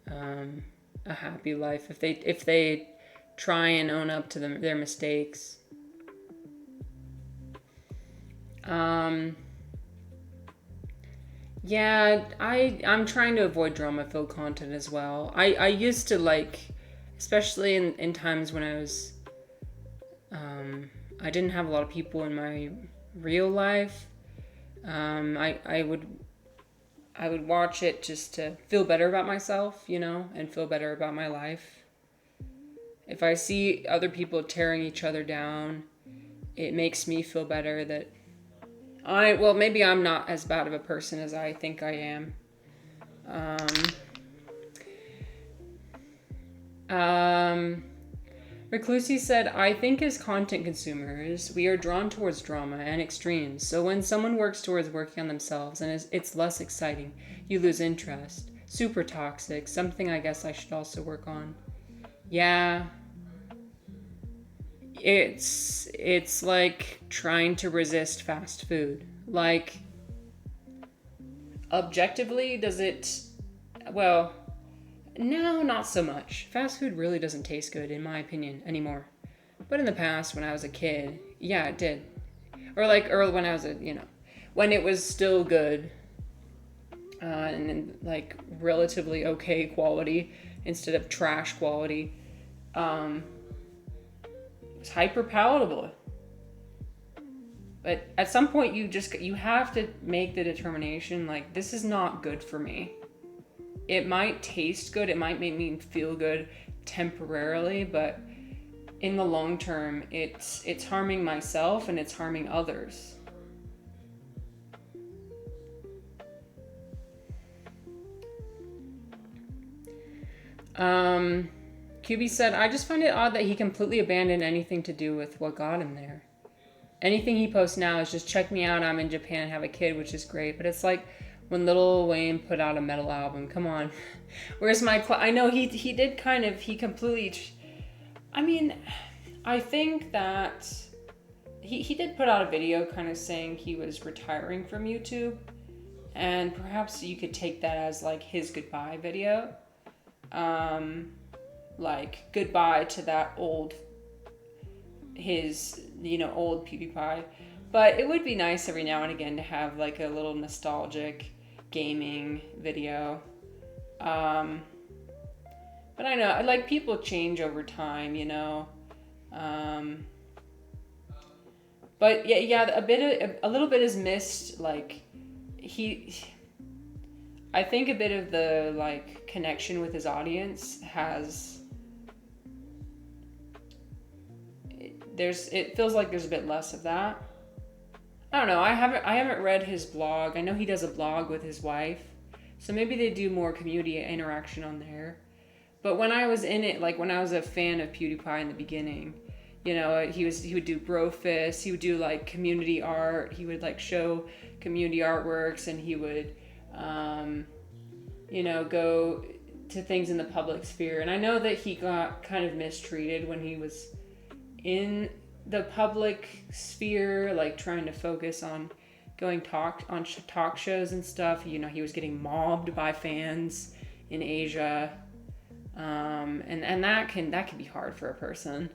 a happy life if they try and own up to their mistakes. Yeah, I'm trying to avoid drama-filled content as well. I used to, like, especially in times when I didn't have a lot of people in my real life. I would watch it just to feel better about myself, you know, and feel better about my life. If I see other people tearing each other down, it makes me feel better that maybe I'm not as bad of a person as I think I am. Reclusi said, I think as content consumers, we are drawn towards drama and extremes. So when someone works towards working on themselves and it's less exciting, you lose interest. Super toxic. Something I guess I should also work on. Yeah. It's like trying to resist fast food. Like, objectively, does it... Well, no, not so much. Fast food really doesn't taste good, in my opinion, anymore. But in the past, when I was a kid, yeah, it did. Or when I was when it was still good, and like relatively okay quality instead of trash quality, it's hyper palatable. But at some point you have to make the determination, like, this is not good for me. It might taste good, it might make me feel good temporarily, but in the long term it's harming myself and it's harming others. QB said, I just find it odd that he completely abandoned anything to do with what got him there. Anything he posts now is just check me out, I'm in Japan and have a kid, which is great. But it's like when Lil Wayne put out a metal album. Come on. Where's my... I know he did kind of... He completely... I mean, I think that... He did put out a video kind of saying he was retiring from YouTube. And perhaps you could take that as like his goodbye video. Like goodbye to that old PewDiePie. But it would be nice every now and again to have like a little nostalgic gaming video. But I know, like, people change over time, you know. But yeah, a little bit is missed. Like, I think a bit of the like connection with his audience has. It feels like there's a bit less of that. I don't know. I haven't read his blog. I know he does a blog with his wife, so maybe they do more community interaction on there. But when I was in it, like when I was a fan of PewDiePie in the beginning, you know, he would do Brofist, he would do like community art, he would like show community artworks, and he would, go to things in the public sphere. And I know that he got kind of mistreated when he was in the public sphere, like trying to focus on going talk shows and stuff. You know, he was getting mobbed by fans in Asia, and that can be hard for a person.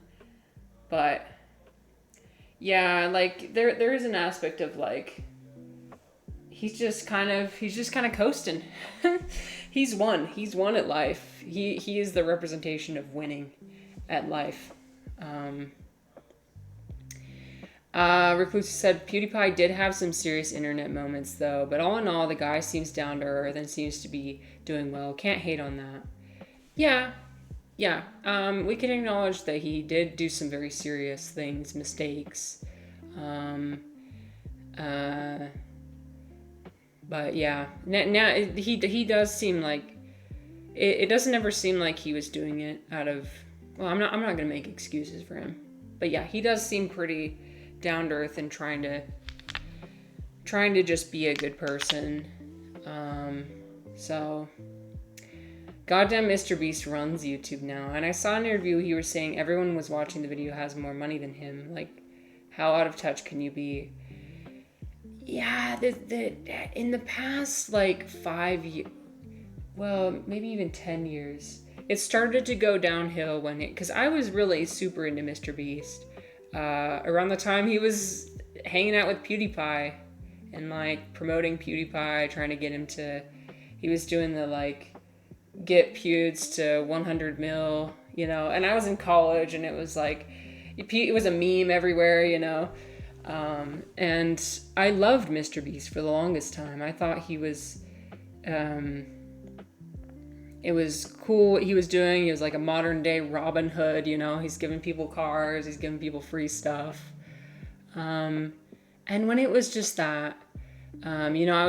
But yeah, like there is an aspect of like he's just kind of coasting. He's won at life. He is the representation of winning at life. Recluse said PewDiePie did have some serious internet moments though, but all in all, the guy seems down to earth and seems to be doing well. Can't hate on that. Yeah. We can acknowledge that he did do some very serious things, mistakes. But yeah, now he does seem like it doesn't ever seem like he was doing it out of. Well, I'm not gonna make excuses for him, but yeah, he does seem pretty down to earth and trying to just be a good person. So goddamn Mr. Beast runs YouTube now, and I saw an interview he was saying everyone was watching the video has more money than him. Like, how out of touch can you be? Yeah, in the past like 5 years, well, maybe even 10 years, it started to go downhill because I was really super into Mr. Beast. Around the time he was hanging out with PewDiePie and like promoting PewDiePie, trying to get him to, he was doing the like get Pewds to 100 mil, you know, and I was in college and it was like, it was a meme everywhere, you know. And I loved Mr. Beast for the longest time. I thought he was, it was cool what he was doing. He was like a modern day Robin Hood, you know. He's giving people cars, he's giving people free stuff. And when it was just that, you know, I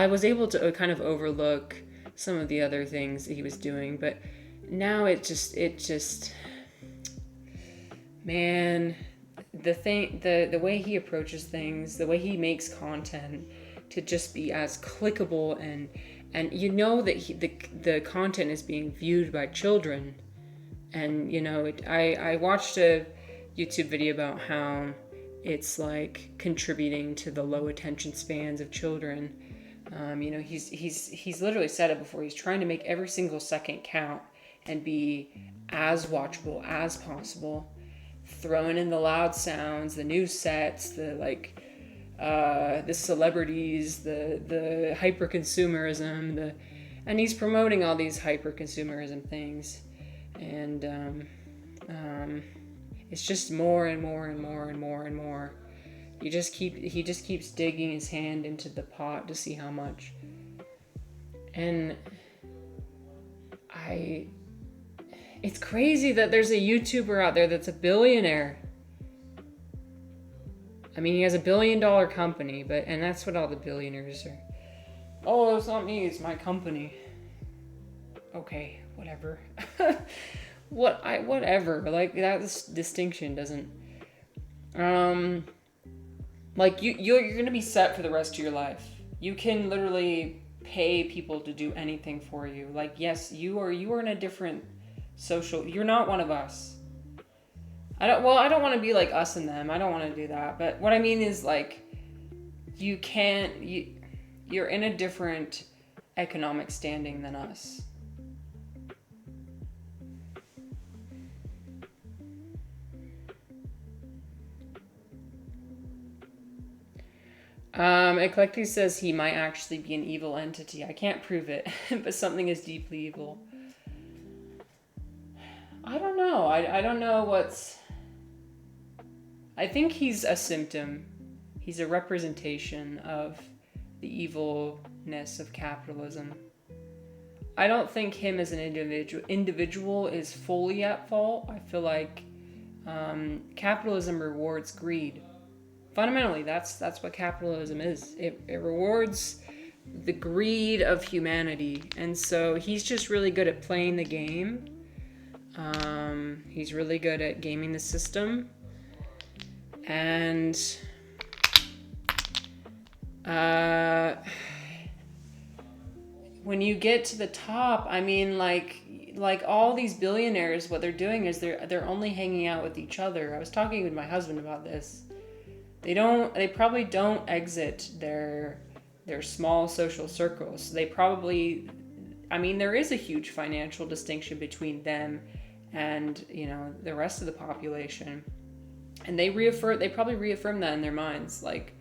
was able to kind of overlook some of the other things that he was doing, but now it just, man, the way he approaches things, the way he makes content to just be as clickable and you know that the content is being viewed by children. And you know, I watched a YouTube video about how it's like contributing to the low attention spans of children. You know, he's literally said it before. He's trying to make every single second count and be as watchable as possible. Throwing in the loud sounds, the news sets, the like, the celebrities, the hyper consumerism, and he's promoting all these hyper consumerism things, and it's just more and more and more and more and more. He just keeps digging his hand into the pot to see how much. And it's crazy that there's a YouTuber out there that's a billionaire. I mean, he has $1 billion company, and that's what all the billionaires are. Oh, it's not me, it's my company. Okay, whatever. Whatever. Like, that distinction doesn't. Like, you're gonna be set for the rest of your life. You can literally pay people to do anything for you. Like, yes, you are in a different social. You're not one of us. I don't want to be like us and them. I don't want to do that. But what I mean is, like, you're in a different economic standing than us. Eclectic says he might actually be an evil entity. I can't prove it, but something is deeply evil. I don't know. I don't know what's... I think he's a symptom. He's a representation of the evilness of capitalism. I don't think him as an individual is fully at fault. I feel like capitalism rewards greed. Fundamentally, that's what capitalism is. It rewards the greed of humanity. And so he's just really good at playing the game. He's really good at gaming the system. And when you get to the top, I mean, like like all these billionaires, what they're doing is they're only hanging out with each other. I was talking with my husband about this. They probably don't exit their small social circles. They probably, I mean, there is a huge financial distinction between them and, you know, the rest of the population. And they probably reaffirm that in their minds, like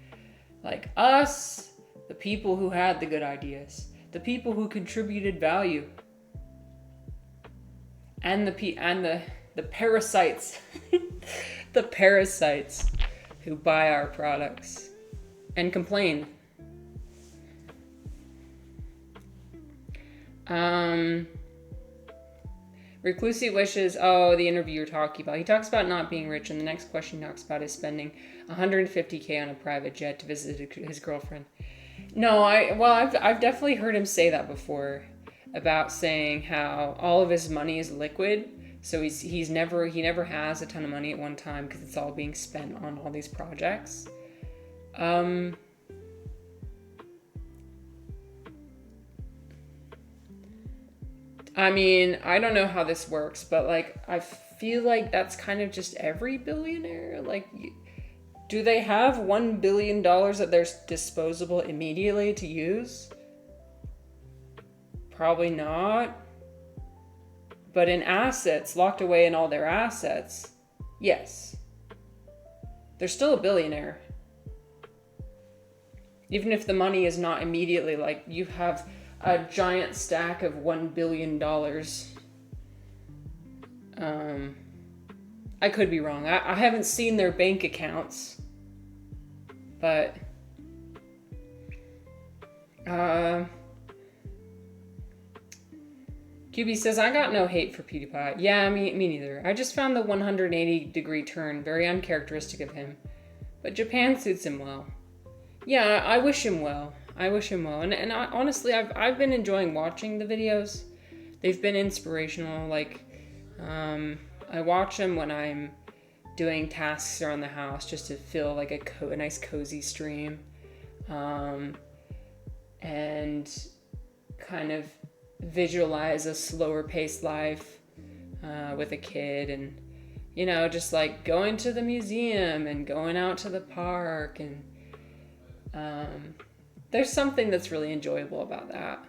us, the people who had the good ideas, the people who contributed value, and the parasites, the parasites who buy our products and complain. Reclusive wishes. Oh, the interview you're talking about. He talks about not being rich, and the next question he talks about is spending $150K on a private jet to visit his girlfriend. No, I've definitely heard him say that before, about saying how all of his money is liquid, so he never has a ton of money at one time because it's all being spent on all these projects. I mean, I don't know how this works, but like, I feel like that's kind of just every billionaire. Like, do they have $1 billion at their disposal immediately to use? Probably not. But in assets, locked away in all their assets, yes. They're still a billionaire. Even if the money is not immediately, like, you have a giant stack of $1 billion. I could be wrong. I haven't seen their bank accounts. But QB says, I got no hate for PewDiePie. Yeah, me neither. I just found the 180-degree turn very uncharacteristic of him. But Japan suits him well. Yeah, I wish him well. And honestly, I've been enjoying watching the videos. They've been inspirational. Like, I watch them when I'm doing tasks around the house just to feel like a nice cozy stream. And kind of visualize a slower paced life with a kid, and, you know, just like going to the museum and going out to the park, and there's something that's really enjoyable about that.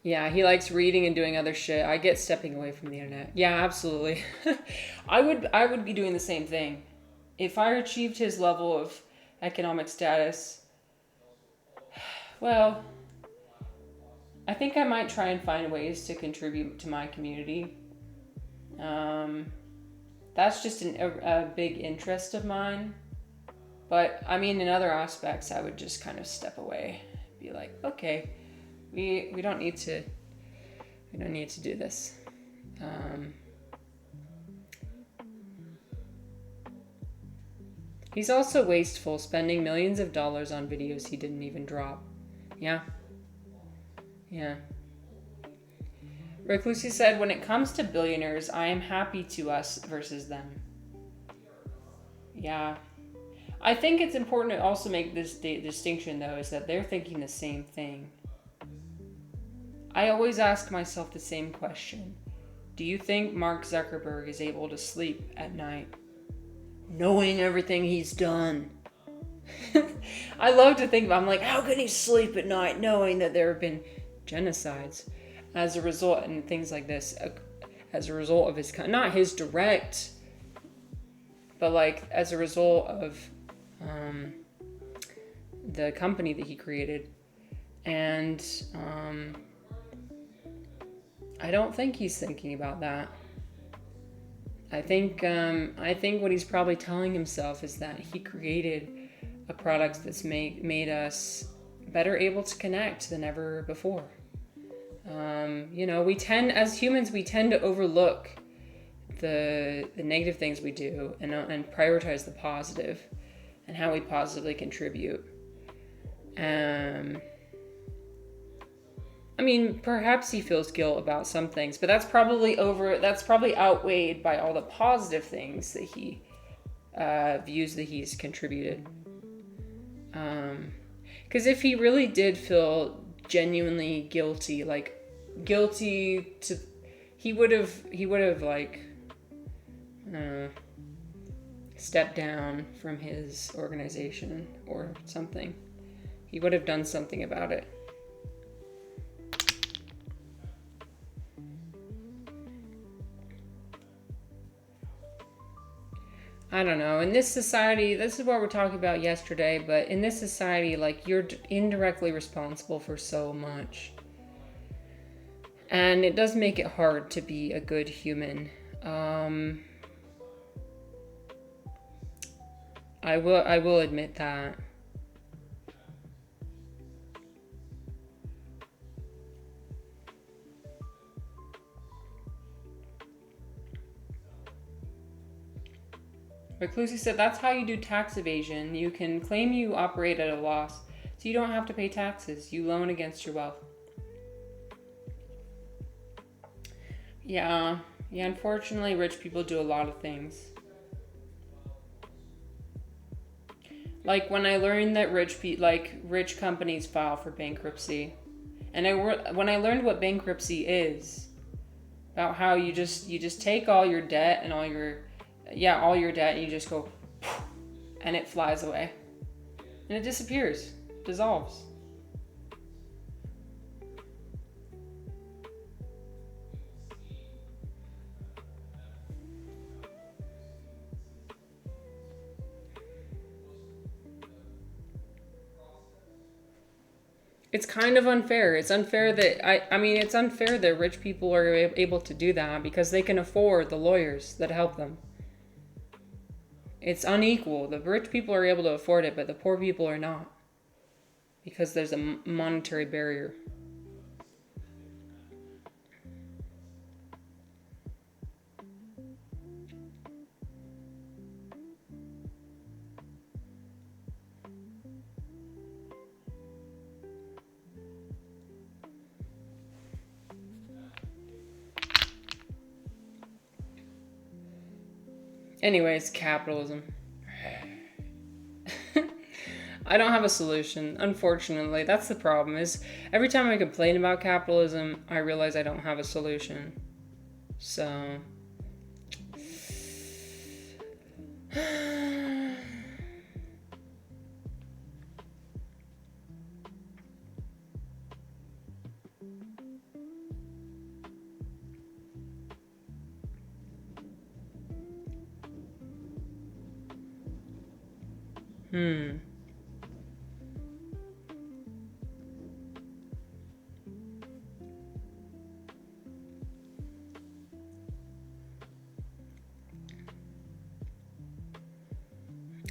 Yeah, he likes reading and doing other shit. I get stepping away from the internet. Yeah, absolutely. I would be doing the same thing. If I achieved his level of economic status, well, I think I might try and find ways to contribute to my community. That's just a big interest of mine. But, I mean, in other aspects, I would just kind of step away. Be like, okay, we don't need to do this. He's also wasteful, spending millions of dollars on videos he didn't even drop. Yeah. Reclusi said, when it comes to billionaires, I am happy to us versus them. Yeah. I think it's important to also make this distinction, though, is that they're thinking the same thing. I always ask myself the same question. Do you think Mark Zuckerberg is able to sleep at night, knowing everything he's done? I love to think about, I'm like, how can he sleep at night knowing that there have been genocides as a result, and things like this, as a result of his, not his direct, but like as a result of the company that he created. And I don't think he's thinking about that. I think what he's probably telling himself is that he created a product that's made us better able to connect than ever before. You know, as humans, we tend to overlook the negative things we do and prioritize the positive and how we positively contribute. I mean, perhaps he feels guilt about some things, but that's probably outweighed by all the positive things that he views that he's contributed. Because if he really did feel genuinely guilty, like guilty to, he would have like stepped down from his organization or something. He would have done something about it. I don't know. In this society, this is what we're talking about yesterday, but in this society, like, you're indirectly responsible for so much. And it does make it hard to be a good human. I will admit that. Reclusi said that's how you do tax evasion. You can claim you operate at a loss, so you don't have to pay taxes. You loan against your wealth. Yeah, unfortunately, rich people do a lot of things. Like when I learned that rich companies file for bankruptcy, and when I learned what bankruptcy is, about how you just take all your debt and all your debt, and you just go, and it flies away, and it disappears, dissolves. It's kind of unfair. It's unfair that it's unfair that rich people are able to do that because they can afford the lawyers that help them. It's unequal. The rich people are able to afford it, but the poor people are not, because there's a monetary barrier. Anyways, capitalism. I don't have a solution, unfortunately. That's the problem, is every time I complain about capitalism, I realize I don't have a solution. So...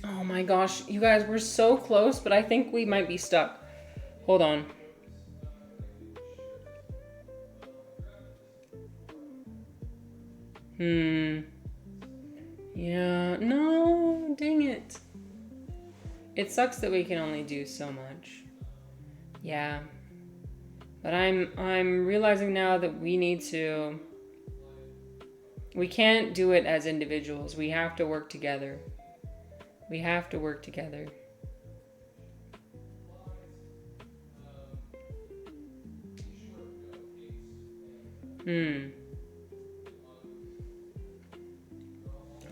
Oh my gosh, you guys, we're so close, but I think we might be stuck. Hold on. Yeah, no, dang it. It sucks that we can only do so much. Yeah. But I'm realizing now that we can't do it as individuals. We have to work together. We have to work together.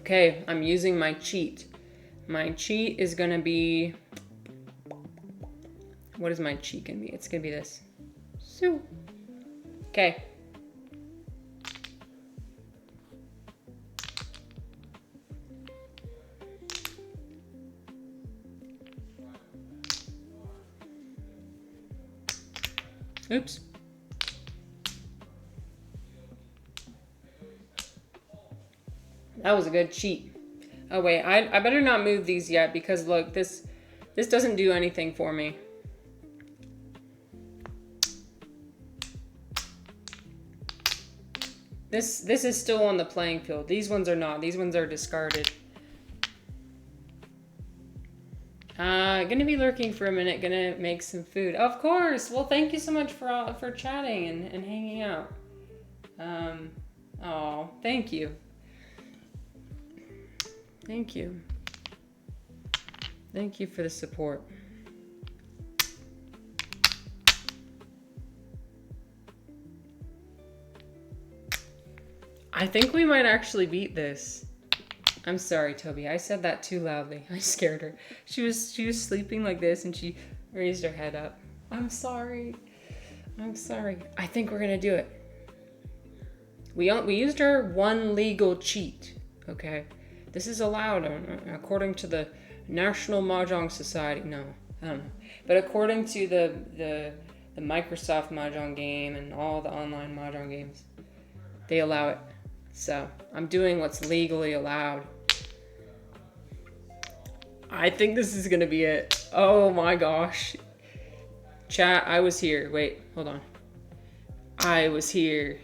Okay, I'm using my cheat. My cheat is gonna be... What is my cheat gonna be? It's gonna be this. So. Okay. Oops. That was a good cheat. Oh wait, I better not move these yet, because look, this doesn't do anything for me. This is still on the playing field. These ones are not. These ones are discarded. Gonna be lurking for a minute. Gonna make some food. Of course. Well, thank you so much for chatting and hanging out. Oh, thank you. Thank you. Thank you for the support. I think we might actually beat this. I'm sorry, Toby. I said that too loudly. I scared her. She was sleeping like this and she raised her head up. I'm sorry. I'm sorry. I think we're gonna do it. We used our one legal cheat. Okay, this is allowed according to the National Mahjong Society. No, I don't know. But according to the Microsoft Mahjong game and all the online Mahjong games, they allow it. So I'm doing what's legally allowed. I think this is gonna be it. Oh my gosh. Chat, I was here. Wait, hold on. I was here.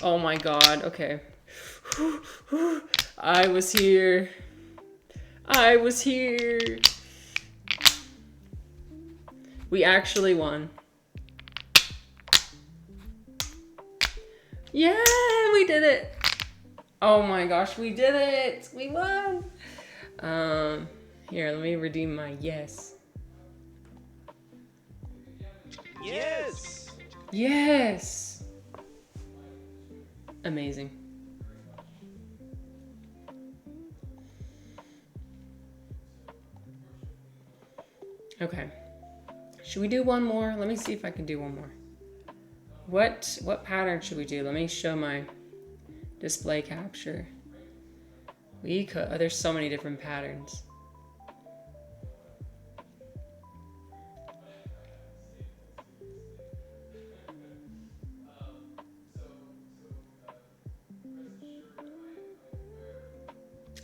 Oh my god, okay. I was here. I was here. We actually won. Yeah, we did it. Oh my gosh, we did it. We won. Here, let me redeem my yes. Yes. Yes. Amazing. Okay. Should we do one more? Let me see if I can do one more. What pattern should we do? Let me show my display capture. We could, oh, there's so many different patterns.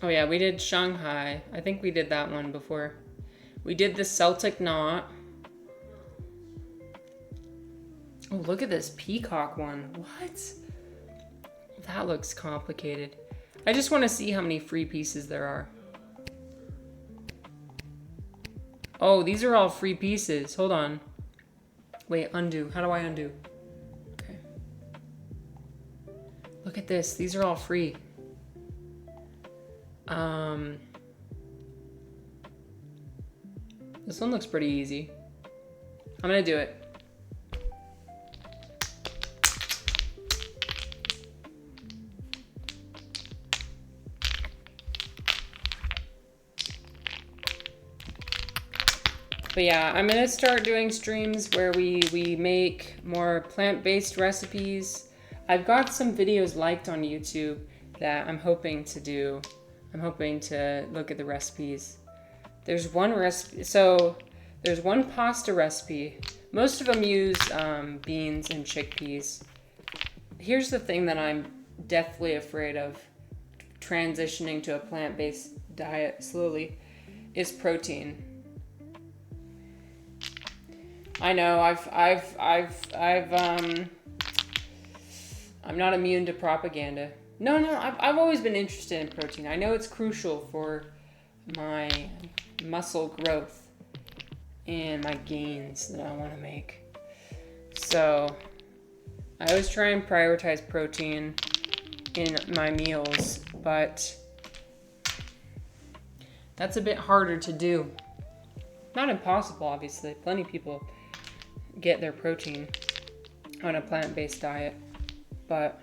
Oh yeah, we did Shanghai. I think we did that one before. We did the Celtic knot. Oh, look at this peacock one. What? That looks complicated. I just want to see how many free pieces there are. Oh, these are all free pieces. Hold on. Wait, undo. How do I undo? Okay. Look at this. These are all free. This one looks pretty easy. I'm gonna do it. But yeah, I'm gonna start doing streams where we make more plant-based recipes. I've got some videos liked on YouTube that I'm hoping to do. I'm hoping to look at the recipes. There's one recipe, so there's one pasta recipe. Most of them use beans and chickpeas. Here's the thing that I'm deathly afraid of transitioning to a plant-based diet slowly is protein. I know I'm not immune to propaganda. No, I've always been interested in protein. I know it's crucial for my muscle growth and my gains that I want to make. So I always try and prioritize protein in my meals, but that's a bit harder to do. Not impossible, obviously. Plenty of people get their protein on a plant-based diet, but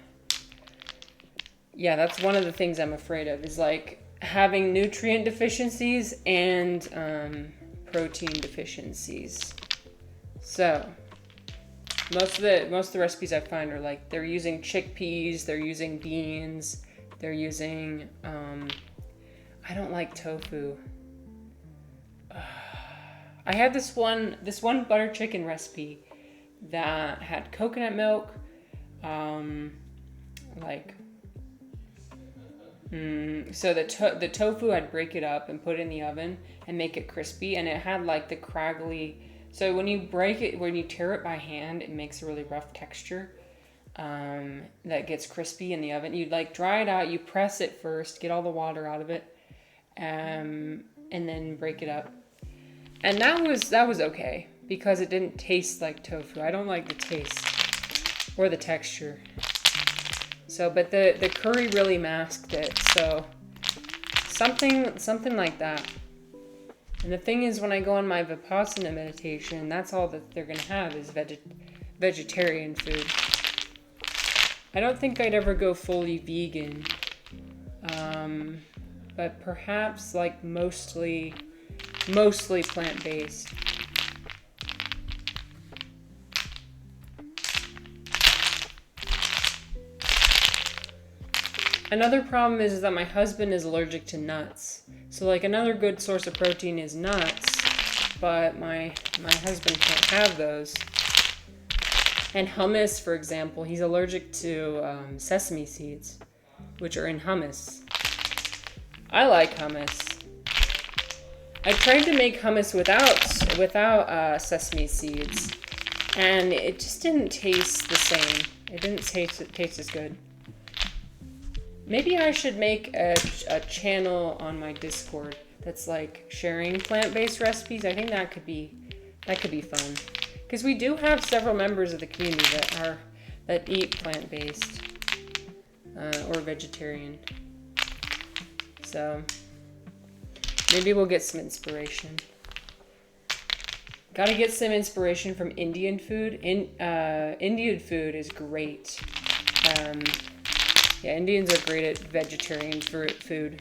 yeah, that's one of the things I'm afraid of, is like having nutrient deficiencies and protein deficiencies. So most of the recipes I find are like they're using chickpeas, they're using beans, they're using I don't like tofu. I had this one butter chicken recipe that had coconut milk, so the tofu, I'd break it up and put it in the oven and make it crispy, and it had like the craggly, so when you tear it by hand, it makes a really rough texture that gets crispy in the oven. You'd like dry it out, you press it first, get all the water out of it, and then break it up. And that was okay because it didn't taste like tofu. I don't like the taste or the texture. So, but the curry really masked it. So something like that And the thing is, when I go on my Vipassana meditation, that's all that they're going to have is vegetarian food. I don't think I'd ever go fully vegan. But perhaps like mostly plant-based. Another problem is that my husband is allergic to nuts. So like another good source of protein is nuts, but my husband can't have those. And hummus, for example, he's allergic to sesame seeds, which are in hummus. I like hummus. I tried to make hummus without sesame seeds, and it just didn't taste the same. It didn't taste as good. Maybe I should make a channel on my Discord that's like sharing plant-based recipes. I think that could be fun, because we do have several members of the community that eat plant-based or vegetarian. So maybe we'll get some inspiration. Gotta get some inspiration from Indian food. Indian food is great. Yeah, Indians are great at vegetarian food.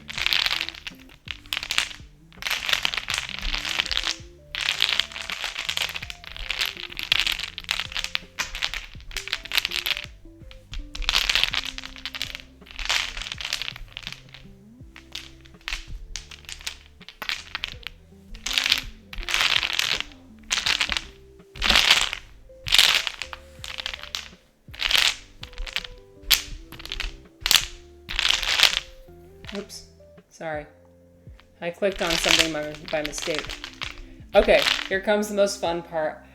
Oops, sorry. I clicked on something by mistake. Okay, here comes the most fun part.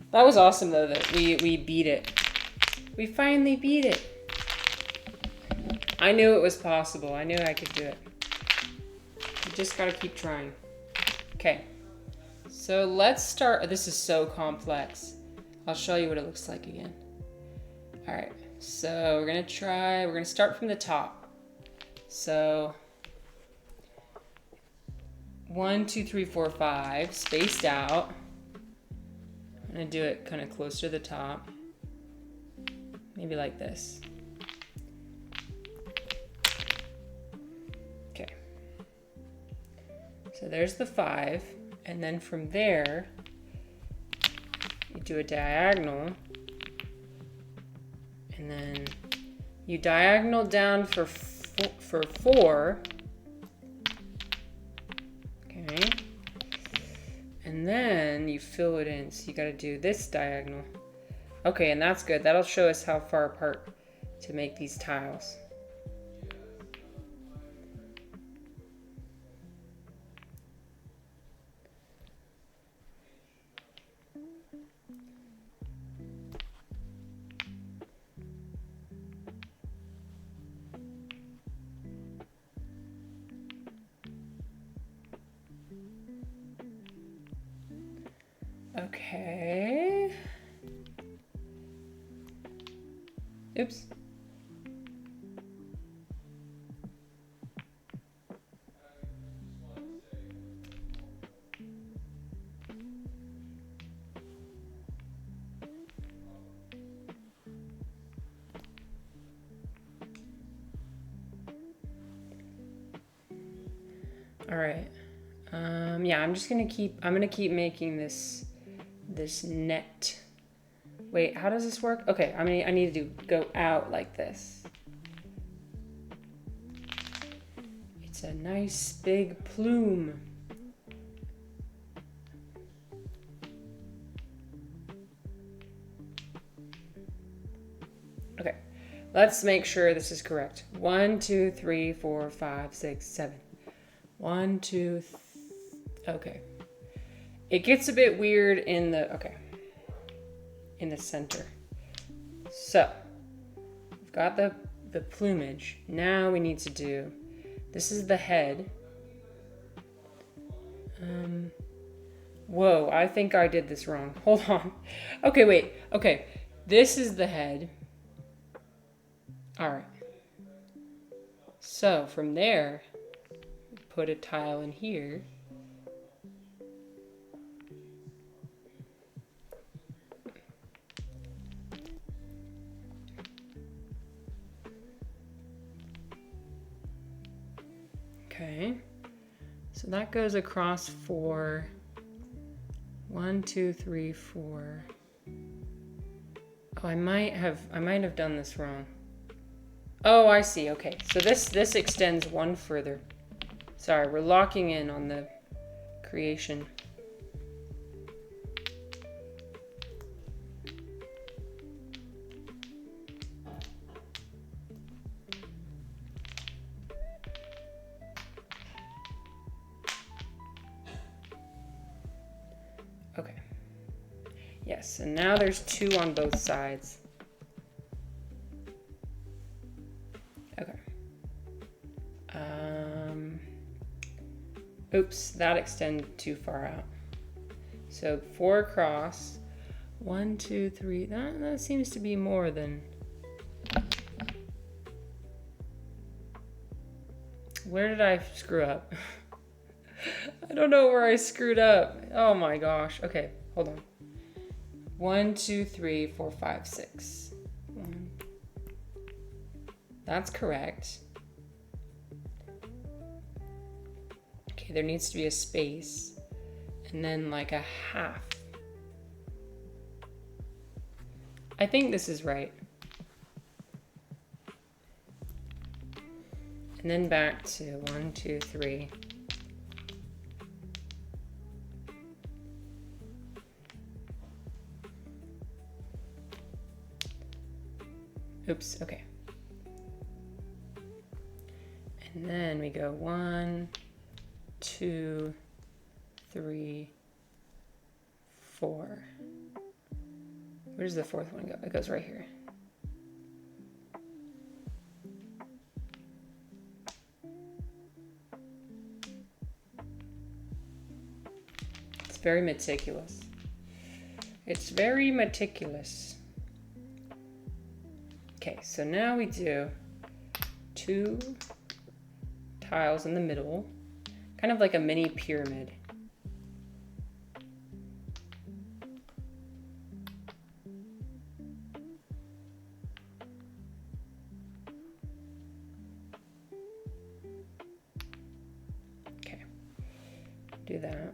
That was awesome though that we beat it. We finally beat it. I knew it was possible. I knew I could do it. You just gotta keep trying. Okay, so let's start. This is so complex. I'll show you what it looks like again. All right, so we're gonna start from the top. So 1, 2, 3, 4, 5, spaced out. I'm gonna do it kind of closer to the top. Maybe like this. Okay. So there's the 5, and then from there, you do a diagonal, and then you diagonal down for 4. Okay. And then you fill it in. So you got to do this diagonal. Okay, and that's good. That'll show us how far apart to make these tiles. Okay. Oops. All right. Yeah, I'm gonna keep making this net. Wait, how does this work? Okay, I need to go out like this. It's a nice big plume. Okay, let's make sure this is correct. 1, 2, 3, 4, 5, 6, 7. 1, 2, okay. It gets a bit weird in the center. So we've got the plumage. Now we need to do, this is the head. Whoa, I think I did this wrong. Hold on. Okay, wait. Okay, this is the head. All right. So from there, put a tile in here. Okay. So that goes across 4. 1, 2, 3, 4. Oh, I might have done this wrong. Oh, I see. Okay. So this extends one further. Sorry, we're locking in on the creation. Okay. Yes, and now there's 2 on both sides. Okay. Oops, that extended too far out. So 4 across. 1, 2, 3. That seems to be more than. Where did I screw up? I don't know where I screwed up. Oh my gosh. Okay, hold on. 1, 2, 3, 4, 5, 6. That's correct. Okay, there needs to be a space. And then like a half. I think this is right. And then back to 1, 2, 3. Oops, okay. And then we go 1, 2, 3, 4. Where does the 4th one go? It goes right here. It's very meticulous. It's very meticulous. Okay, so now we do 2 tiles in the middle, kind of like a mini pyramid. Okay, do that.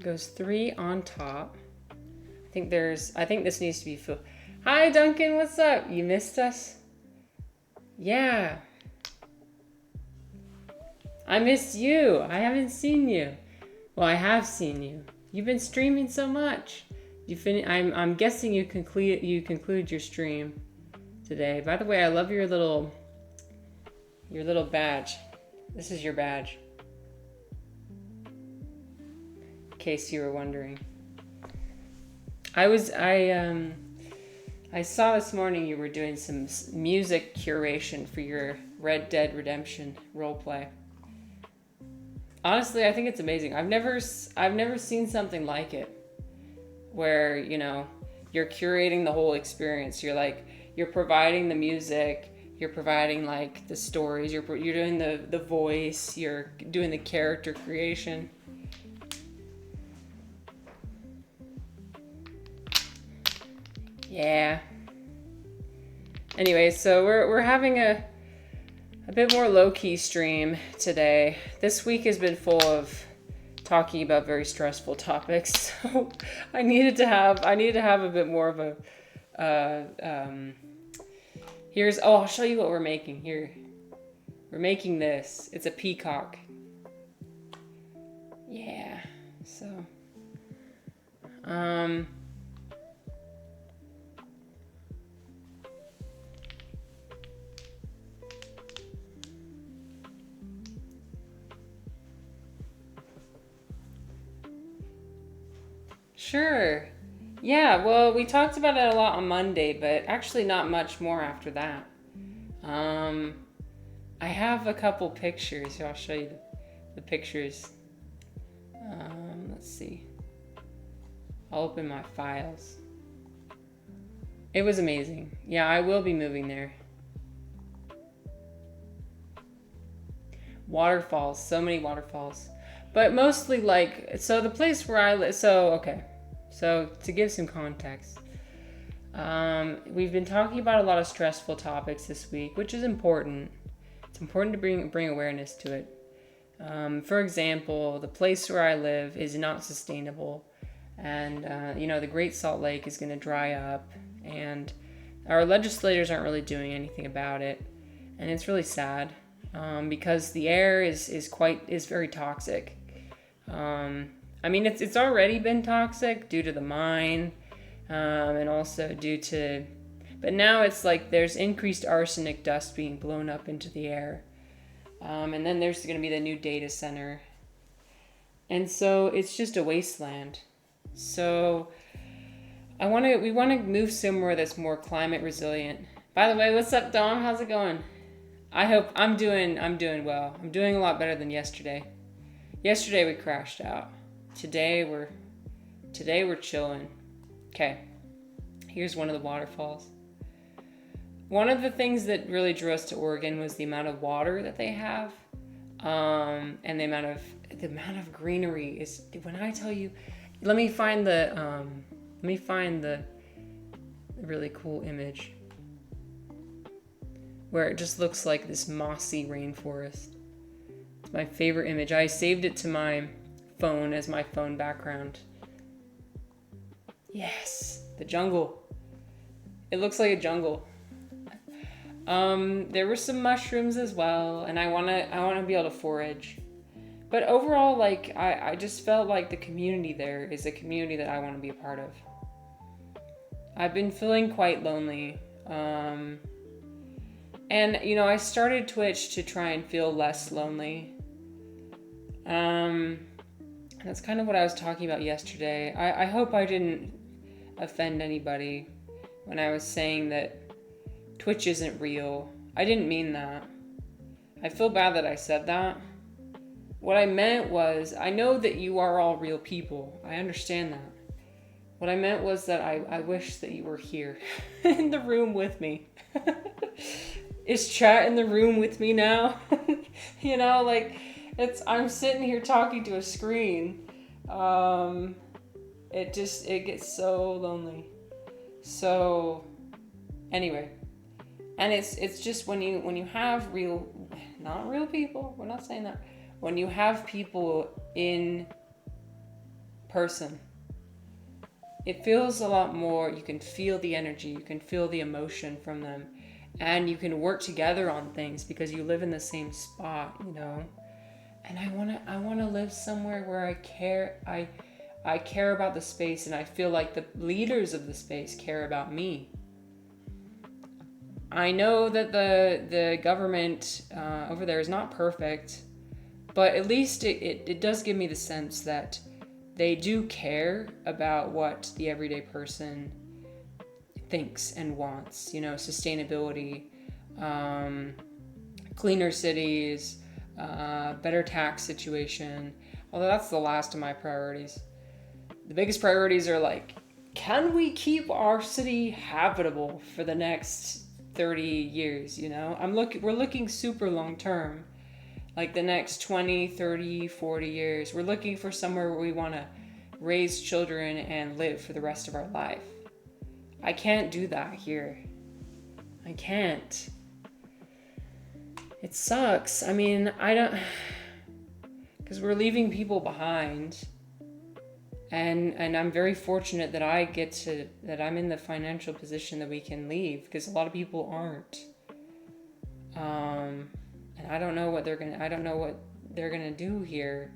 Goes 3 on top. I think this needs to be filled. Hi Duncan, what's up? You missed us? Yeah. I missed you. I haven't seen you. Well, I have seen you. You've been streaming so much. I'm guessing you conclude your stream today. By the way, I love your little badge. This is your badge. In case you were wondering. I saw this morning you were doing some music curation for your Red Dead Redemption roleplay. Honestly, I think it's amazing. I've never seen something like it, where you're curating the whole experience. You're providing the music, you're providing like the stories, you're doing the voice, you're doing the character creation. Yeah. Anyway, so we're having a bit more low-key stream today. This week has been full of talking about very stressful topics. So I needed to have a bit more of a I'll show you what we're making here. We're making this. It's a peacock. Yeah. So Sure. Yeah, well, we talked about it a lot on Monday, but actually not much more after that. I have a couple pictures. Here, I'll show you the pictures. Let's see. I'll open my files. It was amazing. Yeah, I will be moving there. Waterfalls, so many waterfalls. But mostly like, so the place where I live, so to give some context, we've been talking about a lot of stressful topics this week, which is important. It's important to bring awareness to it. For example, the place where I live is not sustainable, and the Great Salt Lake is going to dry up, and our legislators aren't really doing anything about it, and it's really sad because the air is very toxic. It's already been toxic due to the mine, and also but now it's like there's increased arsenic dust being blown up into the air. And then there's going to be the new data center. And so it's just a wasteland. So we want to move somewhere that's more climate resilient. By the way, what's up, Dom? How's it going? I'm doing well. I'm doing a lot better than yesterday. Yesterday we crashed out. Today we're chilling. Okay. Here's one of the waterfalls. One of the things that really drew us to Oregon was the amount of water that they have, and the amount of greenery is. When I tell you, let me find the really cool image where it just looks like this mossy rainforest. It's my favorite image. I saved it to my phone as my phone background. Yes, the jungle. It looks like a jungle. There were some mushrooms as well, and I wanna be able to forage. But overall, like I just felt like the community there is a community that I want to be a part of. I've been feeling quite lonely. And I started Twitch to try and feel less lonely. That's kind of what I was talking about yesterday. I hope I didn't offend anybody when I was saying that Twitch isn't real. I didn't mean that. I feel bad that I said that. What I meant was, I know that you are all real people. I understand that. What I meant was that I wish that you were here in the room with me. Is chat in the room with me now? I'm sitting here talking to a screen. It gets so lonely. So anyway, and it's just when you have not real people, we're not saying that. When you have people in person, it feels a lot more. You can feel the energy, you can feel the emotion from them, and you can work together on things because you live in the same spot, And I wanna live somewhere where I care about the space, and I feel like the leaders of the space care about me. I know that the government over there is not perfect, but at least it does give me the sense that they do care about what the everyday person thinks and wants. Sustainability, cleaner cities, better tax situation. Although that's the last of my priorities. The biggest priorities are like, can we keep our city habitable for the next 30 years? We're looking super long term. Like the next 20, 30, 40 years. We're looking for somewhere where we want to raise children and live for the rest of our life. I can't do that here. I can't. It sucks. I don't... Because we're leaving people behind. And I'm very fortunate that that I'm in the financial position that we can leave, because a lot of people aren't. And I don't know what they're gonna do here.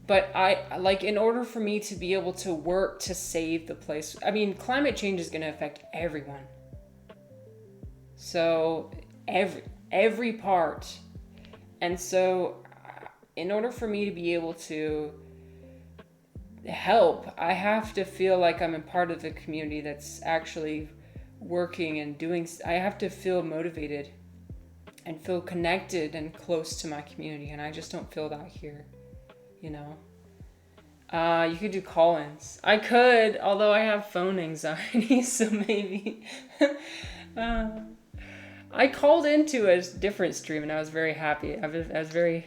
But in order for me to be able to work to save the place, climate change is gonna affect everyone. So every part. And so in order for me to be able to help, I have to feel like I'm a part of the community that's actually working and doing. I have to feel motivated and feel connected and close to my community, and I just don't feel that here. You could do call-ins. I could, although I have phone anxiety, so maybe. I called into a different stream and I was very happy. I was very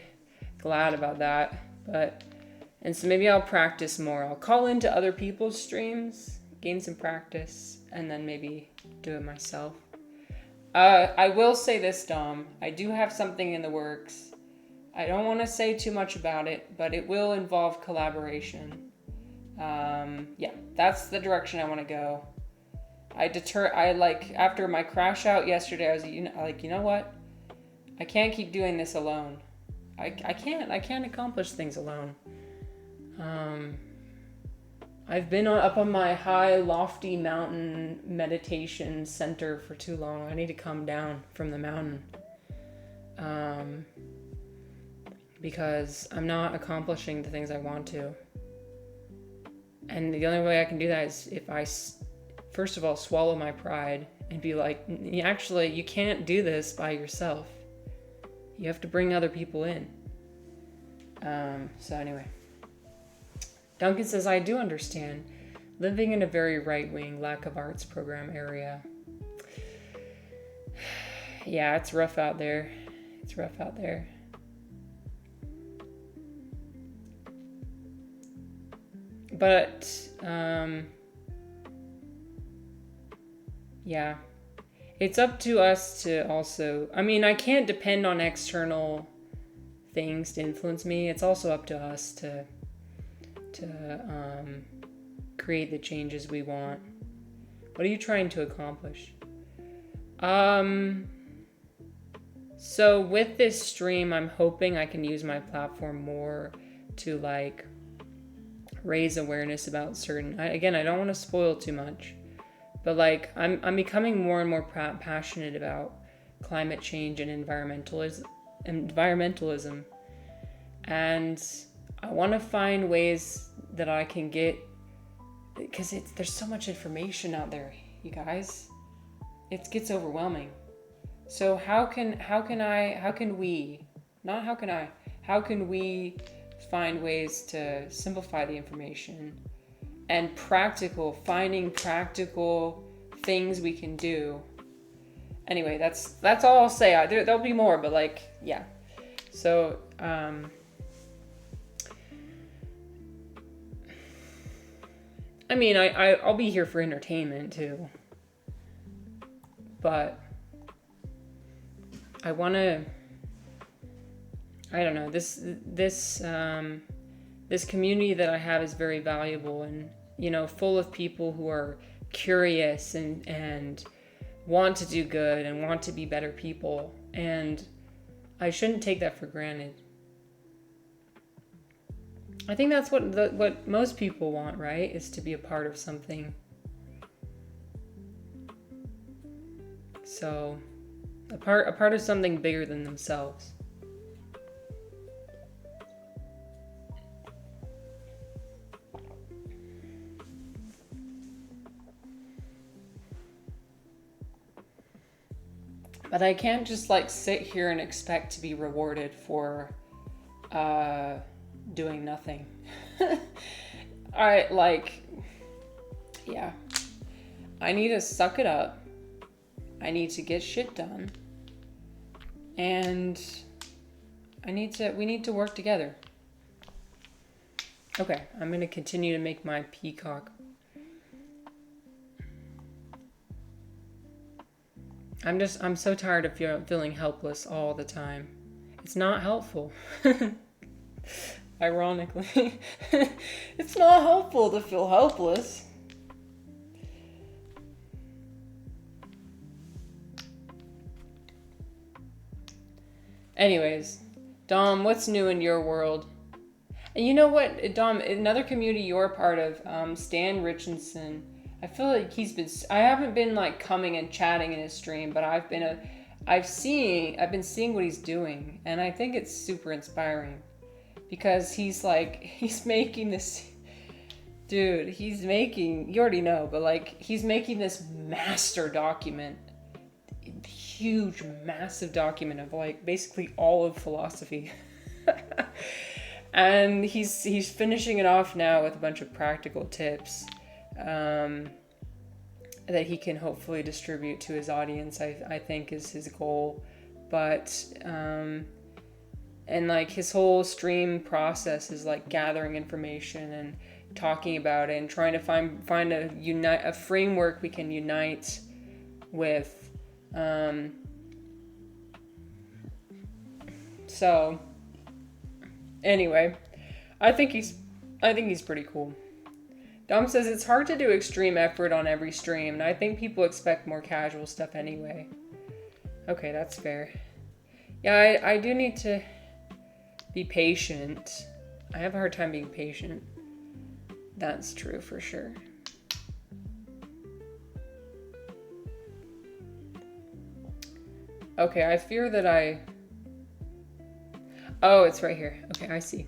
glad about that. And so maybe I'll practice more. I'll call into other people's streams, gain some practice, and then maybe do it myself. I will say this, Dom. I do have something in the works. I don't want to say too much about it, but it will involve collaboration. Yeah, that's the direction I want to go. After my crash out yesterday, I was like, you know what? I can't keep doing this alone. I can't accomplish things alone. I've been up on my high, lofty mountain meditation center for too long. I need to come down from the mountain. Because I'm not accomplishing the things I want to. And the only way I can do that is if I, first of all, swallow my pride and be like, actually, you can't do this by yourself. You have to bring other people in. So anyway. Duncan says, I do understand. Living in a very right-wing, lack of arts program area. Yeah, it's rough out there. It's rough out there. But, yeah, it's up to us to also, I can't depend on external things to influence me. It's also up to us to create the changes we want. What are you trying to accomplish? So with this stream, I'm hoping I can use my platform more to raise awareness about certain, again, I don't want to spoil too much, but I'm becoming more and more passionate about climate change and environmentalism, and I want to find ways that I can get, because there's so much information out there, you guys. It gets overwhelming. So how can we find ways to simplify the information and finding practical things we can do. Anyway, that's all I'll say. There'll be more, but yeah. So, I'll be here for entertainment too, but I want to, I don't know, this community that I have is very valuable and, full of people who are curious and want to do good and want to be better people. And I shouldn't take that for granted. I think that's what most people want, right? Is to be a part of something. So, a part of something bigger than themselves. But I can't just sit here and expect to be rewarded for doing nothing. Yeah. I need to suck it up. I need to get shit done. And we need to work together. Okay, I'm going to continue to make my peacock. I'm so tired of feeling helpless all the time. It's not helpful. Ironically. It's not helpful to feel helpless. Anyways, Dom, what's new in your world? And you know what, Dom, another community you're a part of, Stan Richardson. I feel like I haven't been coming and chatting in his stream, but I've been seeing what he's doing, and I think it's super inspiring because he's making this, dude, you already know, but he's making this master document, huge, massive document of basically all of philosophy. And he's finishing it off now with a bunch of practical tips. that he can hopefully distribute to his audience, I think is his goal. But and like his whole stream process is like gathering information and talking about it and trying to find a framework we can unite with. So anyway, I think he's pretty cool. Dom says it's hard to do extreme effort on every stream, and I think people expect more casual stuff anyway. Okay, that's fair. Yeah, I do need to be patient. I have a hard time being patient. That's true for sure. Okay, I fear that Oh, it's right here. Okay, I see.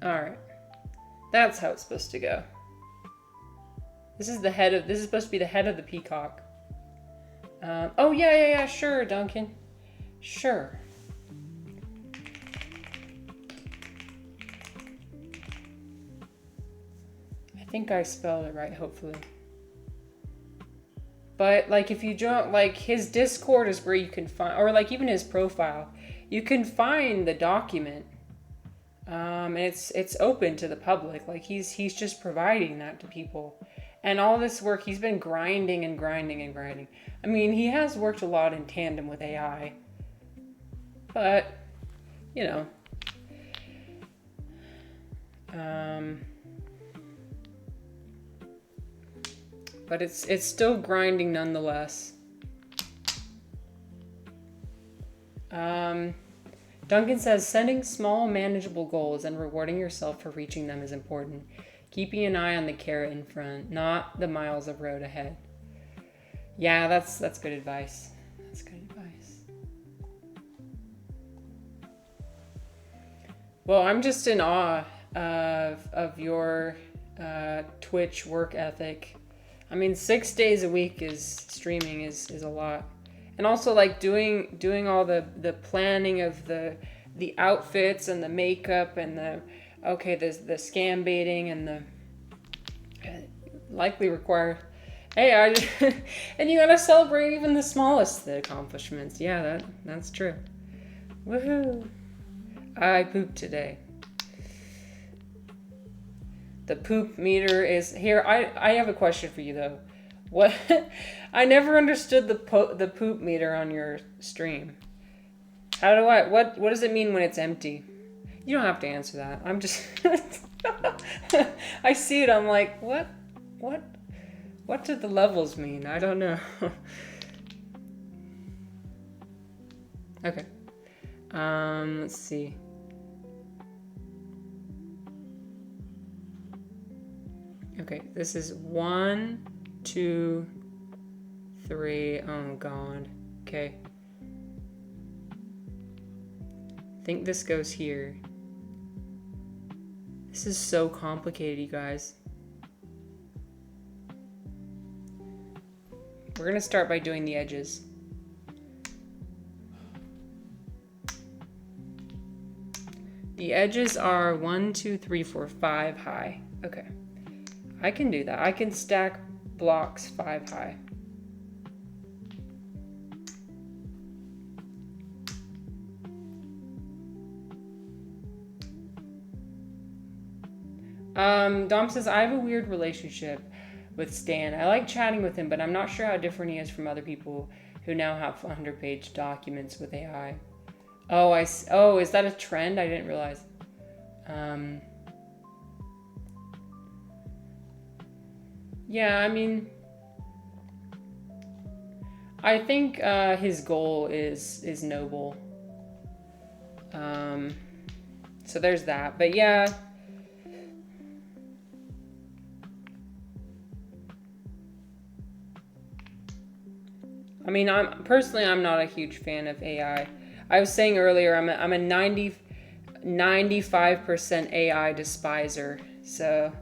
Alright. That's how it's supposed to go. This is supposed to be the head of the peacock. Oh, yeah, sure, Duncan. Sure. I think I spelled it right, hopefully. But, like, if you don't, like, his Discord is where you can find, or, like, even his profile, you can find the document. And it's open to the public. Like, he's just providing that to people. And all this work, he's been grinding. I mean, he has worked a lot in tandem with AI. But, you know. But it's still grinding nonetheless. Duncan says, setting small, manageable goals and rewarding yourself for reaching them is important. Keeping an eye on the carrot in front, not the miles of road ahead. Yeah, that's good advice. That's good advice. Well, I'm just in awe of your Twitch work ethic. I mean, 6 days a week streaming is a lot. And also, like, doing all the planning of the outfits and the makeup and the scam baiting and the likely require. Hey, and you gotta celebrate even the smallest of the accomplishments. Yeah, that's true. Woohoo! I pooped today. The poop meter is here. I have a question for you though. What? I never understood the poop meter on your stream. What does it mean when it's empty? You don't have to answer that. I'm just I see it, I'm like, what do the levels mean? I don't know. Okay. Let's see. Okay, this is 1, 2, 3. Oh god. Okay. I think this goes here. This is so complicated, you guys. We're gonna start by doing the edges. The edges are 1, 2, 3, 4, 5 high. Okay. I can do that. I can stack blocks 5 high. Dom says, I have a weird relationship with Stan. I like chatting with him, but I'm not sure how different he is from other people who now have 100-page documents with AI. Oh, is that a trend? I didn't realize. Yeah, I mean, I think his goal is noble. So there's that. But yeah. I mean, I'm not a huge fan of AI. I was saying earlier, I'm a 95% AI despiser. So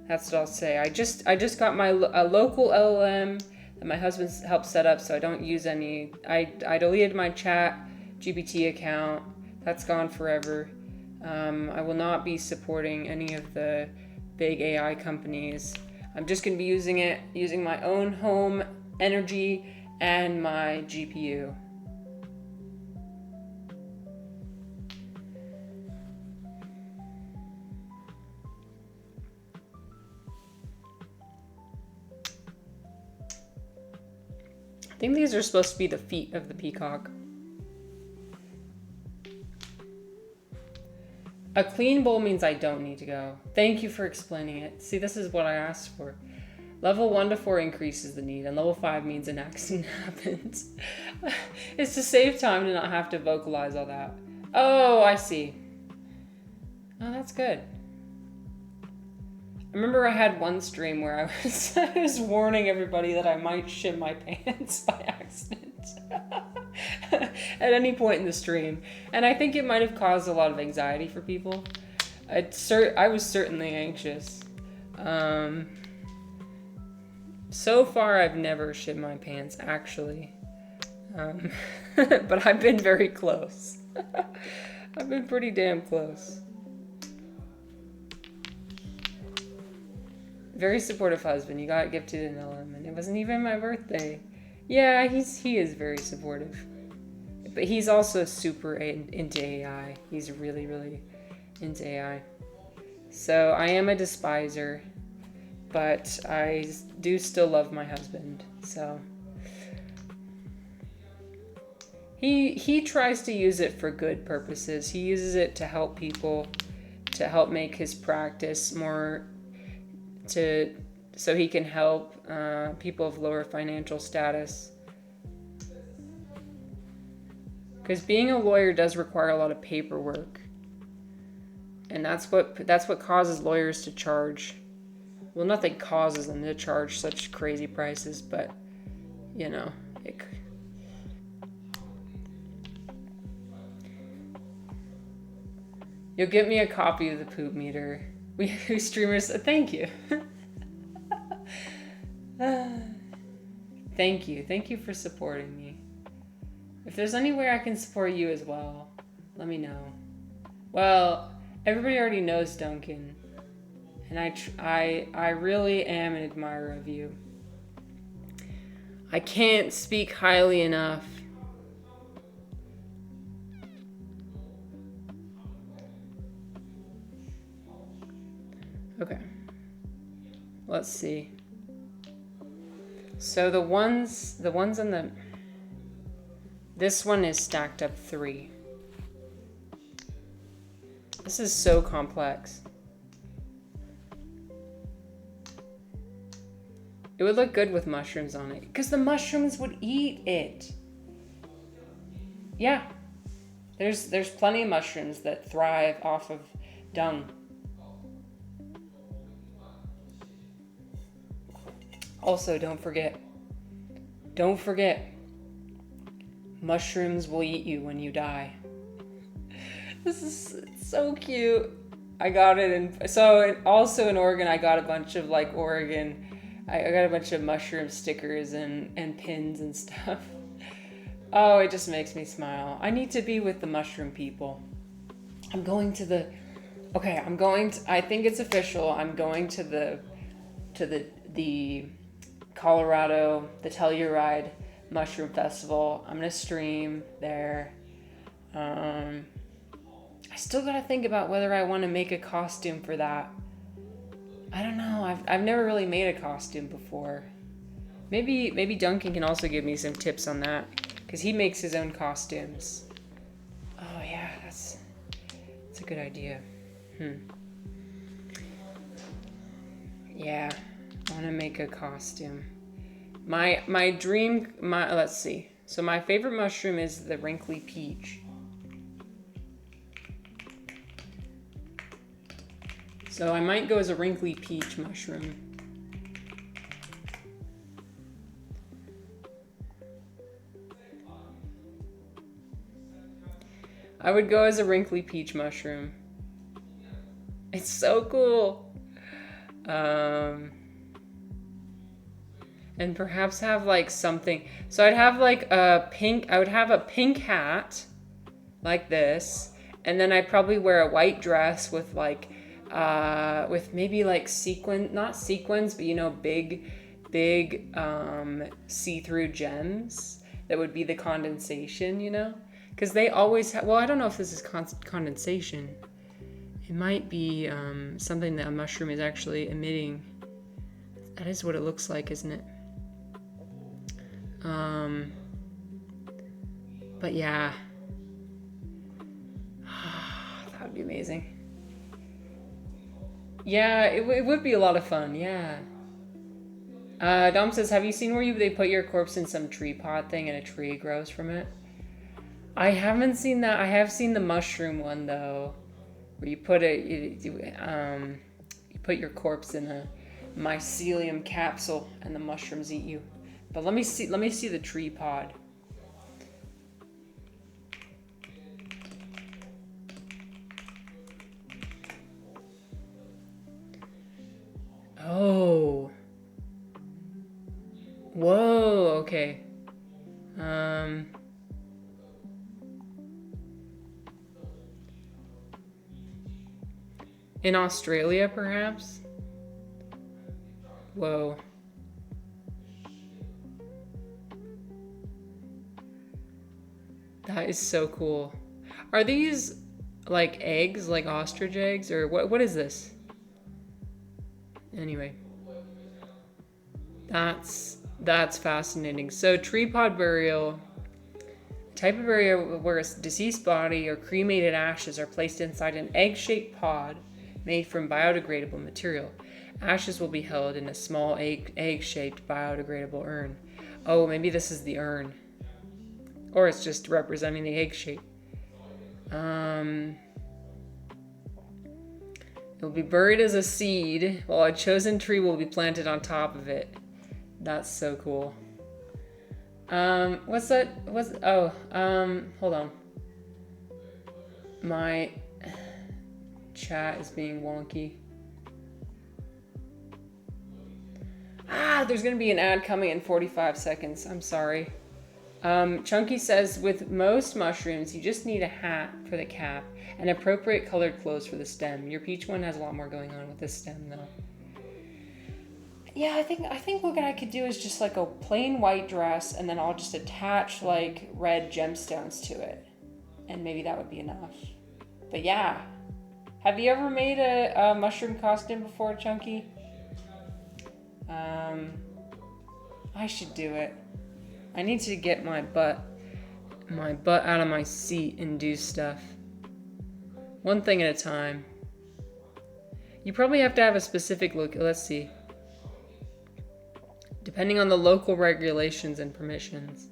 that's what I'll say. I just got a local LLM that my husband helped set up, so I don't use any. I deleted my chat GPT account. That's gone forever. I will not be supporting any of the big AI companies. I'm just going to be using my own home energy and my GPU. I think these are supposed to be the feet of the peacock. A clean bowl means I don't need to go. Thank you for explaining it. See, this is what I asked for. Level 1 to 4 increases the need, and level 5 means an accident happens. It's to save time to not have to vocalize all that. Oh, I see. Oh, that's good. I remember I had one stream where I was warning everybody that I might shit my pants by accident at any point in the stream. And I think it might have caused a lot of anxiety for people. I was certainly anxious. So far, I've never shit my pants, actually. But I've been very close. I've been pretty damn close. Very supportive husband. You got gifted an element. It wasn't even my birthday. Yeah, he is very supportive. But he's also super into AI. He's really, really into AI. So I am a despiser, but I do still love my husband. So he tries to use it for good purposes. He uses it to help people, to help make his practice more, so he can help people of lower financial status. Because being a lawyer does require a lot of paperwork, and that's what causes lawyers to charge. Well, nothing causes them to charge such crazy prices, but you know, you'll get me a copy of the poop meter. We streamers, thank you. Thank you for supporting me. If there's any way I can support you as well, let me know. Well, everybody already knows Duncan, and I really am an admirer of you. I can't speak highly enough. Okay. Let's see. So the ones on the... This one is stacked up 3. This is so complex. It would look good with mushrooms on it, because the mushrooms would eat it. Yeah. There's plenty of mushrooms that thrive off of dung. Also, don't forget, mushrooms will eat you when you die. This is so cute. I got it also in Oregon, I got a bunch of I got a bunch of mushroom stickers and pins and stuff. Oh, it just makes me smile. I need to be with the mushroom people. I think it's official. I'm going to the Colorado, the Telluride Mushroom Festival. I'm gonna stream there. I still gotta think about whether I want to make a costume for that. I don't know. I've never really made a costume before. Maybe Duncan can also give me some tips on that, because he makes his own costumes. Oh yeah, that's a good idea. Yeah, I want to make a costume. Let's see. So my favorite mushroom is the wrinkly peach. So I might go as a wrinkly peach mushroom. I would go as a wrinkly peach mushroom. It's so cool. And perhaps have like something. So I'd have like I would have a pink hat like this. And then I'd probably wear a white dress with like, with maybe like not sequins, but you know, big see-through gems that would be the condensation, you know? Because they always have, well, I don't know if this is condensation. It might be something that a mushroom is actually emitting. That is what it looks like, isn't it? But yeah. That would be amazing. Yeah, it would be a lot of fun, yeah. Dom says, have you seen where they put your corpse in some tree pot thing and a tree grows from it? I haven't seen that. I have seen the mushroom one though, where you put you put your corpse in a mycelium capsule and the mushrooms eat you. But let me see the tree pod. Oh. Whoa, okay. In Australia, perhaps? Whoa. That is so cool. Are these like eggs, like ostrich eggs, or what is this? Anyway. That's fascinating. So tree pod burial, type of burial where a deceased body or cremated ashes are placed inside an egg-shaped pod made from biodegradable material. Ashes will be held in a small egg-shaped biodegradable urn. Oh, maybe this is the urn. Or it's just representing the egg shape. It will be buried as a seed, while a chosen tree will be planted on top of it. That's so cool. What's that? Hold on. My chat is being wonky. There's gonna be an ad coming in 45 seconds. I'm sorry. Chunky says, with most mushrooms, you just need a hat for the cap and appropriate colored clothes for the stem. Your peach one has a lot more going on with the stem, though. Yeah, I think what I could do is just like a plain white dress, and then I'll just attach like red gemstones to it, and maybe that would be enough. But yeah, have you ever made a mushroom costume before, Chunky? I should do it. I need to get my butt out of my seat and do stuff. One thing at a time. You probably have to have a specific look. Let's see. Depending on the local regulations and permissions.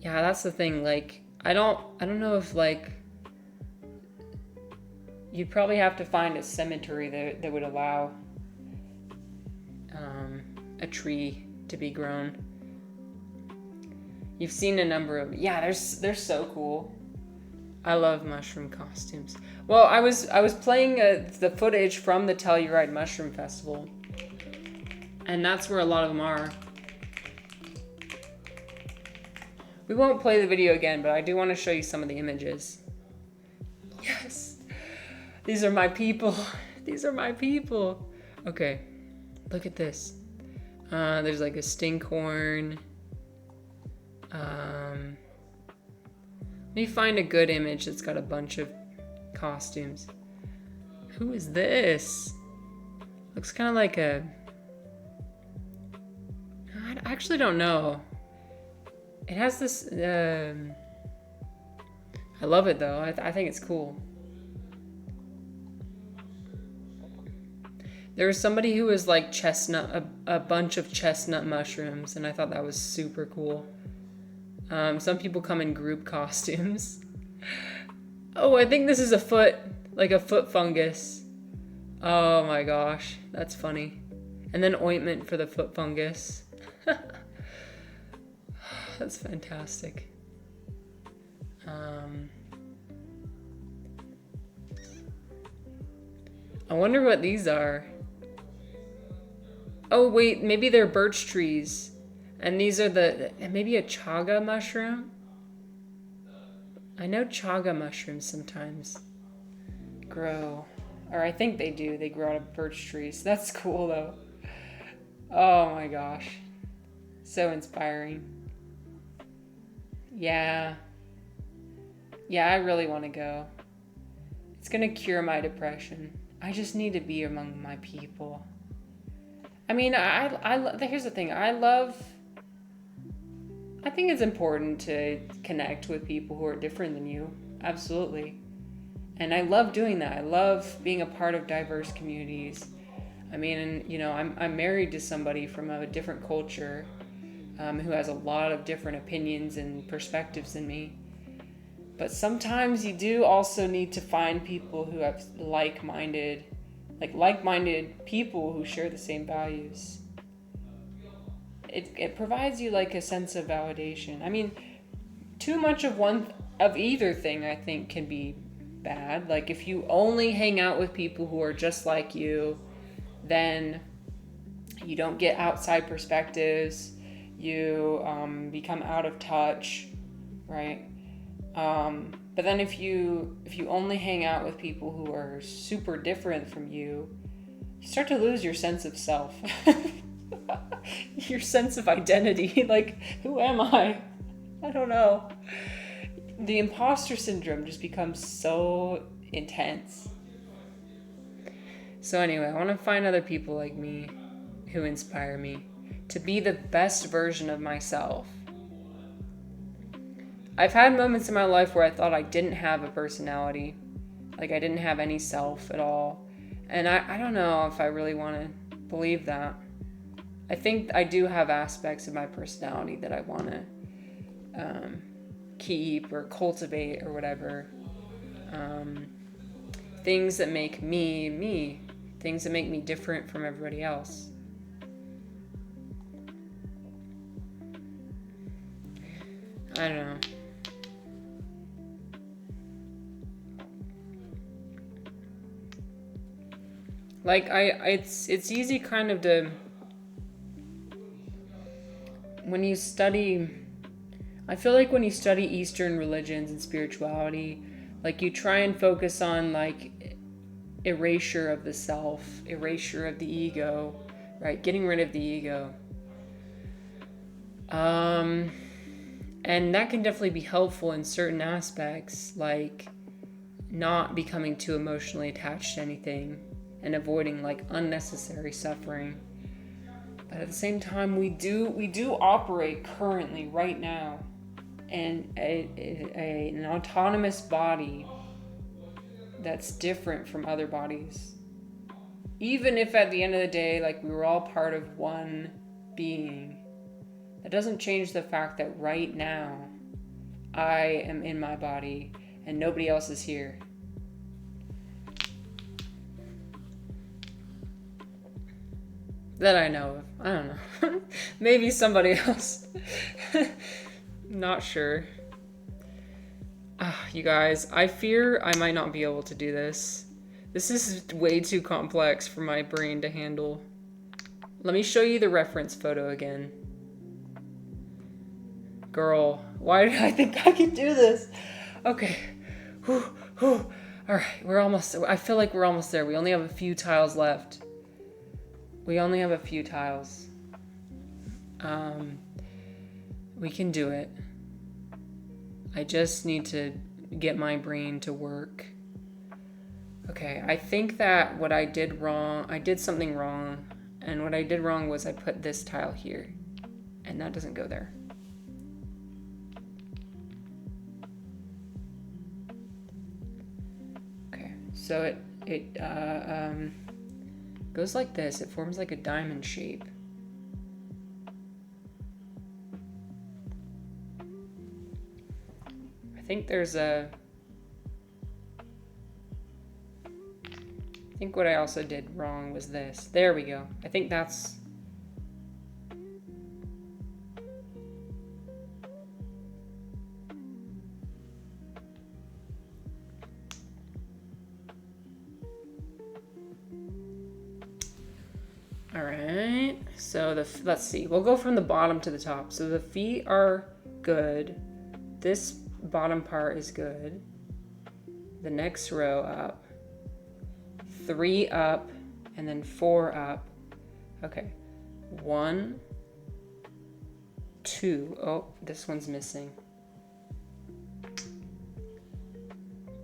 Yeah, that's the thing. Like, I don't know if like you'd probably have to find a cemetery that would allow a tree to be grown. You've seen a number of, yeah, they're so cool. I love mushroom costumes. Well, I was playing the footage from the Telluride Mushroom Festival, and that's where a lot of them are. We won't play the video again, but I do want to show you some of the images. Yes, these are my people. These are my people. Okay, look at this. There's like a stinkhorn. Let me find a good image that's got a bunch of costumes. Who is this? Looks kind of like a... I actually don't know. It has this... I love it though. I think it's cool. There was somebody who was like chestnut, a bunch of chestnut mushrooms, and I thought that was super cool. Some people come in group costumes. Oh, I think this is a foot, like a foot fungus. Oh my gosh, that's funny. And then ointment for the foot fungus. That's fantastic. I wonder what these are. Oh, wait, maybe they're birch trees. And these are maybe a chaga mushroom? I know chaga mushrooms sometimes grow. Or I think they do. They grow out of birch trees. That's cool, though. Oh my gosh. So inspiring. Yeah. Yeah, I really want to go. It's going to cure my depression. I just need to be among my people. I mean, here's the thing. I think it's important to connect with people who are different than you. Absolutely. And I love doing that. I love being a part of diverse communities. I mean, you know, I'm married to somebody from a different culture who has a lot of different opinions and perspectives than me. But sometimes you do also need to find people who have like-minded people who share the same values. It provides you like a sense of validation. I mean, too much of either thing I think can be bad. Like if you only hang out with people who are just like you, then you don't get outside perspectives. You become out of touch, right? But then if you only hang out with people who are super different from you, you start to lose your sense of self. Your sense of identity. Like, who am I? I don't know. The imposter syndrome just becomes so intense. So anyway, I want to find other people like me who inspire me to be the best version of myself. I've had moments in my life where I thought I didn't have a personality. Like I didn't have any self at all. And I don't know if I really want to believe that. I think I do have aspects of my personality that I want to keep or cultivate or whatever. Things that make me, me. Things that make me different from everybody else. I don't know. Like it's easy kind of to, when you study, I feel like when you study Eastern religions and spirituality, like you try and focus on like erasure of the self, erasure of the ego, right? Getting rid of the ego. And that can definitely be helpful in certain aspects, like not becoming too emotionally attached to anything and avoiding like unnecessary suffering. But at the same time, we do operate currently right now in an autonomous body that's different from other bodies. Even if at the end of the day, like we were all part of one being, that doesn't change the fact that right now I am in my body and nobody else is here. That I know of. I don't know. Maybe somebody else. Not sure. You guys, I fear I might not be able to do this. This is way too complex for my brain to handle. Let me show you the reference photo again. Girl, why did I think I could do this? Okay. Whew. All right, I feel like we're almost there. We only have a few tiles left. We can do it. I just need to get my brain to work. Okay, I think that what I did something wrong. And what I did wrong was I put this tile here. And that doesn't go there. Okay, so it goes like this. It forms like a diamond shape. I think what I also did wrong was this. There we go. I think that's... All All right. So let's see. We'll go from the bottom to the top. So the feet are good. This bottom part is good. The next row up. 3 up, and then 4 up. Okay. 1, 2. Oh, this one's missing.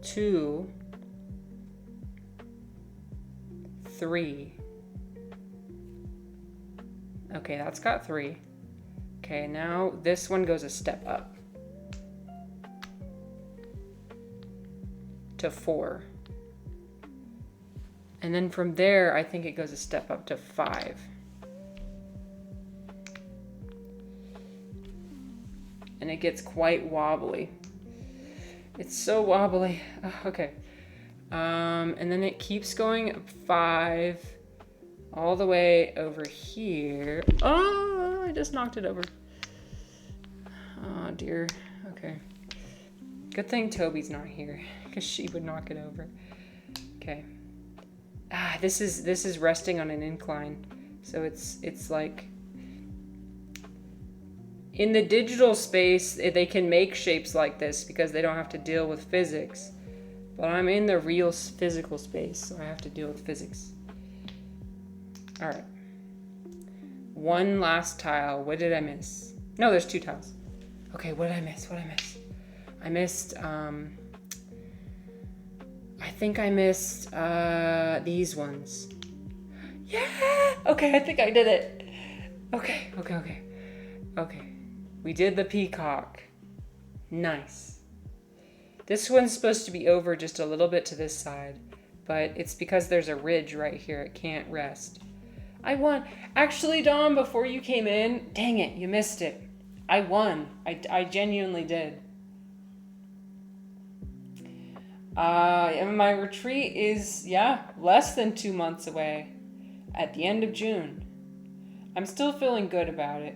2, 3. Okay, that's got 3. Okay, now this one goes a step up to 4. And then from there, I think it goes a step up to 5. And it gets quite wobbly. It's so wobbly. Okay. And then it keeps going up 5 all the way over here. Oh, I just knocked it over. Oh dear. Okay. Good thing Tobi's not here, because she would knock it over. Okay. This is resting on an incline, so it's like in the digital space they can make shapes like this because they don't have to deal with physics, but I'm in the real physical space, so I have to deal with physics. All right, one last tile. What did I miss? No, there's 2 tiles. Okay, what did I miss? I missed I think I missed these ones. Yeah! Okay, I think I did it. Okay. We did the peacock. Nice. This one's supposed to be over just a little bit to this side, but it's because there's a ridge right here. It can't rest. I won. Actually, Dom, before you came in, dang it, you missed it. I won. I genuinely did. And my retreat is, less than 2 months away at the end of June. I'm still feeling good about it.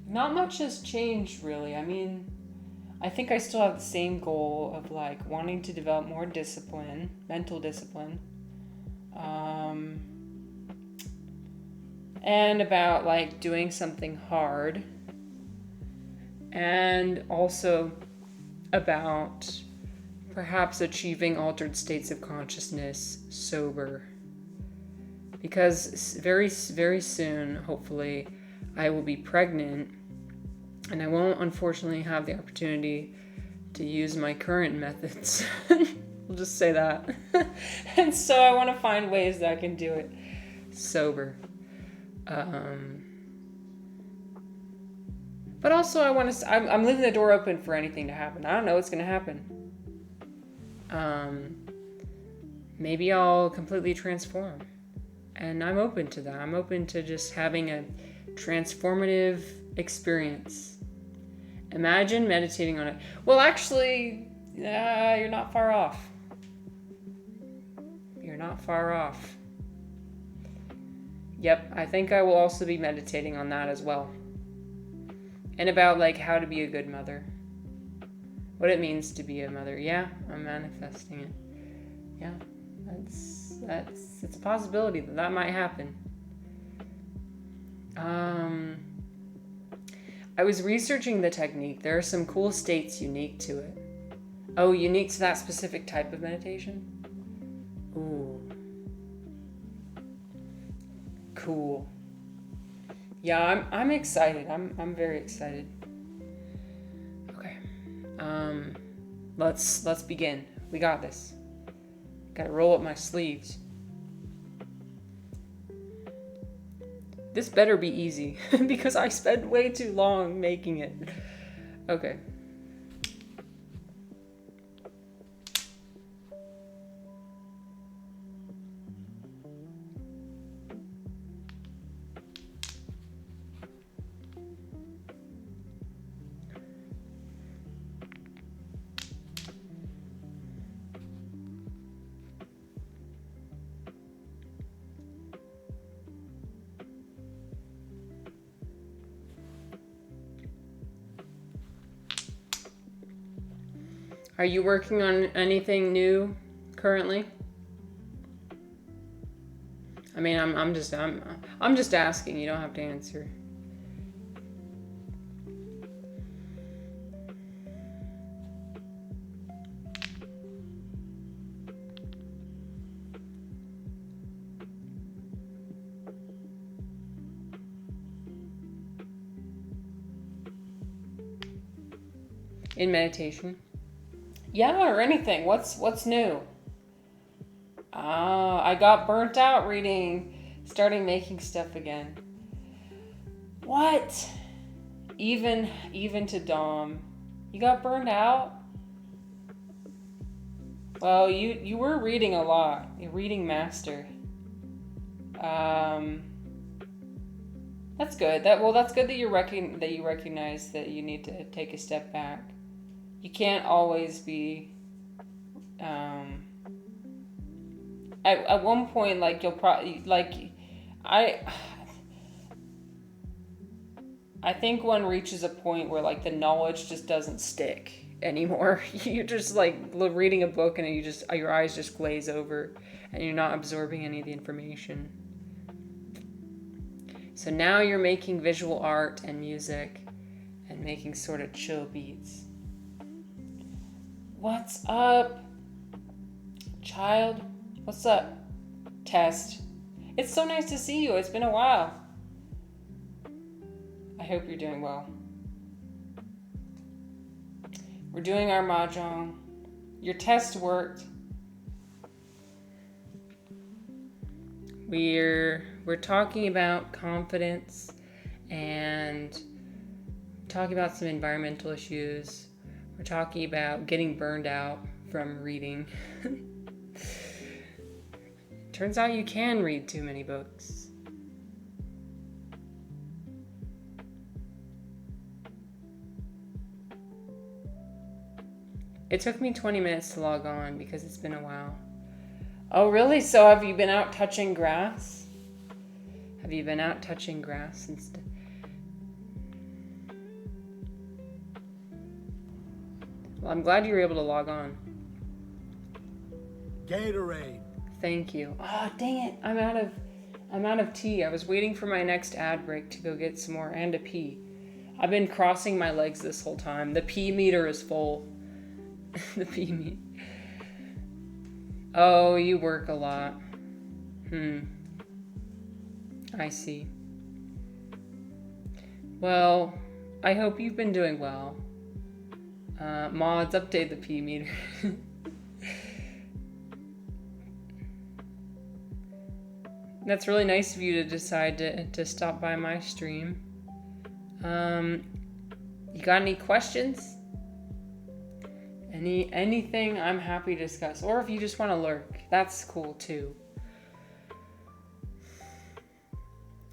Not much has changed, really. I mean, I think I still have the same goal of, like, wanting to develop more discipline, mental discipline. And about, like, doing something hard. And also about perhaps achieving altered states of consciousness sober. Because very, very soon, hopefully, I will be pregnant, and I won't unfortunately have the opportunity to use my current methods. We'll just say that. And so I want to find ways that I can do it sober. But also I'm leaving the door open for anything to happen. I don't know what's going to happen. Maybe I'll completely transform. And I'm open to that. I'm open to just having a transformative experience. Imagine meditating on it. Well, actually, you're not far off. You're not far off. Yep, I think I will also be meditating on that as well. And about, like, how to be a good mother. What it means to be a mother. Yeah, I'm manifesting it. Yeah, it's a possibility that might happen. I was researching the technique. There are some cool states unique to it. Oh, unique to that specific type of meditation? Ooh. Cool. Yeah, I'm excited. I'm very excited. Okay. Let's begin. We got this. Gotta roll up my sleeves. This better be easy because I spent way too long making it. Okay. Are you working on anything new currently? I mean, I'm just asking. You don't have to answer. In meditation. Yeah, or anything. What's new? I got burnt out starting making stuff again. What? Even to Dom. You got burned out? Well, you were reading a lot. You're reading master. That's good. That's good that you recognize that you need to take a step back. You can't always be at one point, like, you'll probably, like, I think one reaches a point where, like, the knowledge just doesn't stick anymore. You're just, like, reading a book and your eyes just glaze over and you're not absorbing any of the information. So now you're making visual art and music and making sort of chill beats. What's up, child? What's up, Test? It's so nice to see you. It's been a while. I hope you're doing well. We're doing our Mahjong. Your test worked. We're talking about confidence and talking about some environmental issues. We're talking about getting burned out from reading. Turns out you can read too many books. It took me 20 minutes to log on because it's been a while. Oh, really? So have you been out touching grass? Have you been out touching grass instead? Well, I'm glad you were able to log on. Gatorade. Thank you. Oh, dang it. I'm out of tea. I was waiting for my next ad break to go get some more and a pee. I've been crossing my legs this whole time. The pee meter is full. The pee meter. Oh, you work a lot. I see. Well, I hope you've been doing well. Mods, update the pee meter. That's really nice of you to decide to stop by my stream. You got any questions? Anything, I'm happy to discuss. Or if you just want to lurk, that's cool too.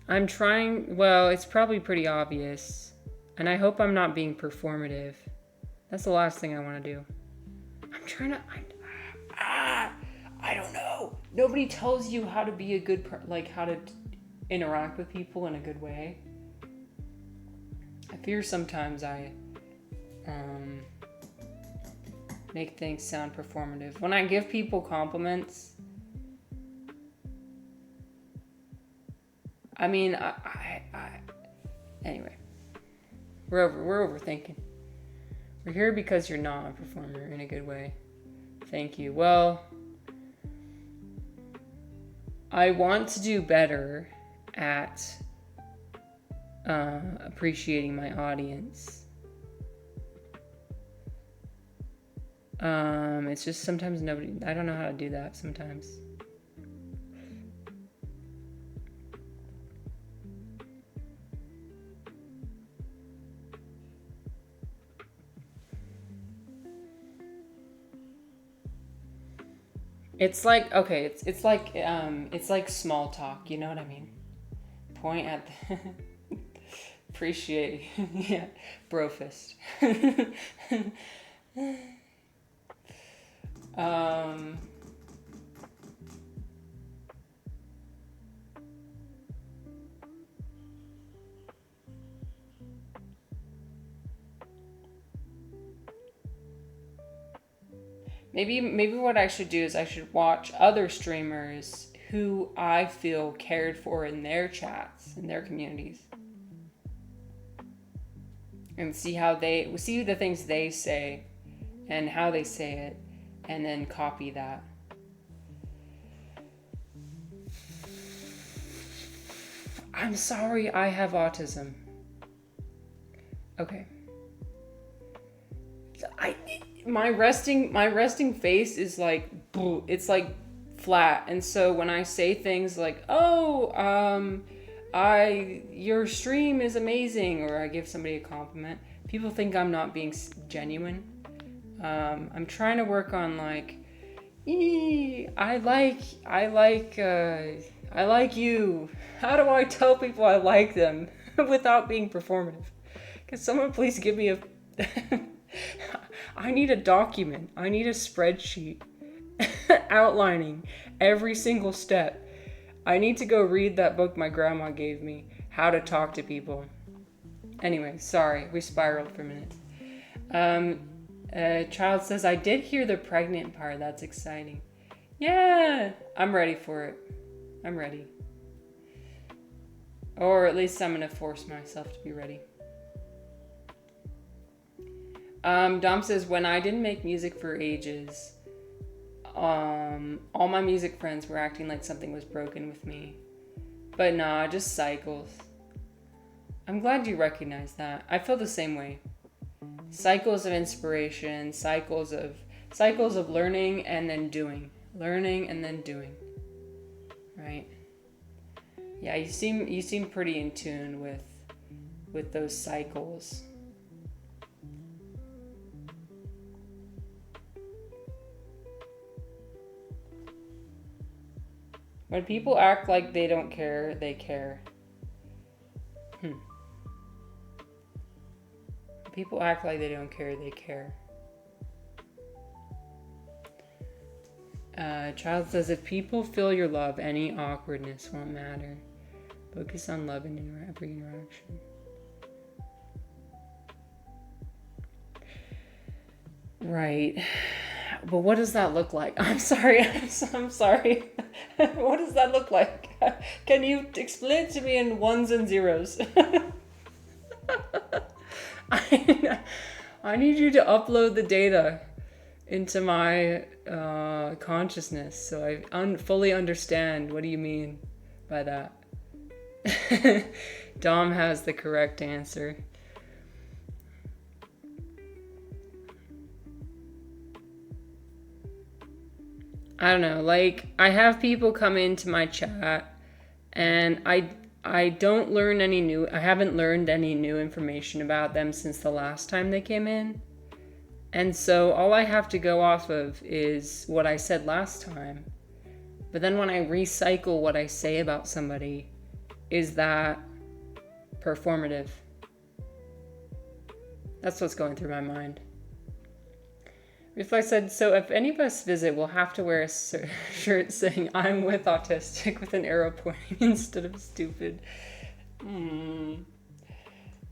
I'm trying, well, it's probably pretty obvious. And I hope I'm not being performative. That's the last thing I want to do. I'm trying to, I don't know. Nobody tells you how to be a good, how to interact with people in a good way. I fear sometimes I make things sound performative. When I give people compliments, I mean, anyway, we're overthinking. We're here because you're not a performer in a good way. Thank you. Well, I want to do better at appreciating my audience. It's just sometimes I don't know how to do that sometimes. It's like, okay, it's like small talk, you know what I mean? Point at the appreciate, yeah, brofist. Maybe what I should do is I should watch other streamers who I feel cared for in their chats, in their communities. And see the things they say and how they say it, and then copy that. I'm sorry, I have autism. Okay. My resting face is like, it's like flat, and so when I say things like, your stream is amazing, or I give somebody a compliment, people think I'm not being genuine. I'm trying to work on like, I like you. How do I tell people I like them without being performative? Can someone please give me I need a document. I need a spreadsheet outlining every single step. I need to go read that book my grandma gave me, How to Talk to People. Anyway, sorry, we spiraled for a minute. A child says, I did hear the pregnant part. That's exciting. Yeah, I'm ready for it. I'm ready. Or at least I'm going to force myself to be ready. Dom says, when I didn't make music for ages, all my music friends were acting like something was broken with me. But nah, just cycles. I'm glad you recognize that. I feel the same way. Cycles of inspiration, cycles of learning and then doing. Learning and then doing. Right? Yeah, you seem pretty in tune with those cycles. When people act like they don't care, they care. When people act like they don't care, they care. Child says, if people feel your love, any awkwardness won't matter. Focus on love in every interaction. Right. But what does that look like? I'm sorry. I'm sorry. What does that look like? Can you explain it to me in ones and zeros? I need you to upload the data into my consciousness so I fully understand what do you mean by that. Dom has the correct answer. I don't know, like, I have people come into my chat and I haven't learned any new information about them since the last time they came in. And so all I have to go off of is what I said last time. But then when I recycle what I say about somebody, is that performative? That's what's going through my mind. Reflex said, so if any of us visit, we'll have to wear a shirt saying, I'm with autistic with an arrow pointing instead of stupid. Dang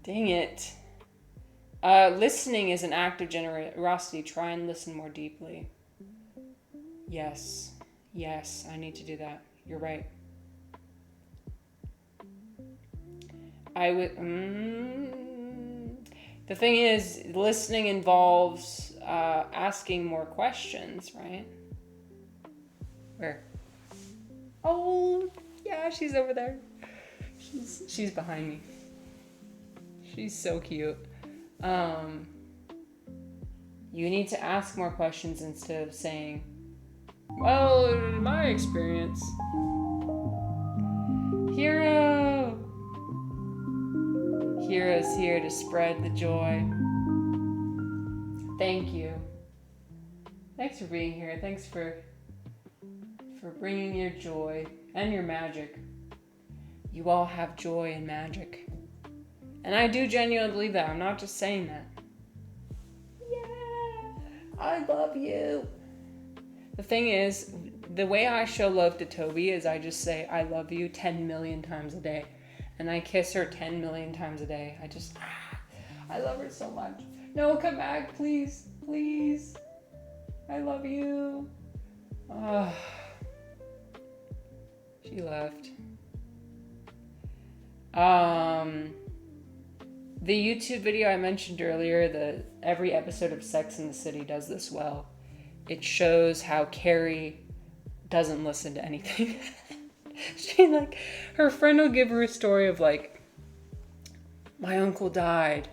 it. Listening is an act of generosity. Try and listen more deeply. Yes, I need to do that. You're right. The thing is, listening involves asking more questions, right? Where? Oh, yeah, she's over there. She's behind me. She's so cute. You need to ask more questions instead of saying, well, in my experience. Hero! Hero's here to spread the joy. Thank you. Thanks for being here. Thanks for bringing your joy and your magic. You all have joy and magic. And I do genuinely believe that. I'm not just saying that. Yeah, I love you. The thing is, the way I show love to Tobi is I just say, I love you 10 million times a day. And I kiss her 10 million times a day. I love her so much. No, come back, please. Please. I love you. She left. The YouTube video I mentioned earlier, every episode of Sex and the City does this well. It shows how Carrie doesn't listen to anything. Her friend will give her a story of my uncle died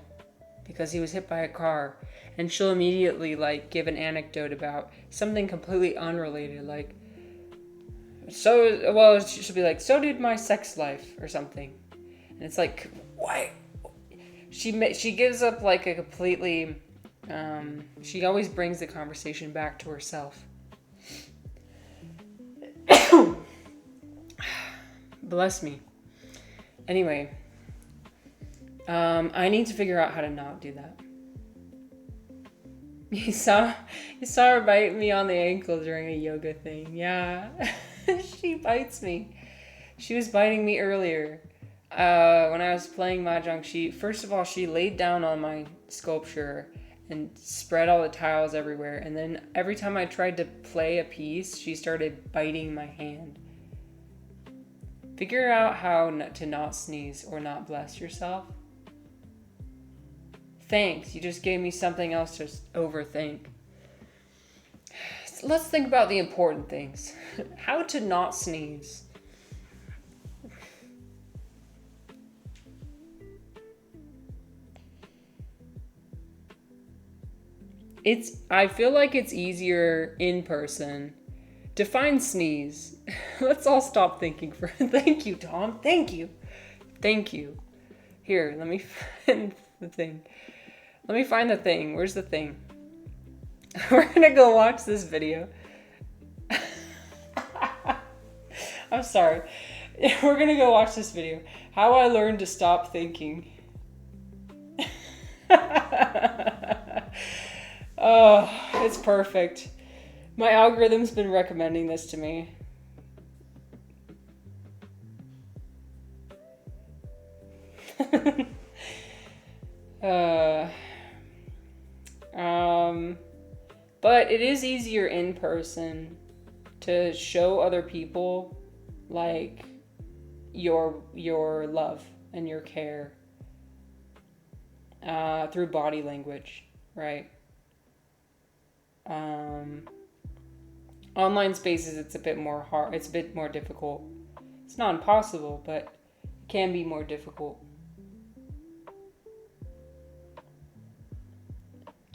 because he was hit by a car. And she'll immediately give an anecdote about something completely unrelated. She'll be like, so did my sex life or something. And it's like, why? She gives up a completely, she always brings the conversation back to herself. Bless me. Anyway, I need to figure out how to not do that. You saw her bite me on the ankle during a yoga thing. Yeah, she bites me. She was biting me earlier. When I was playing Mahjong, she laid down on my sculpture and spread all the tiles everywhere. And then every time I tried to play a piece, she started biting my hand. Figure out how to not sneeze or not bless yourself. Thanks, you just gave me something else to overthink. So let's think about the important things. How to not sneeze. I feel like it's easier in person. Define sneeze. Let's all stop thinking for. Thank you, Tom. Thank you. Here, let me find the thing. Where's the thing? We're gonna go watch this video. I'm sorry. We're gonna go watch this video. How I learned to stop thinking. Oh, it's perfect. My algorithm's been recommending this to me. But it is easier in person to show other people your love and your care through body language, right? Online spaces, it's a bit more hard. It's a bit more difficult. It's not impossible, but it can be more difficult.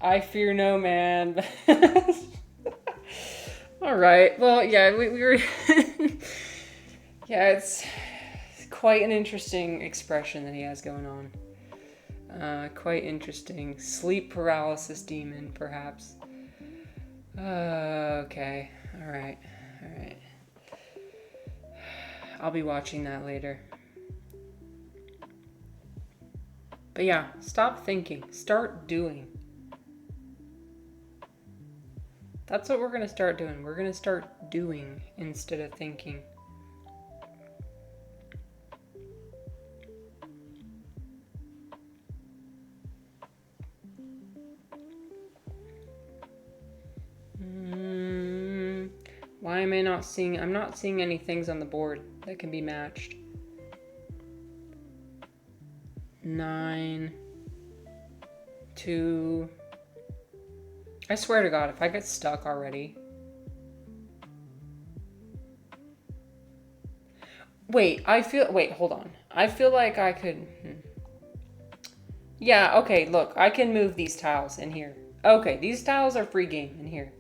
I fear no man. All right. Well, yeah, we were. Yeah, it's quite an interesting expression that he has going on. Quite interesting. Sleep paralysis demon, perhaps. Okay. All right. I'll be watching that later. But yeah, stop thinking. Start doing. That's what we're going to start doing. We're going to start doing instead of thinking. Why am I not seeing... I'm not seeing any things on the board that can be matched. 9, 2... I swear to God, if I get stuck already... Wait, hold on. I feel like I could... Yeah, okay, look. I can move these tiles in here. Okay, these tiles are free game in here.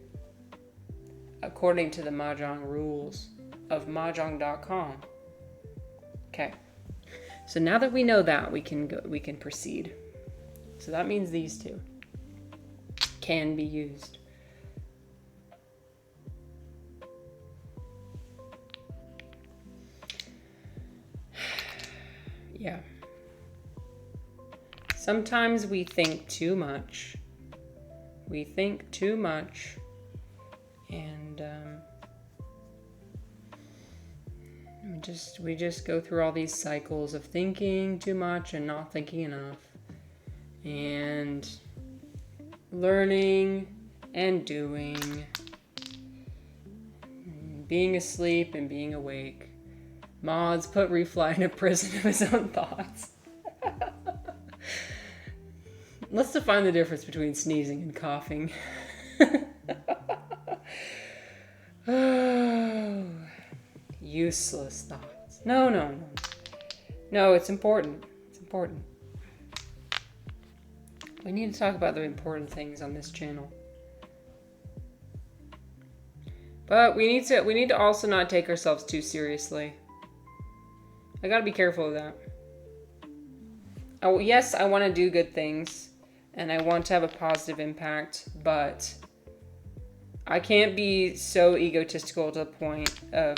According to the Mahjong rules of Mahjong.com. Okay. So now that we know that, we can proceed. So that means these two can be used. Yeah. Sometimes we think too much. And we just go through all these cycles of thinking too much and not thinking enough, and learning and doing, being asleep and being awake. Mods put Refly in a prison of his own thoughts. Let's define the difference between sneezing and coughing. Oh, useless thoughts. No, no, no. No, it's important. It's important. We need to talk about the important things on this channel. But we need to also not take ourselves too seriously. I gotta be careful of that. Oh, yes, I want to do good things, and I want to have a positive impact, but I can't be so egotistical to the point of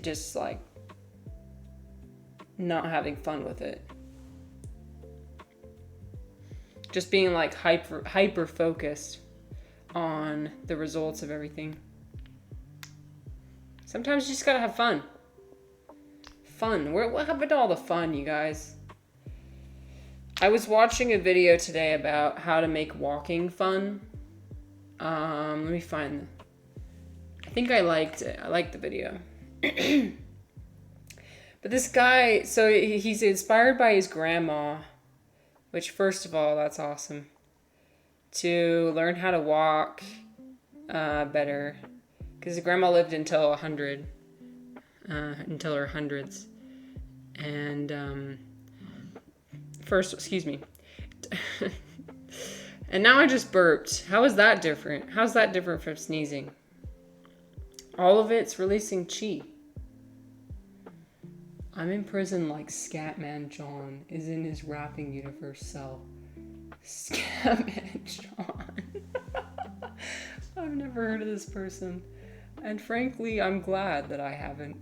just not having fun with it. Just being like hyper focused on the results of everything. Sometimes you just gotta have fun. Fun. What happened to all the fun, you guys? I was watching a video today about how to make walking fun. Let me find. I think I liked it. I liked the video. But this guy, so he's inspired by his grandma, which first of all, that's awesome. To learn how to walk better. Because his grandma lived until 100. Until her hundreds. And excuse me. And now I just burped. How is that different? How's that different from sneezing? All of it's releasing chi. I'm in prison like Scatman John is in his rapping universe cell. Scatman John. I've never heard of this person. And frankly, I'm glad that I haven't.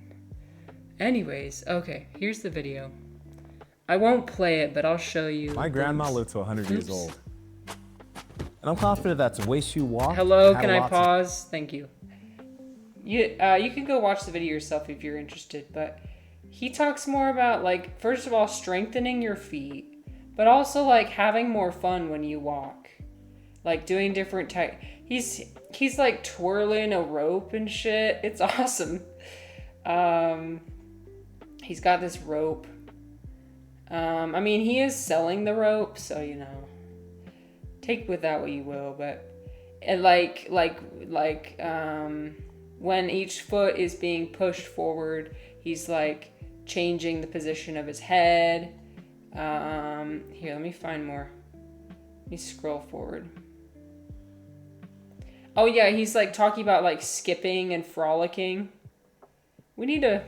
Anyways, okay, here's the video. I won't play it, but I'll show you. My grandma lived to 100 years old. And I'm confident that's the way she walked. Hello, can I pause? Thank you. You can go watch the video yourself if you're interested, but he talks more about, like, first of all, strengthening your feet, but also, like, having more fun when you walk. Like, doing different He's like, twirling a rope and shit. It's awesome. He's got this rope. I mean, he is selling the rope, so, you know, take with that what you will, but when each foot is being pushed forward, he's like changing the position of his head. Here, let me find more. Let me scroll forward. Oh yeah, he's like talking about like skipping and frolicking. We need to...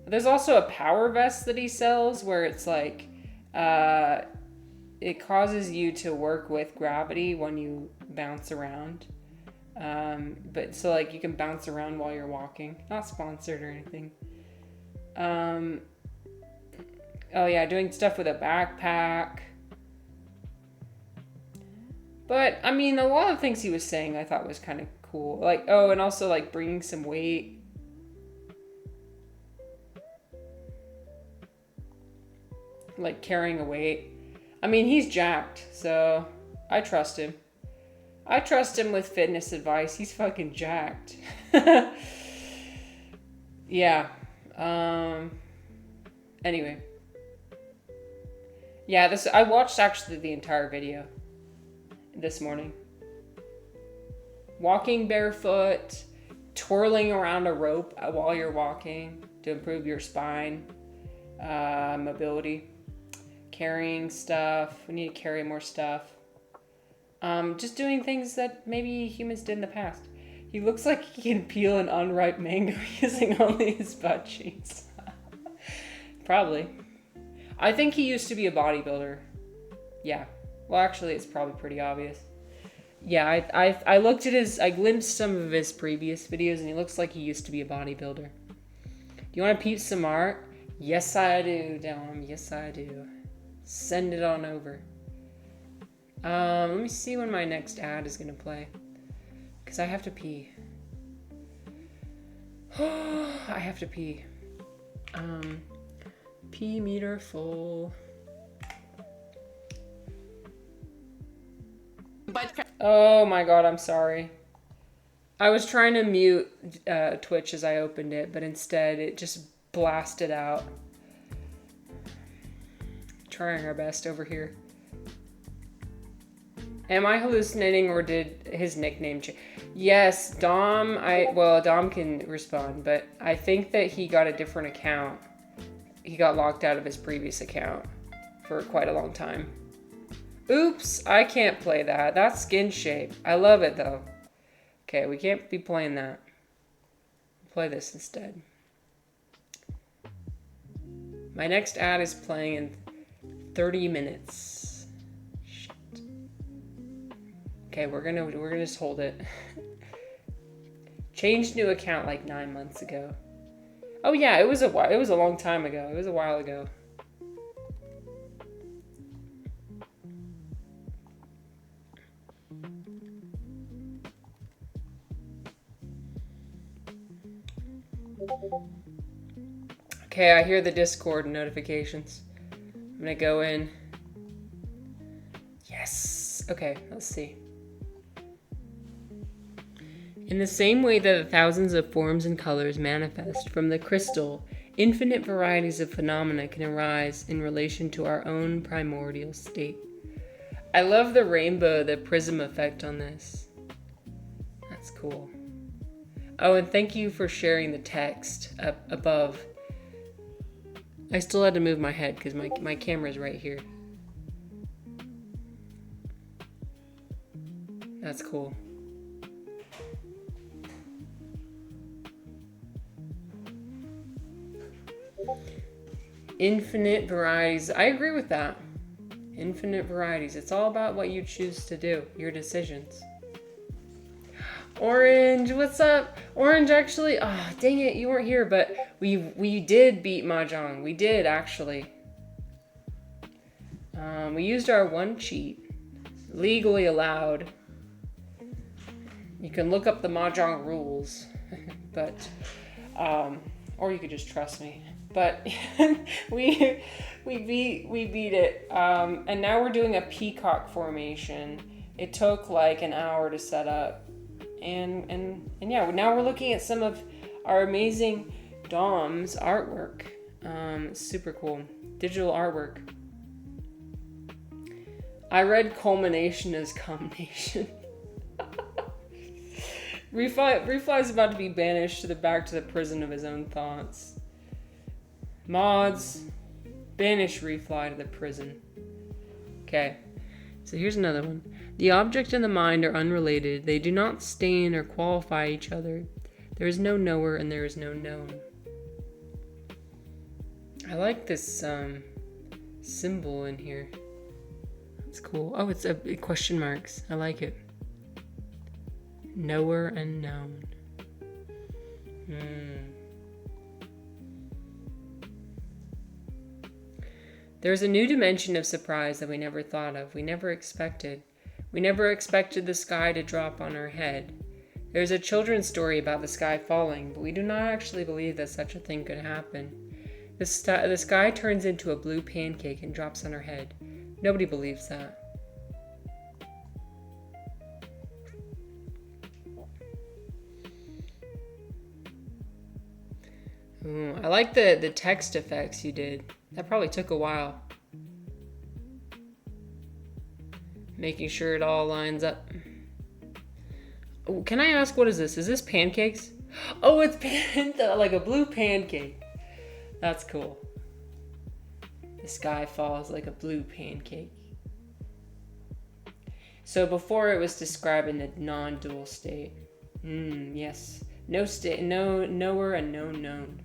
There's also a power vest that he sells where it's like, it causes you to work with gravity when you bounce around. But so like you can bounce around while you're walking. Not sponsored or anything. Oh yeah, doing stuff with a backpack. But I mean, a lot of things he was saying I thought was kind of cool. Like, oh, and also like bringing some weight. Like carrying a weight. I mean, he's jacked, so I trust him. I trust him with fitness advice. He's fucking jacked. Yeah. Anyway. Yeah, I watched actually the entire video this morning. Walking barefoot, twirling around a rope while you're walking to improve your spine, mobility, carrying stuff. We need to carry more stuff. Just doing things that maybe humans did in the past. He looks like he can peel an unripe mango using only his butt cheeks. Probably. I think he used to be a bodybuilder. Yeah. Well, actually, it's probably pretty obvious. Yeah, I looked at I glimpsed some of his previous videos, and he looks like he used to be a bodybuilder. Do you want to peep some art? Yes, I do, Dom. Yes, I do. Send it on over. Let me see when my next ad is going to play. Because I have to pee. I have to pee. Pee meter full. Oh my god, I'm sorry. I was trying to mute Twitch as I opened it, but instead it just blasted out. Trying our best over here. Am I hallucinating or did his nickname change? Yes, Dom, Dom can respond, but I think that he got a different account. He got locked out of his previous account for quite a long time. Oops, I can't play that. That's skin shape. I love it though. Okay, we can't be playing that. Play this instead. My next ad is playing in 30 minutes. Shit. Okay, we're gonna just hold it. Changed new account like 9 months ago. Oh yeah, it was a long time ago. It was a while ago. Okay, I hear the Discord notifications. I'm gonna go in. Yes. Okay, let's see. In the same way that the thousands of forms and colors manifest from the crystal, infinite varieties of phenomena can arise in relation to our own primordial state. I love the rainbow, the prism effect on this. That's cool. Oh, and thank you for sharing the text up above. I still had to move my head because my camera's right here. That's cool. Infinite varieties. I agree with that. Infinite varieties. It's all about what you choose to do, your decisions. Orange, what's up? Orange, actually, dang it, you weren't here, but we did beat Mahjong. We did, actually. We used our one cheat. Legally allowed. You can look up the Mahjong rules, but, or you could just trust me. But we beat it, and now we're doing a peacock formation. It took like an hour to set up. And yeah, now we're looking at some of our amazing Dom's artwork. Super cool. Digital artwork. I read culmination as combination. Refly is about to be banished back to the prison of his own thoughts. Mods, banish Refly to the prison. Okay, so here's another one. The object and the mind are unrelated. They do not stain or qualify each other. There is no knower and there is no known. I like this symbol in here. That's cool. Oh, it's a question marks. I like it. Knower and known. There's a new dimension of surprise that we never thought of. We never expected. We never expected the sky to drop on our head. There's a children's story about the sky falling, but we do not actually believe that such a thing could happen. The sky turns into a blue pancake and drops on our head. Nobody believes that. Ooh, I like the text effects you did. That probably took a while. Making sure it all lines up. Oh, can I ask, what is this? Is this pancakes? Oh, it's like a blue pancake. That's cool. The sky falls like a blue pancake. So before it was describing the non-dual state. Yes. No state, no knower and no known.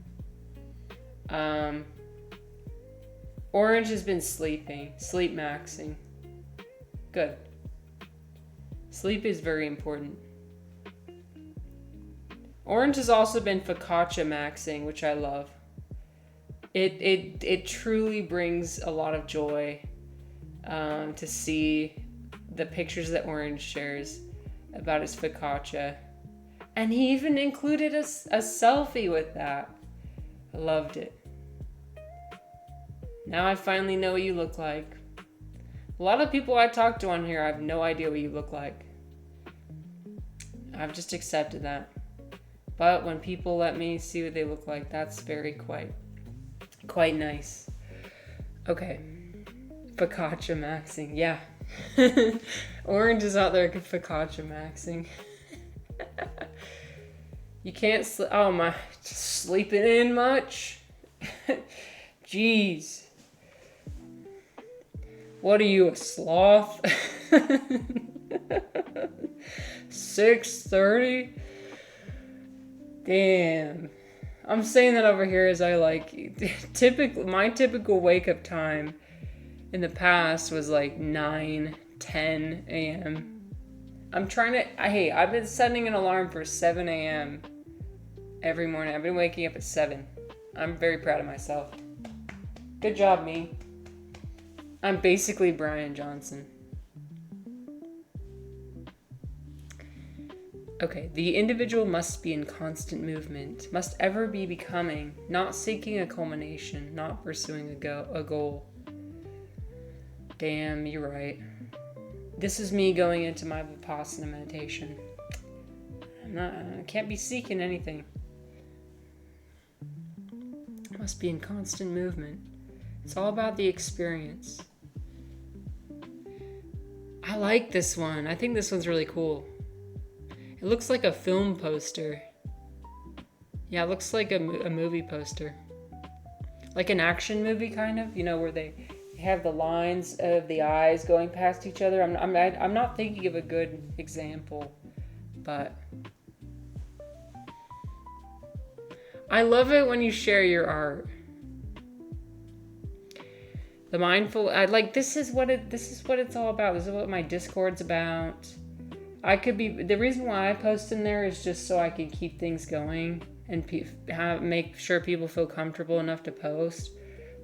Orange has been sleeping, sleep maxing. Good. Sleep is very important. Orange has also been focaccia maxing, which I love. It truly brings a lot of joy to see the pictures that Orange shares about his focaccia. And he even included a selfie with that. I loved it. Now I finally know what you look like. A lot of people I talk to on here, I have no idea what you look like. I've just accepted that. But when people let me see what they look like, that's very quite nice. Okay. Focaccia maxing. Yeah. Orange is out there focaccia maxing. You can't sleep. Oh my. Sleeping in much? Jeez. What are you, a sloth? 6:30? Damn. I'm saying that over here as I like my typical wake up time in the past was like 9-10 a.m. I've been setting an alarm for 7 a.m. every morning. I've been waking up at 7. I'm very proud of myself. Good job, me. I'm basically Brian Johnson. Okay, the individual must be in constant movement, must ever be becoming, not seeking a culmination, not pursuing a goal. Damn, you're right. This is me going into my Vipassana meditation. I can't be seeking anything. Must be in constant movement. It's all about the experience. I like this one. I think this one's really cool. It looks like a film poster. Yeah, it looks like a movie poster. Like an action movie, kind of. You know, where they have the lines of the eyes going past each other. I'm not thinking of a good example, but I love it when you share your art. The mindful, this is what it's all about. This is what my Discord's about. The reason why I post in there is just so I can keep things going and make sure people feel comfortable enough to post.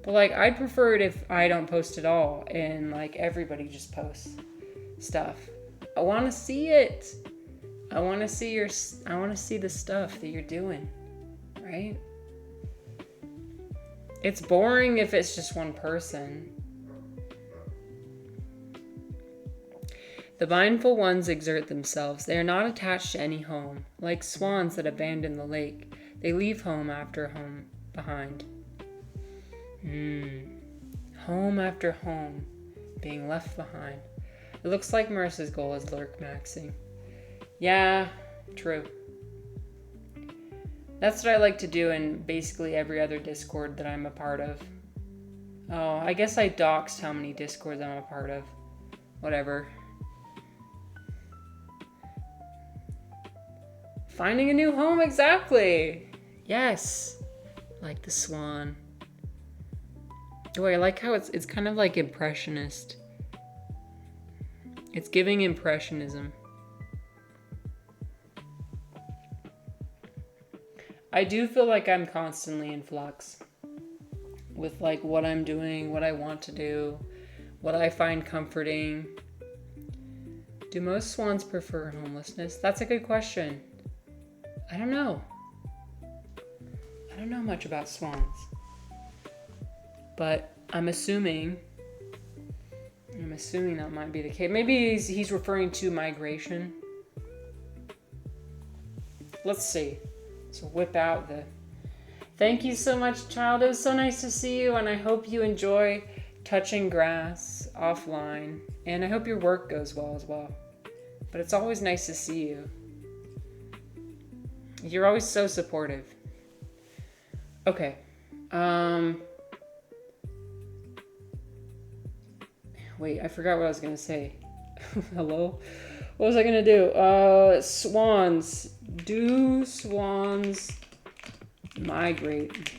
But like, I'd prefer it if I don't post at all and like everybody just posts stuff. I want to see it. I want to see the stuff that you're doing, right? It's boring if it's just one person. The mindful ones exert themselves. They are not attached to any home. Like swans that abandon the lake, they leave home after home behind. Home after home, being left behind. It looks like Marissa's goal is lurk maxing. Yeah, true. That's what I like to do in basically every other Discord that I'm a part of. Oh, I guess I doxed how many Discords I'm a part of. Whatever. Finding a new home, exactly. Yes. Like the swan. Oh, I like how it's kind of like impressionist. It's giving impressionism. I do feel like I'm constantly in flux with like what I'm doing, what I want to do, what I find comforting. Do most swans prefer homelessness? That's a good question. I don't know. I don't know much about swans. But I'm assuming that might be the case. Maybe he's referring to migration. Let's see. So whip out the... Thank you so much, child. It was so nice to see you, and I hope you enjoy touching grass offline. And I hope your work goes well as well. But it's always nice to see you. You're always so supportive. Okay. Wait, I forgot what I was going to say. Hello? What was I going to do? Swans. Do swans migrate?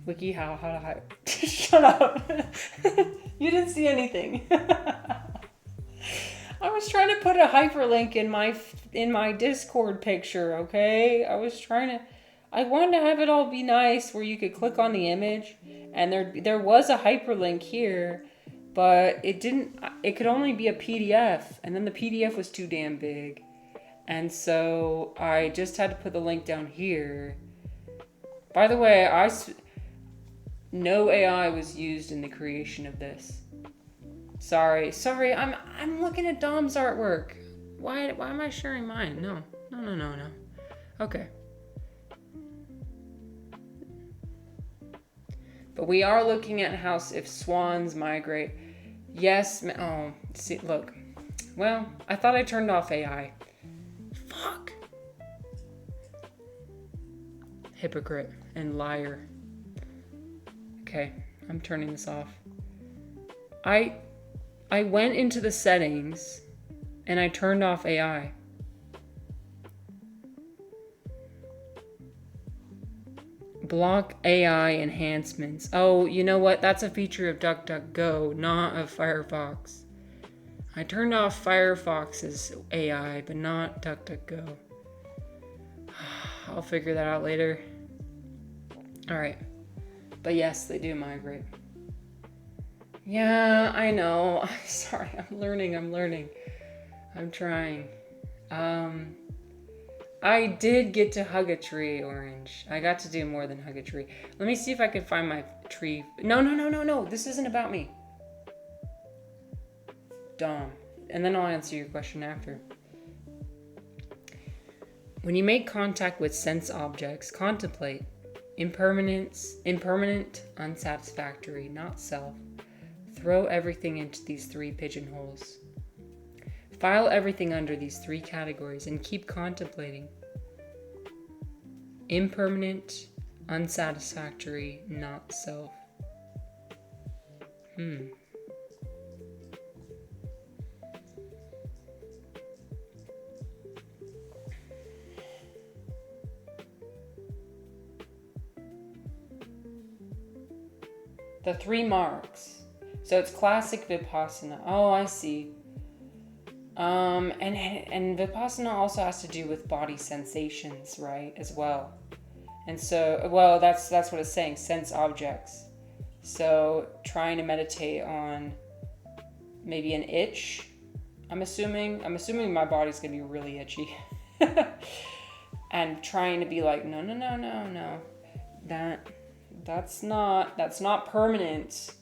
WikiHow, how to hide. Shut up. You didn't see anything. I was trying to put a hyperlink in my Discord picture, okay? I wanted to have it all be nice where you could click on the image and there was a hyperlink here, but it could only be a PDF, and then the PDF was too damn big. And so I just had to put the link down here. By the way, no AI was used in the creation of this. Sorry, I'm looking at Dom's artwork. Why am I sharing mine? No. Okay. But we are looking at how if swans migrate. Yes. Oh, see, look. Well, I thought I turned off AI. Fuck. Hypocrite and liar. Okay, I'm turning this off. I went into the settings and I turned off AI. Block AI enhancements. Oh, you know what? That's a feature of DuckDuckGo, not of Firefox. I turned off Firefox's AI, but not DuckDuckGo. I'll figure that out later. Alright. But yes, they do migrate. Yeah, I know. I'm sorry. I'm learning. I'm trying. I did get to hug a tree, Orange. I got to do more than hug a tree. Let me see if I can find my tree. No. This isn't about me. Dom. And then I'll answer your question after. When you make contact with sense objects, contemplate impermanent, unsatisfactory, not self. Throw everything into these 3 pigeonholes. File everything under these 3 categories and keep contemplating. Impermanent, unsatisfactory, not self. The 3 marks. So it's classic Vipassana. Oh, I see. And Vipassana also has to do with body sensations, right, as well. And so, well, that's what it's saying, sense objects. So trying to meditate on maybe an itch, I'm assuming my body's gonna be really itchy. And trying to be like, no. That's not permanent.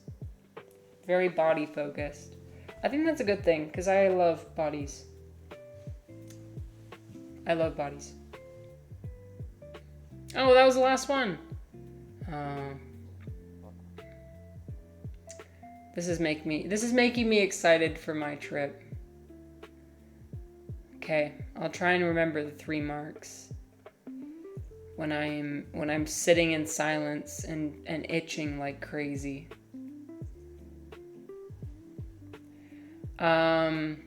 Very body focused. I think that's a good thing because I love bodies. Oh, that was the last one. This is making me excited for my trip. Okay, I'll try and remember the 3 marks. When I'm sitting in silence and itching like crazy. Let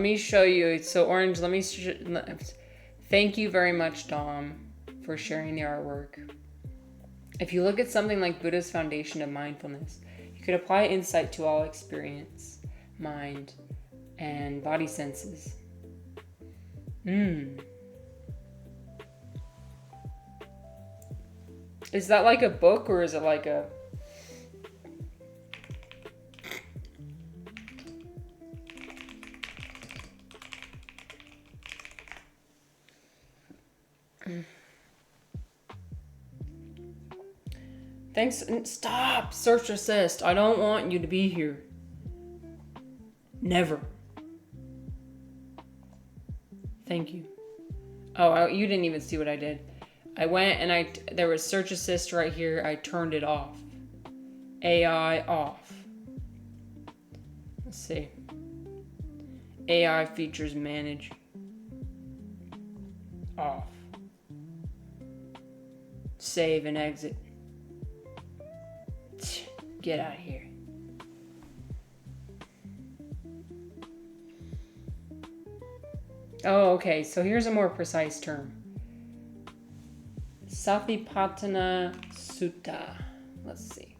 me show you. So Orange, thank you very much, Dom, for sharing the artwork. If you look at something like Buddha's Foundation of Mindfulness, you could apply insight to all experience, mind, and body senses. Is that like a book or is it like a... Thanks. Stop. Search assist. I don't want you to be here. Never. Thank you. Oh, you didn't even see what I did. I went and there was search assist right here. I turned it off. AI off. Let's see. AI features manage. Off. Save and exit. Get out of here. Oh, okay. So here's a more precise term. Satipatthana Sutta. Let's see.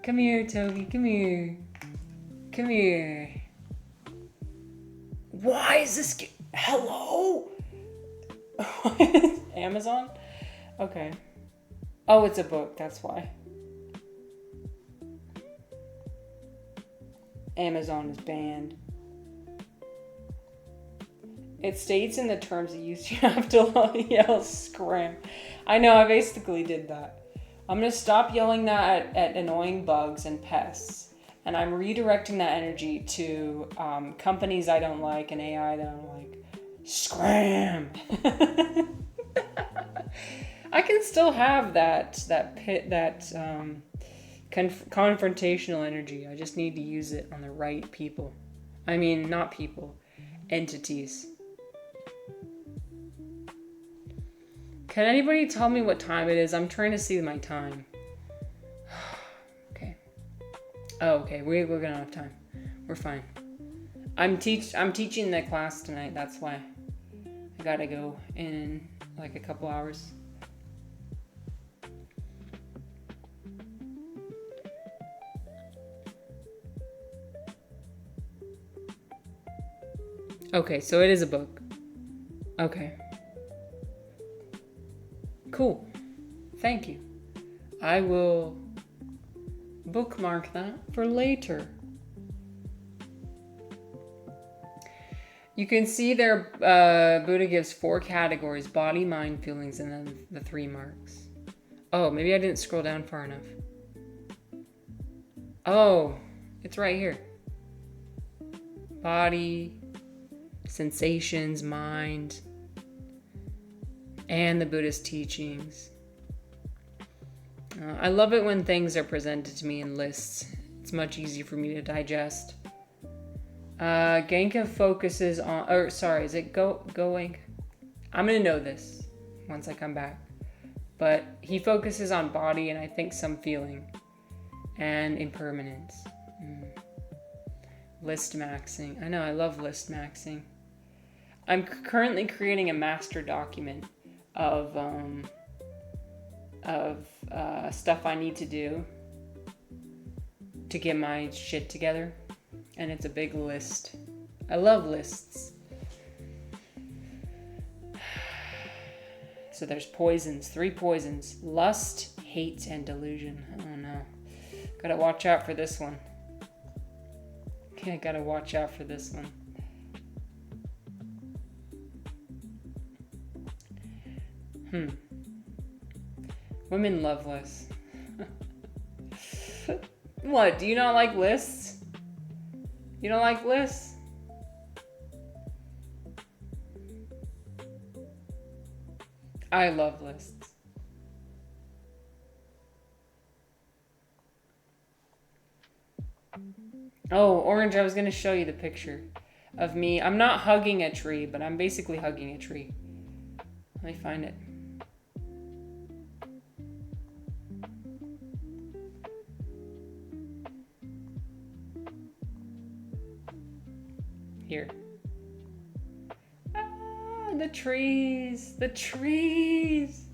Come here, Tobi. Come here. Come here. Why is this... Hello? Amazon? Okay. Oh, it's a book. That's why. Amazon is banned. It states in the terms of use you have to yell scram. I know, I basically did that. I'm going to stop yelling that at annoying bugs and pests. And I'm redirecting that energy to companies I don't like and AI that I don't like. Scram! I can still have that confrontational energy. I just need to use it on the right people. I mean, not people, entities. Can anybody tell me what time it is? I'm trying to see my time. Okay. Oh, okay. We're gonna have time. We're fine. I'm teaching the class tonight. That's why I gotta go in like a couple hours. Okay, so it is a book. Okay. Cool. Thank you. I will bookmark that for later. You can see there, Buddha gives 4 categories: body, mind, feelings, and then the 3 marks. Oh, maybe I didn't scroll down far enough. Oh, it's right here. Body, sensations, mind, and the Buddhist teachings. I love it when things are presented to me in lists. It's much easier for me to digest. Genka focuses on, is it going? I'm gonna know this once I come back. But he focuses on body and I think some feeling and impermanence. List maxing. I know, I love list maxing. I'm currently creating a master document of stuff I need to do to get my shit together. And it's a big list. I love lists. So there's poisons, 3 poisons: lust, hate, and delusion. Oh no. Gotta watch out for this one. Okay, gotta watch out for this one. Women love lists. What? Do you not like lists? You don't like lists? I love lists. Oh, Orange, I was going to show you the picture of me. I'm not hugging a tree, but I'm basically hugging a tree. Let me find it. Here. The trees. The trees.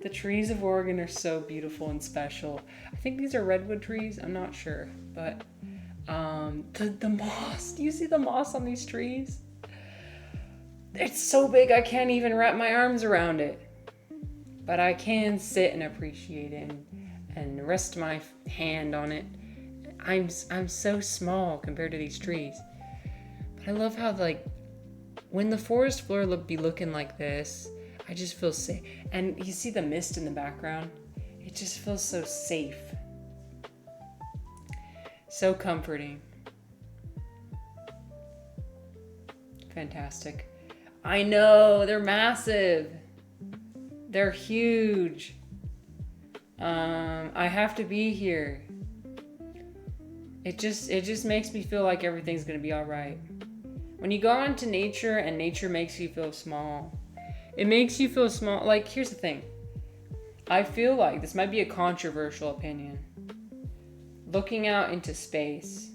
The trees of Oregon are so beautiful and special. I think these are redwood trees. I'm not sure, but the moss. Do you see the moss on these trees? It's so big I can't even wrap my arms around it. But I can sit and appreciate it and rest my hand on it. I'm so small compared to these trees. But I love how, like, when the forest floor be looking like this, I just feel safe. And you see the mist in the background? It just feels so safe. So comforting. Fantastic. I know, they're massive. They're huge. I have to be here. It just makes me feel like everything's gonna be all right. When you go out into nature and nature makes you feel small, it makes you feel small. Like, here's the thing. I feel like this might be a controversial opinion. Looking out into space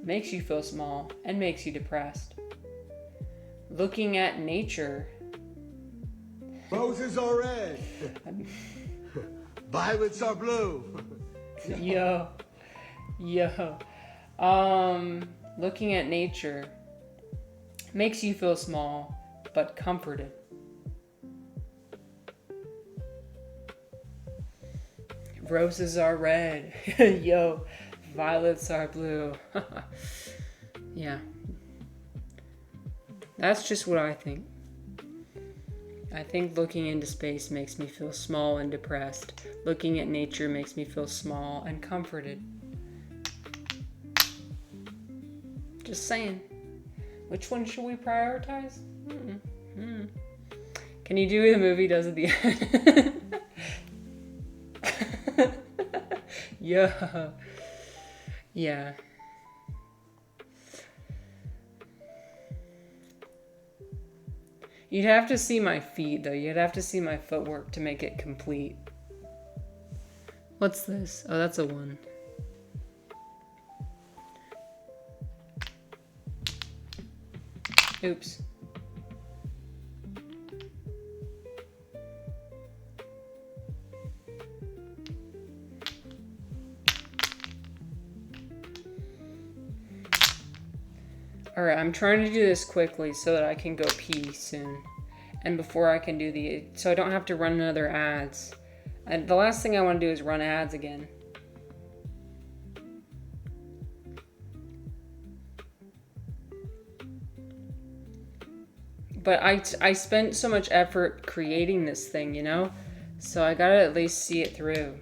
makes you feel small and makes you depressed. Looking at nature. Roses are red. Violets are blue. Yo. Looking at nature makes you feel small, but comforted. Roses are red. Yo. Violets are blue. Yeah. That's just what I think. I think looking into space makes me feel small and depressed. Looking at nature makes me feel small and comforted. Just saying. Which one should we prioritize? Can you do what the movie does at the end? Yeah. Yeah. You'd have to see my feet, though. You'd have to see my footwork to make it complete. What's this? Oh, that's a 1. Oops. Alright, I'm trying to do this quickly so that I can go pee soon. And before I can do so I don't have to run another ads. And the last thing I want to do is run ads again. But I spent so much effort creating this thing, you know? So I gotta at least see it through.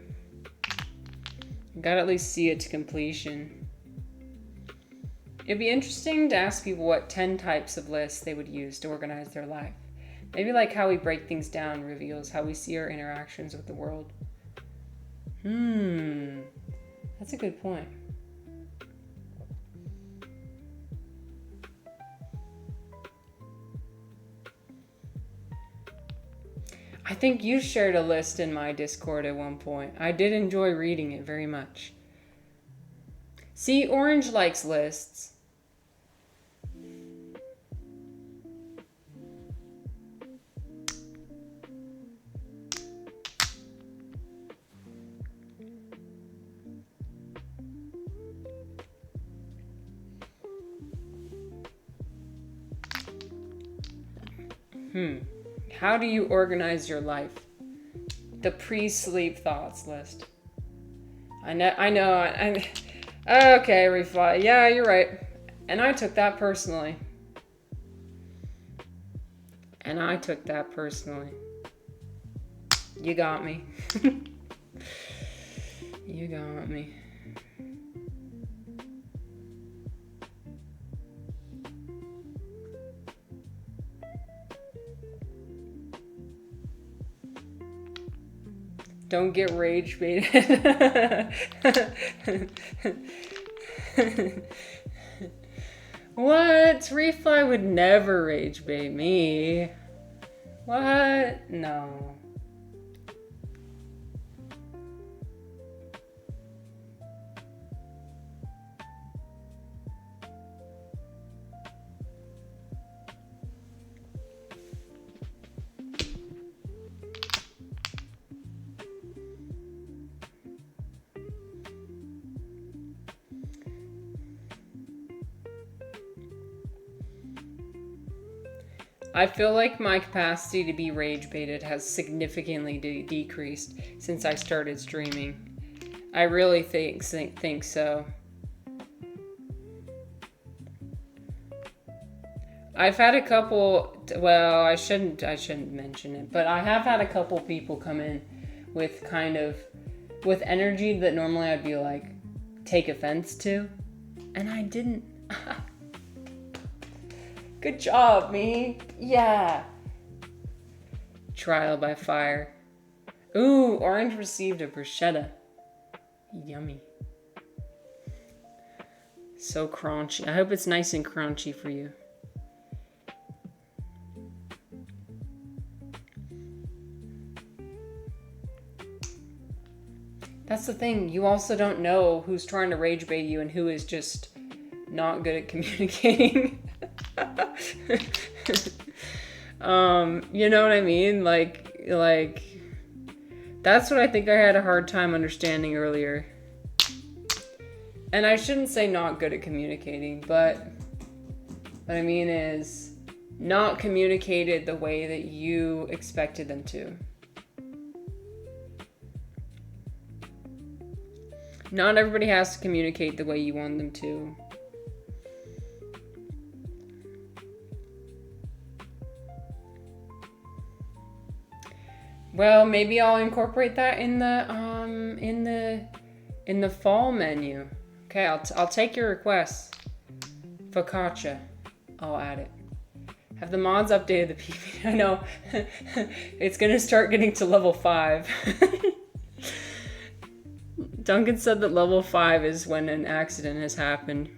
I gotta at least see it to completion. It'd be interesting to ask people what 10 types of lists they would use to organize their life. Maybe like how we break things down reveals how we see our interactions with the world. That's a good point. I think you shared a list in my Discord at one point. I did enjoy reading it very much. See, Orange likes lists. How do you organize your life? The pre-sleep thoughts list. I know. Okay, reply. Yeah, you're right. And I took that personally. You got me. You got me. Don't get rage baited. What? Refly would never rage bait me. What? No. I feel like my capacity to be rage baited has significantly decreased since I started streaming. I really think so. I've had a couple, well, I shouldn't mention it, but I have had a couple people come in with with energy that normally I'd be like, take offense to, and I didn't. Good job, me. Yeah. Trial by fire. Ooh, Orange received a bruschetta. Yummy. So crunchy. I hope it's nice and crunchy for you. That's the thing. You also don't know who's trying to rage bait you and who is just not good at communicating. You know what I mean? Like that's what I think I had a hard time understanding earlier. And I shouldn't say not good at communicating, but what I mean is not communicated the way that you expected them to. Not everybody has to communicate the way you want them to. Well, maybe I'll incorporate that in the fall menu. Okay, I'll take your requests. Focaccia. I'll add it. Have the mods updated the PvP? I know. It's gonna start getting to level 5. Duncan said that level 5 is when an accident has happened.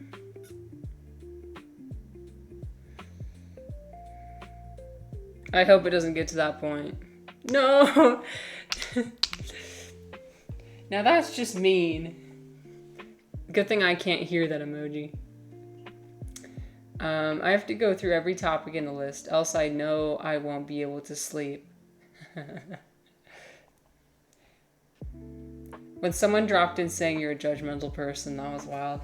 I hope it doesn't get to that point. No! Now that's just mean. Good thing I can't hear that emoji. I have to go through every topic in the list, else I know I won't be able to sleep. When someone dropped in saying you're a judgmental person, that was wild.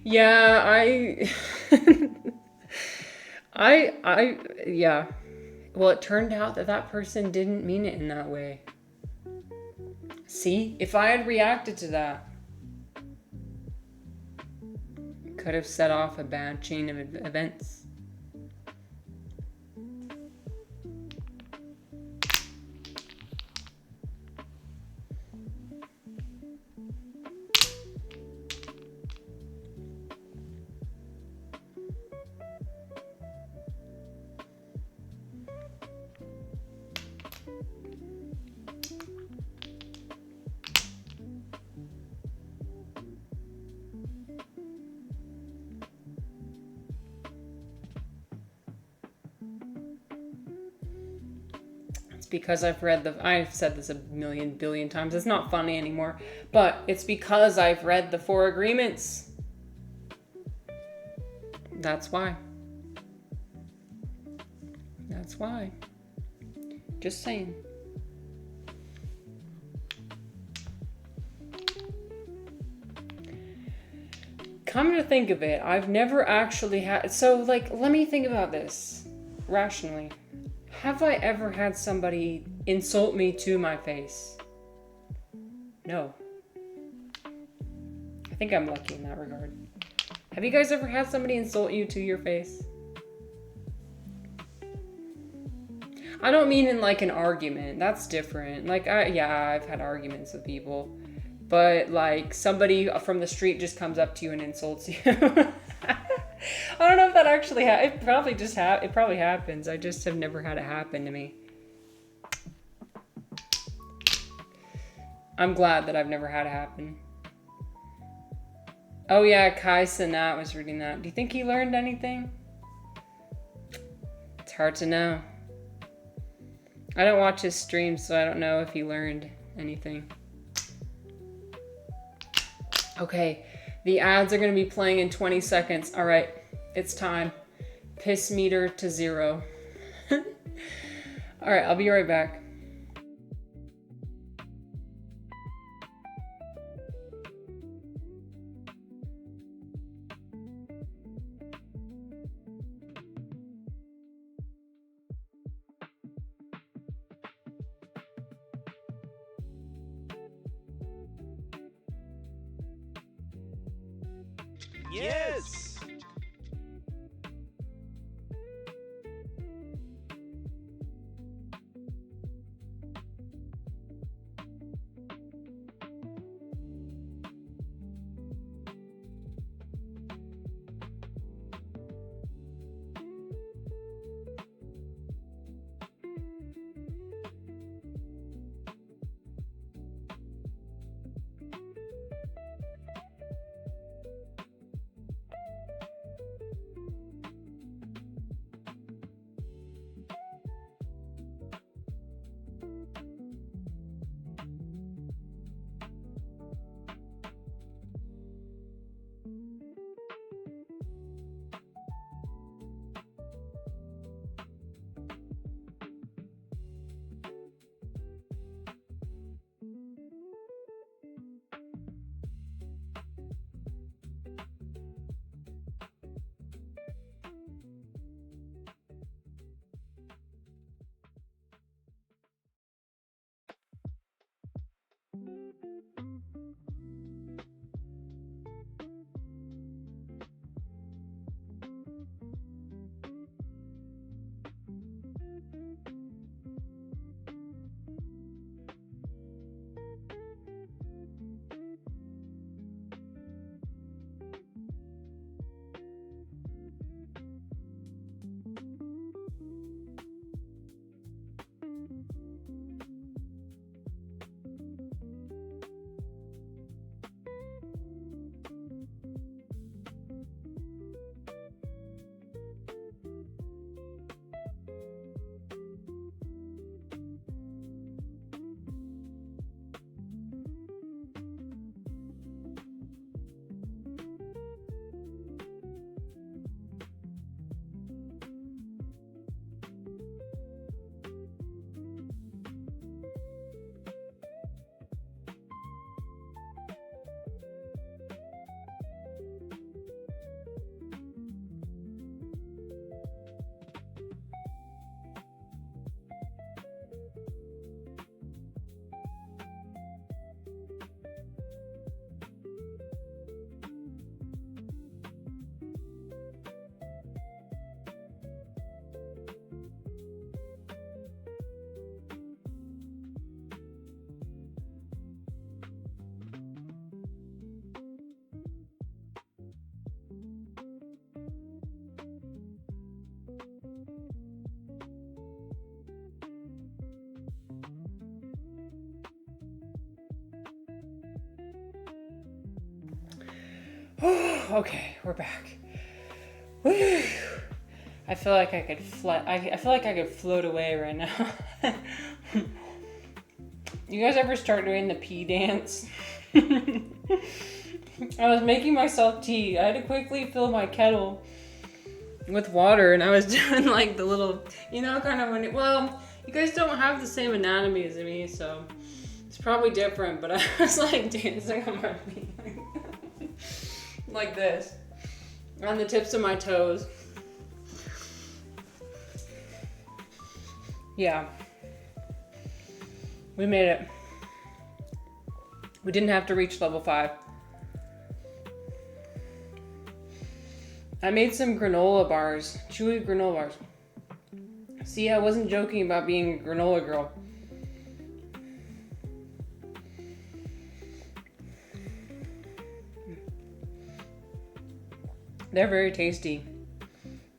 Yeah, yeah. Well, it turned out that that person didn't mean it in that way. See, if I had reacted to that, could have set off a bad chain of events. Because I've said this a million billion times. It's not funny anymore, but it's because I've read the 4 agreements. That's why. That's why. Just saying. Come to think of it, I've never actually had, so like, let me think about this rationally. Have I ever had somebody insult me to my face? No. I think I'm lucky in that regard. Have you guys ever had somebody insult you to your face? I don't mean in like an argument. That's different. Like, I've had arguments with people. But like somebody from the street just comes up to you and insults you. I don't know if that actually it probably just it probably happens. I just have never had it happen to me. I'm glad that I've never had it happen. Oh yeah, Kai Sanat was reading that. Do you think he learned anything? It's hard to know. I don't watch his streams, so I don't know if he learned anything. Okay, the ads are going to be playing in 20 seconds. All right, it's time. Piss meter to 0. All right, I'll be right back. Yes! Okay, we're back. Whew. I feel like I could I feel like I could float away right now. You guys ever start doing the pee dance? I was making myself tea. I had to quickly fill my kettle with water, and I was doing like the little, you know, kind of when well, you guys don't have the same anatomy as me, so it's probably different, but I was like dancing on my feet like this on the tips of my toes. Yeah, we made it. We didn't have to reach level 5. I made some granola bars, chewy granola bars. See, I wasn't joking about being a granola girl. They're very tasty.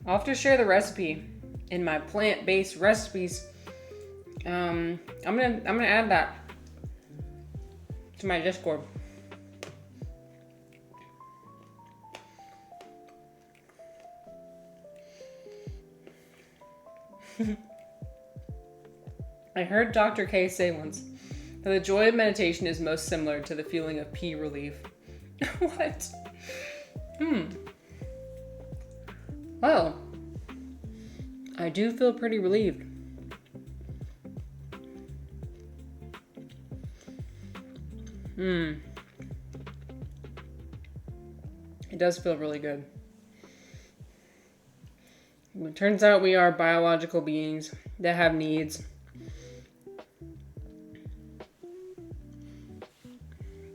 I'll have to share the recipe in my plant-based recipes. I'm gonna add that to my Discord. I heard Dr. K say once that the joy of meditation is most similar to the feeling of pee relief. What? Well, I do feel pretty relieved. It does feel really good. It turns out we are biological beings that have needs.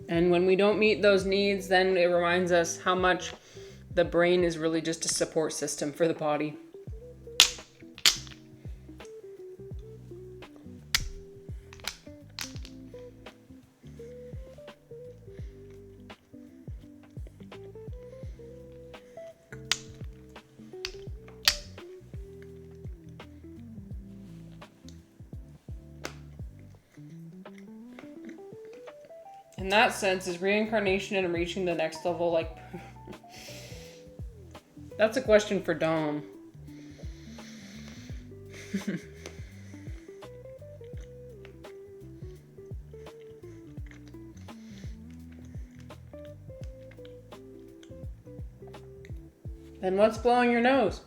And when we don't meet those needs, then it reminds us how much the brain is really just a support system for the body. In that sense, is reincarnation and reaching the next level like... That's a question for Dom. Then what's blowing your nose?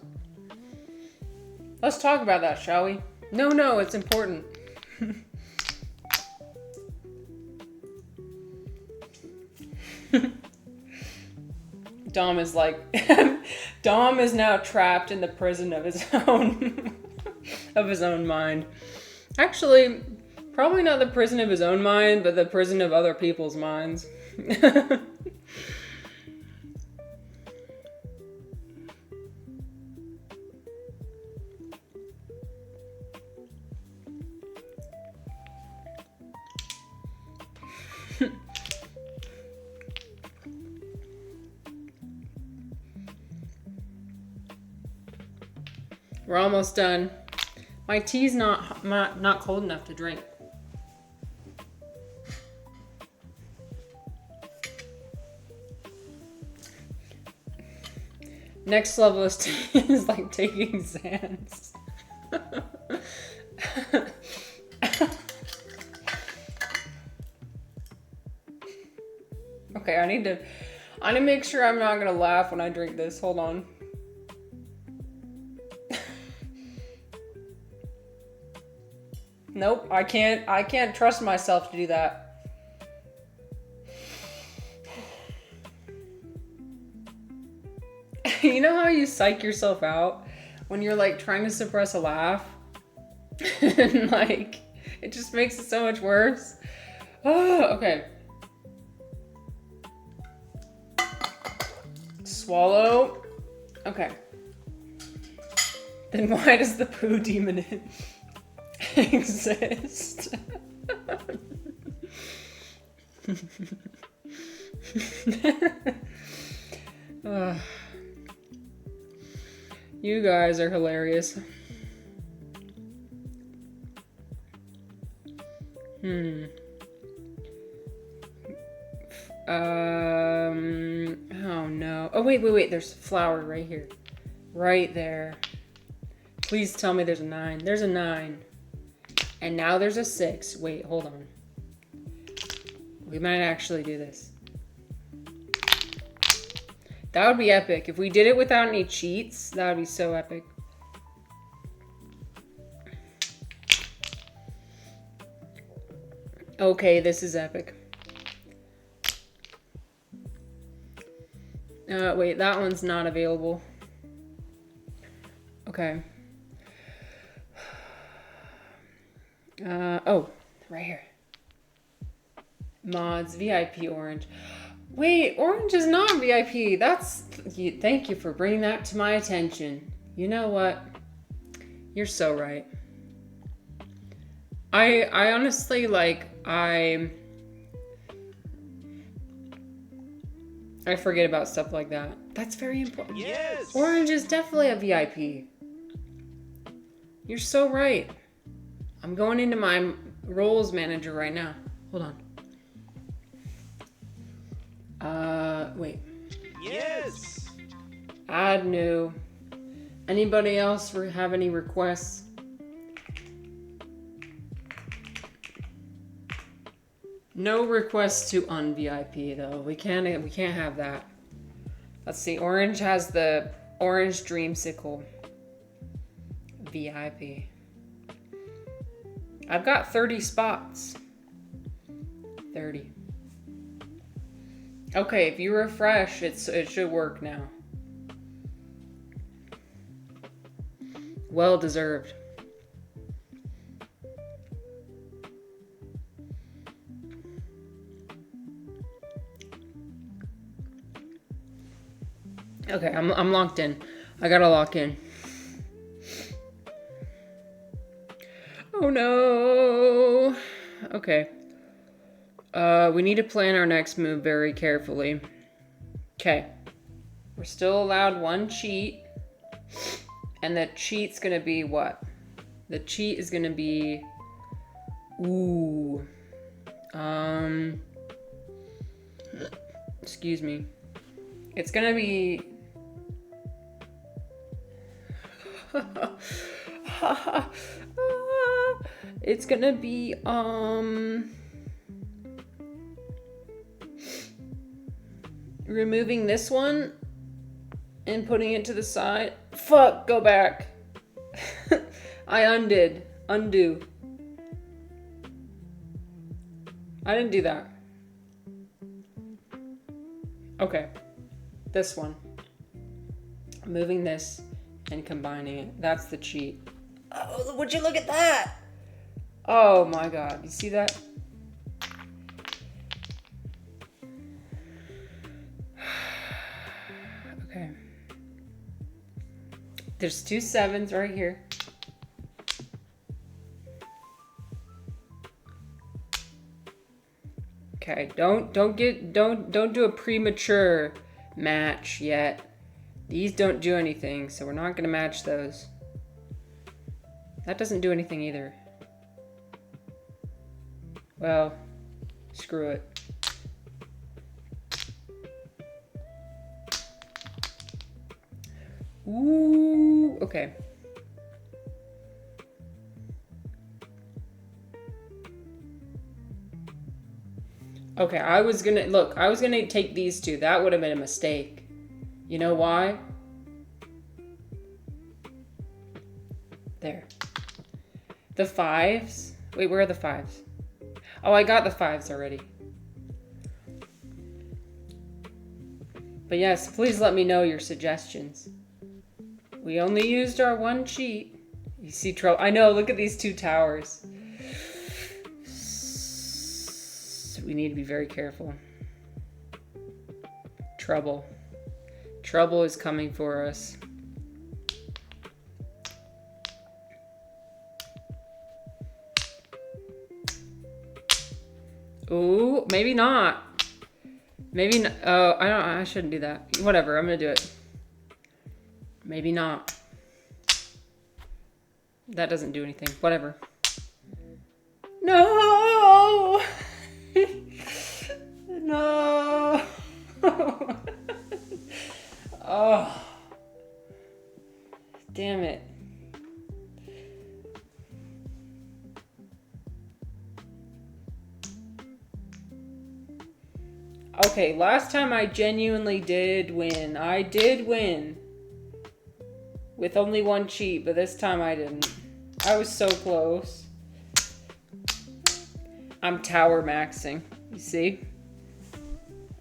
Let's talk about that, shall we? No, it's important. Dom is like, Dom is now trapped in the prison of his own, of his own mind. Actually, probably not the prison of his own mind, but the prison of other people's minds. We're almost done. My tea's not cold enough to drink. Next level is like taking Xans. Okay, I need to make sure I'm not gonna laugh when I drink this. Hold on. Nope, I can't trust myself to do that. You know how you psych yourself out when you're like trying to suppress a laugh? And like, it just makes it so much worse. Oh, okay. Swallow. Okay. Then why does the poo demon exist? You guys are hilarious. Oh no. Oh wait. There's a flower right here. Right there. Please tell me there's a 9. There's a 9. And now there's a 6. Wait, hold on. We might actually do this. That would be epic. If we did it without any cheats, that would be so epic. Okay, this is epic. Wait, that one's not available. Okay. Oh, right here. Mods, VIP orange. Wait, orange is not VIP. Thank you for bringing that to my attention. You know what? You're so right. I honestly, like, I forget about stuff like that. That's very important. Yes. Orange is definitely a VIP. You're so right. I'm going into my roles manager right now. Hold on. Wait. Yes. Add new. Anybody else have any requests? No requests to un-VIP though. We can't have that. Let's see. Orange has the orange dreamsicle. VIP. I've got 30 spots. 30. Okay, if you refresh, it should work now. Well deserved. Okay, I'm locked in. I gotta lock in. Oh no. Okay. We need to plan our next move very carefully. Okay. We're still allowed 1 cheat. And the cheat's gonna be what? The cheat is gonna be... Ooh. Excuse me. It's gonna be... It's gonna be, removing this one and putting it to the side. Fuck, go back. I undid. Undo. I didn't do that. Okay. This one. Moving this and combining it. That's the cheat. Oh, would you look at that? Oh my god. You see that? Okay. There's 2 7s right here. Okay, don't do a premature match yet. These don't do anything, so we're not gonna match those. That doesn't do anything either. Well, screw it. Ooh, okay. Okay, I was gonna take these 2. That would have been a mistake. You know why? There. The 5s. Wait, where are the 5s? Oh, I got the 5s already. But yes, please let me know your suggestions. We only used our 1 cheat. You see trouble. I know, look at these 2 towers. We need to be very careful. Trouble. Trouble is coming for us. Ooh, maybe not. Maybe not. Oh, I shouldn't do that. Whatever, I'm gonna do it. Maybe not. That doesn't do anything. Whatever. No! No! Okay, last time I genuinely did win. I did win. With only one cheat, but this time I didn't. I was so close. I'm tower maxing. You see?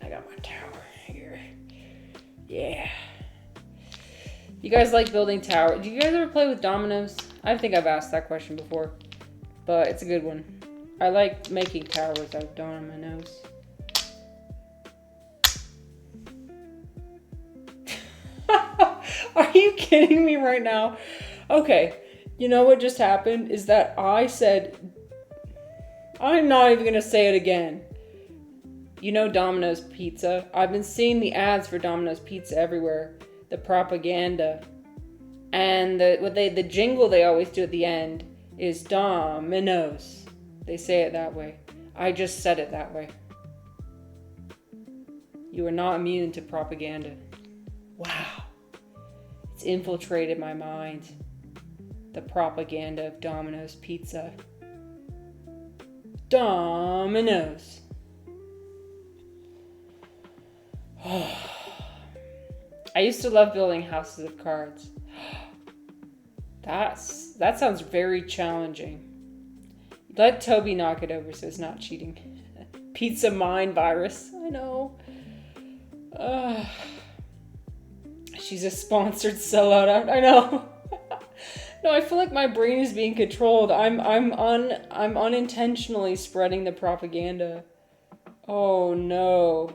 I got my tower here. Yeah. You guys like building towers? Do you guys ever play with dominoes? I think I've asked that question before, but it's a good one. I like making towers out of dominoes. Are you kidding me right now? Okay, you know what just happened is that I said, I'm not even gonna say it again. You know Domino's Pizza? I've been seeing the ads for Domino's Pizza everywhere. The propaganda. And the jingle they always do at the end is Domino's. They say it that way. I just said it that way. You are not immune to propaganda. Wow. It's infiltrated my mind. The propaganda of Domino's Pizza. Domino's. I used to love building houses of cards. That sounds very challenging. Let Toby knock it over so it's not cheating. Pizza mind virus. I know. She's a sponsored sellout. I know. No, I feel like my brain is being controlled. I'm unintentionally spreading the propaganda. Oh no.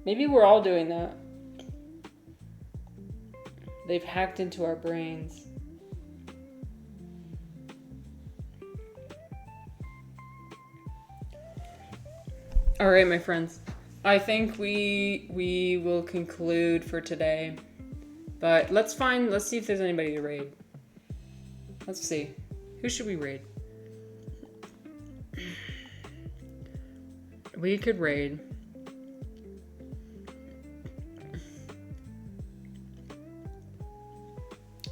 Maybe we're all doing that. They've hacked into our brains. All right, my friends. I think we will conclude for today. But let's see if there's anybody to raid. Let's see. Who should we raid? We could raid.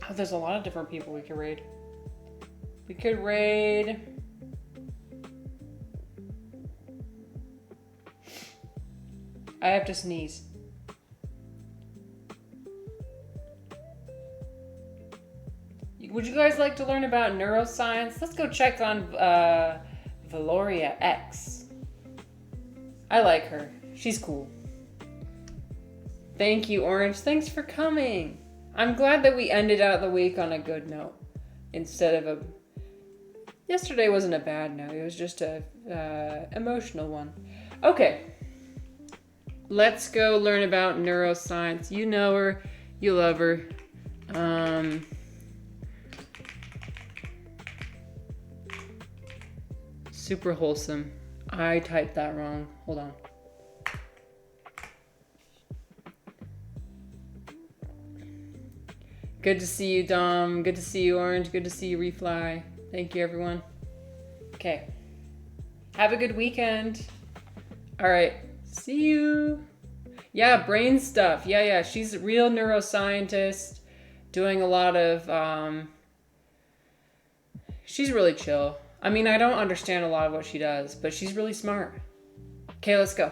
Oh, there's a lot of different people we could raid. We could raid. I have to sneeze. Would you guys like to learn about neuroscience? Let's go check on Valoria X. I like her. She's cool. Thank you, Orange. Thanks for coming. I'm glad that we ended out the week on a good note instead of yesterday wasn't a bad note. It was just a emotional one. Okay. Let's go learn about neuroscience. You know her. You love her. Super wholesome. I typed that wrong. Hold on. Good to see you, Dom. Good to see you, Orange. Good to see you, Refly. Thank you, everyone. Okay. Have a good weekend. All right. See you. Yeah, brain stuff. Yeah. She's a real neuroscientist doing a lot of... She's really chill. I mean, I don't understand a lot of what she does, but she's really smart. Okay, let's go.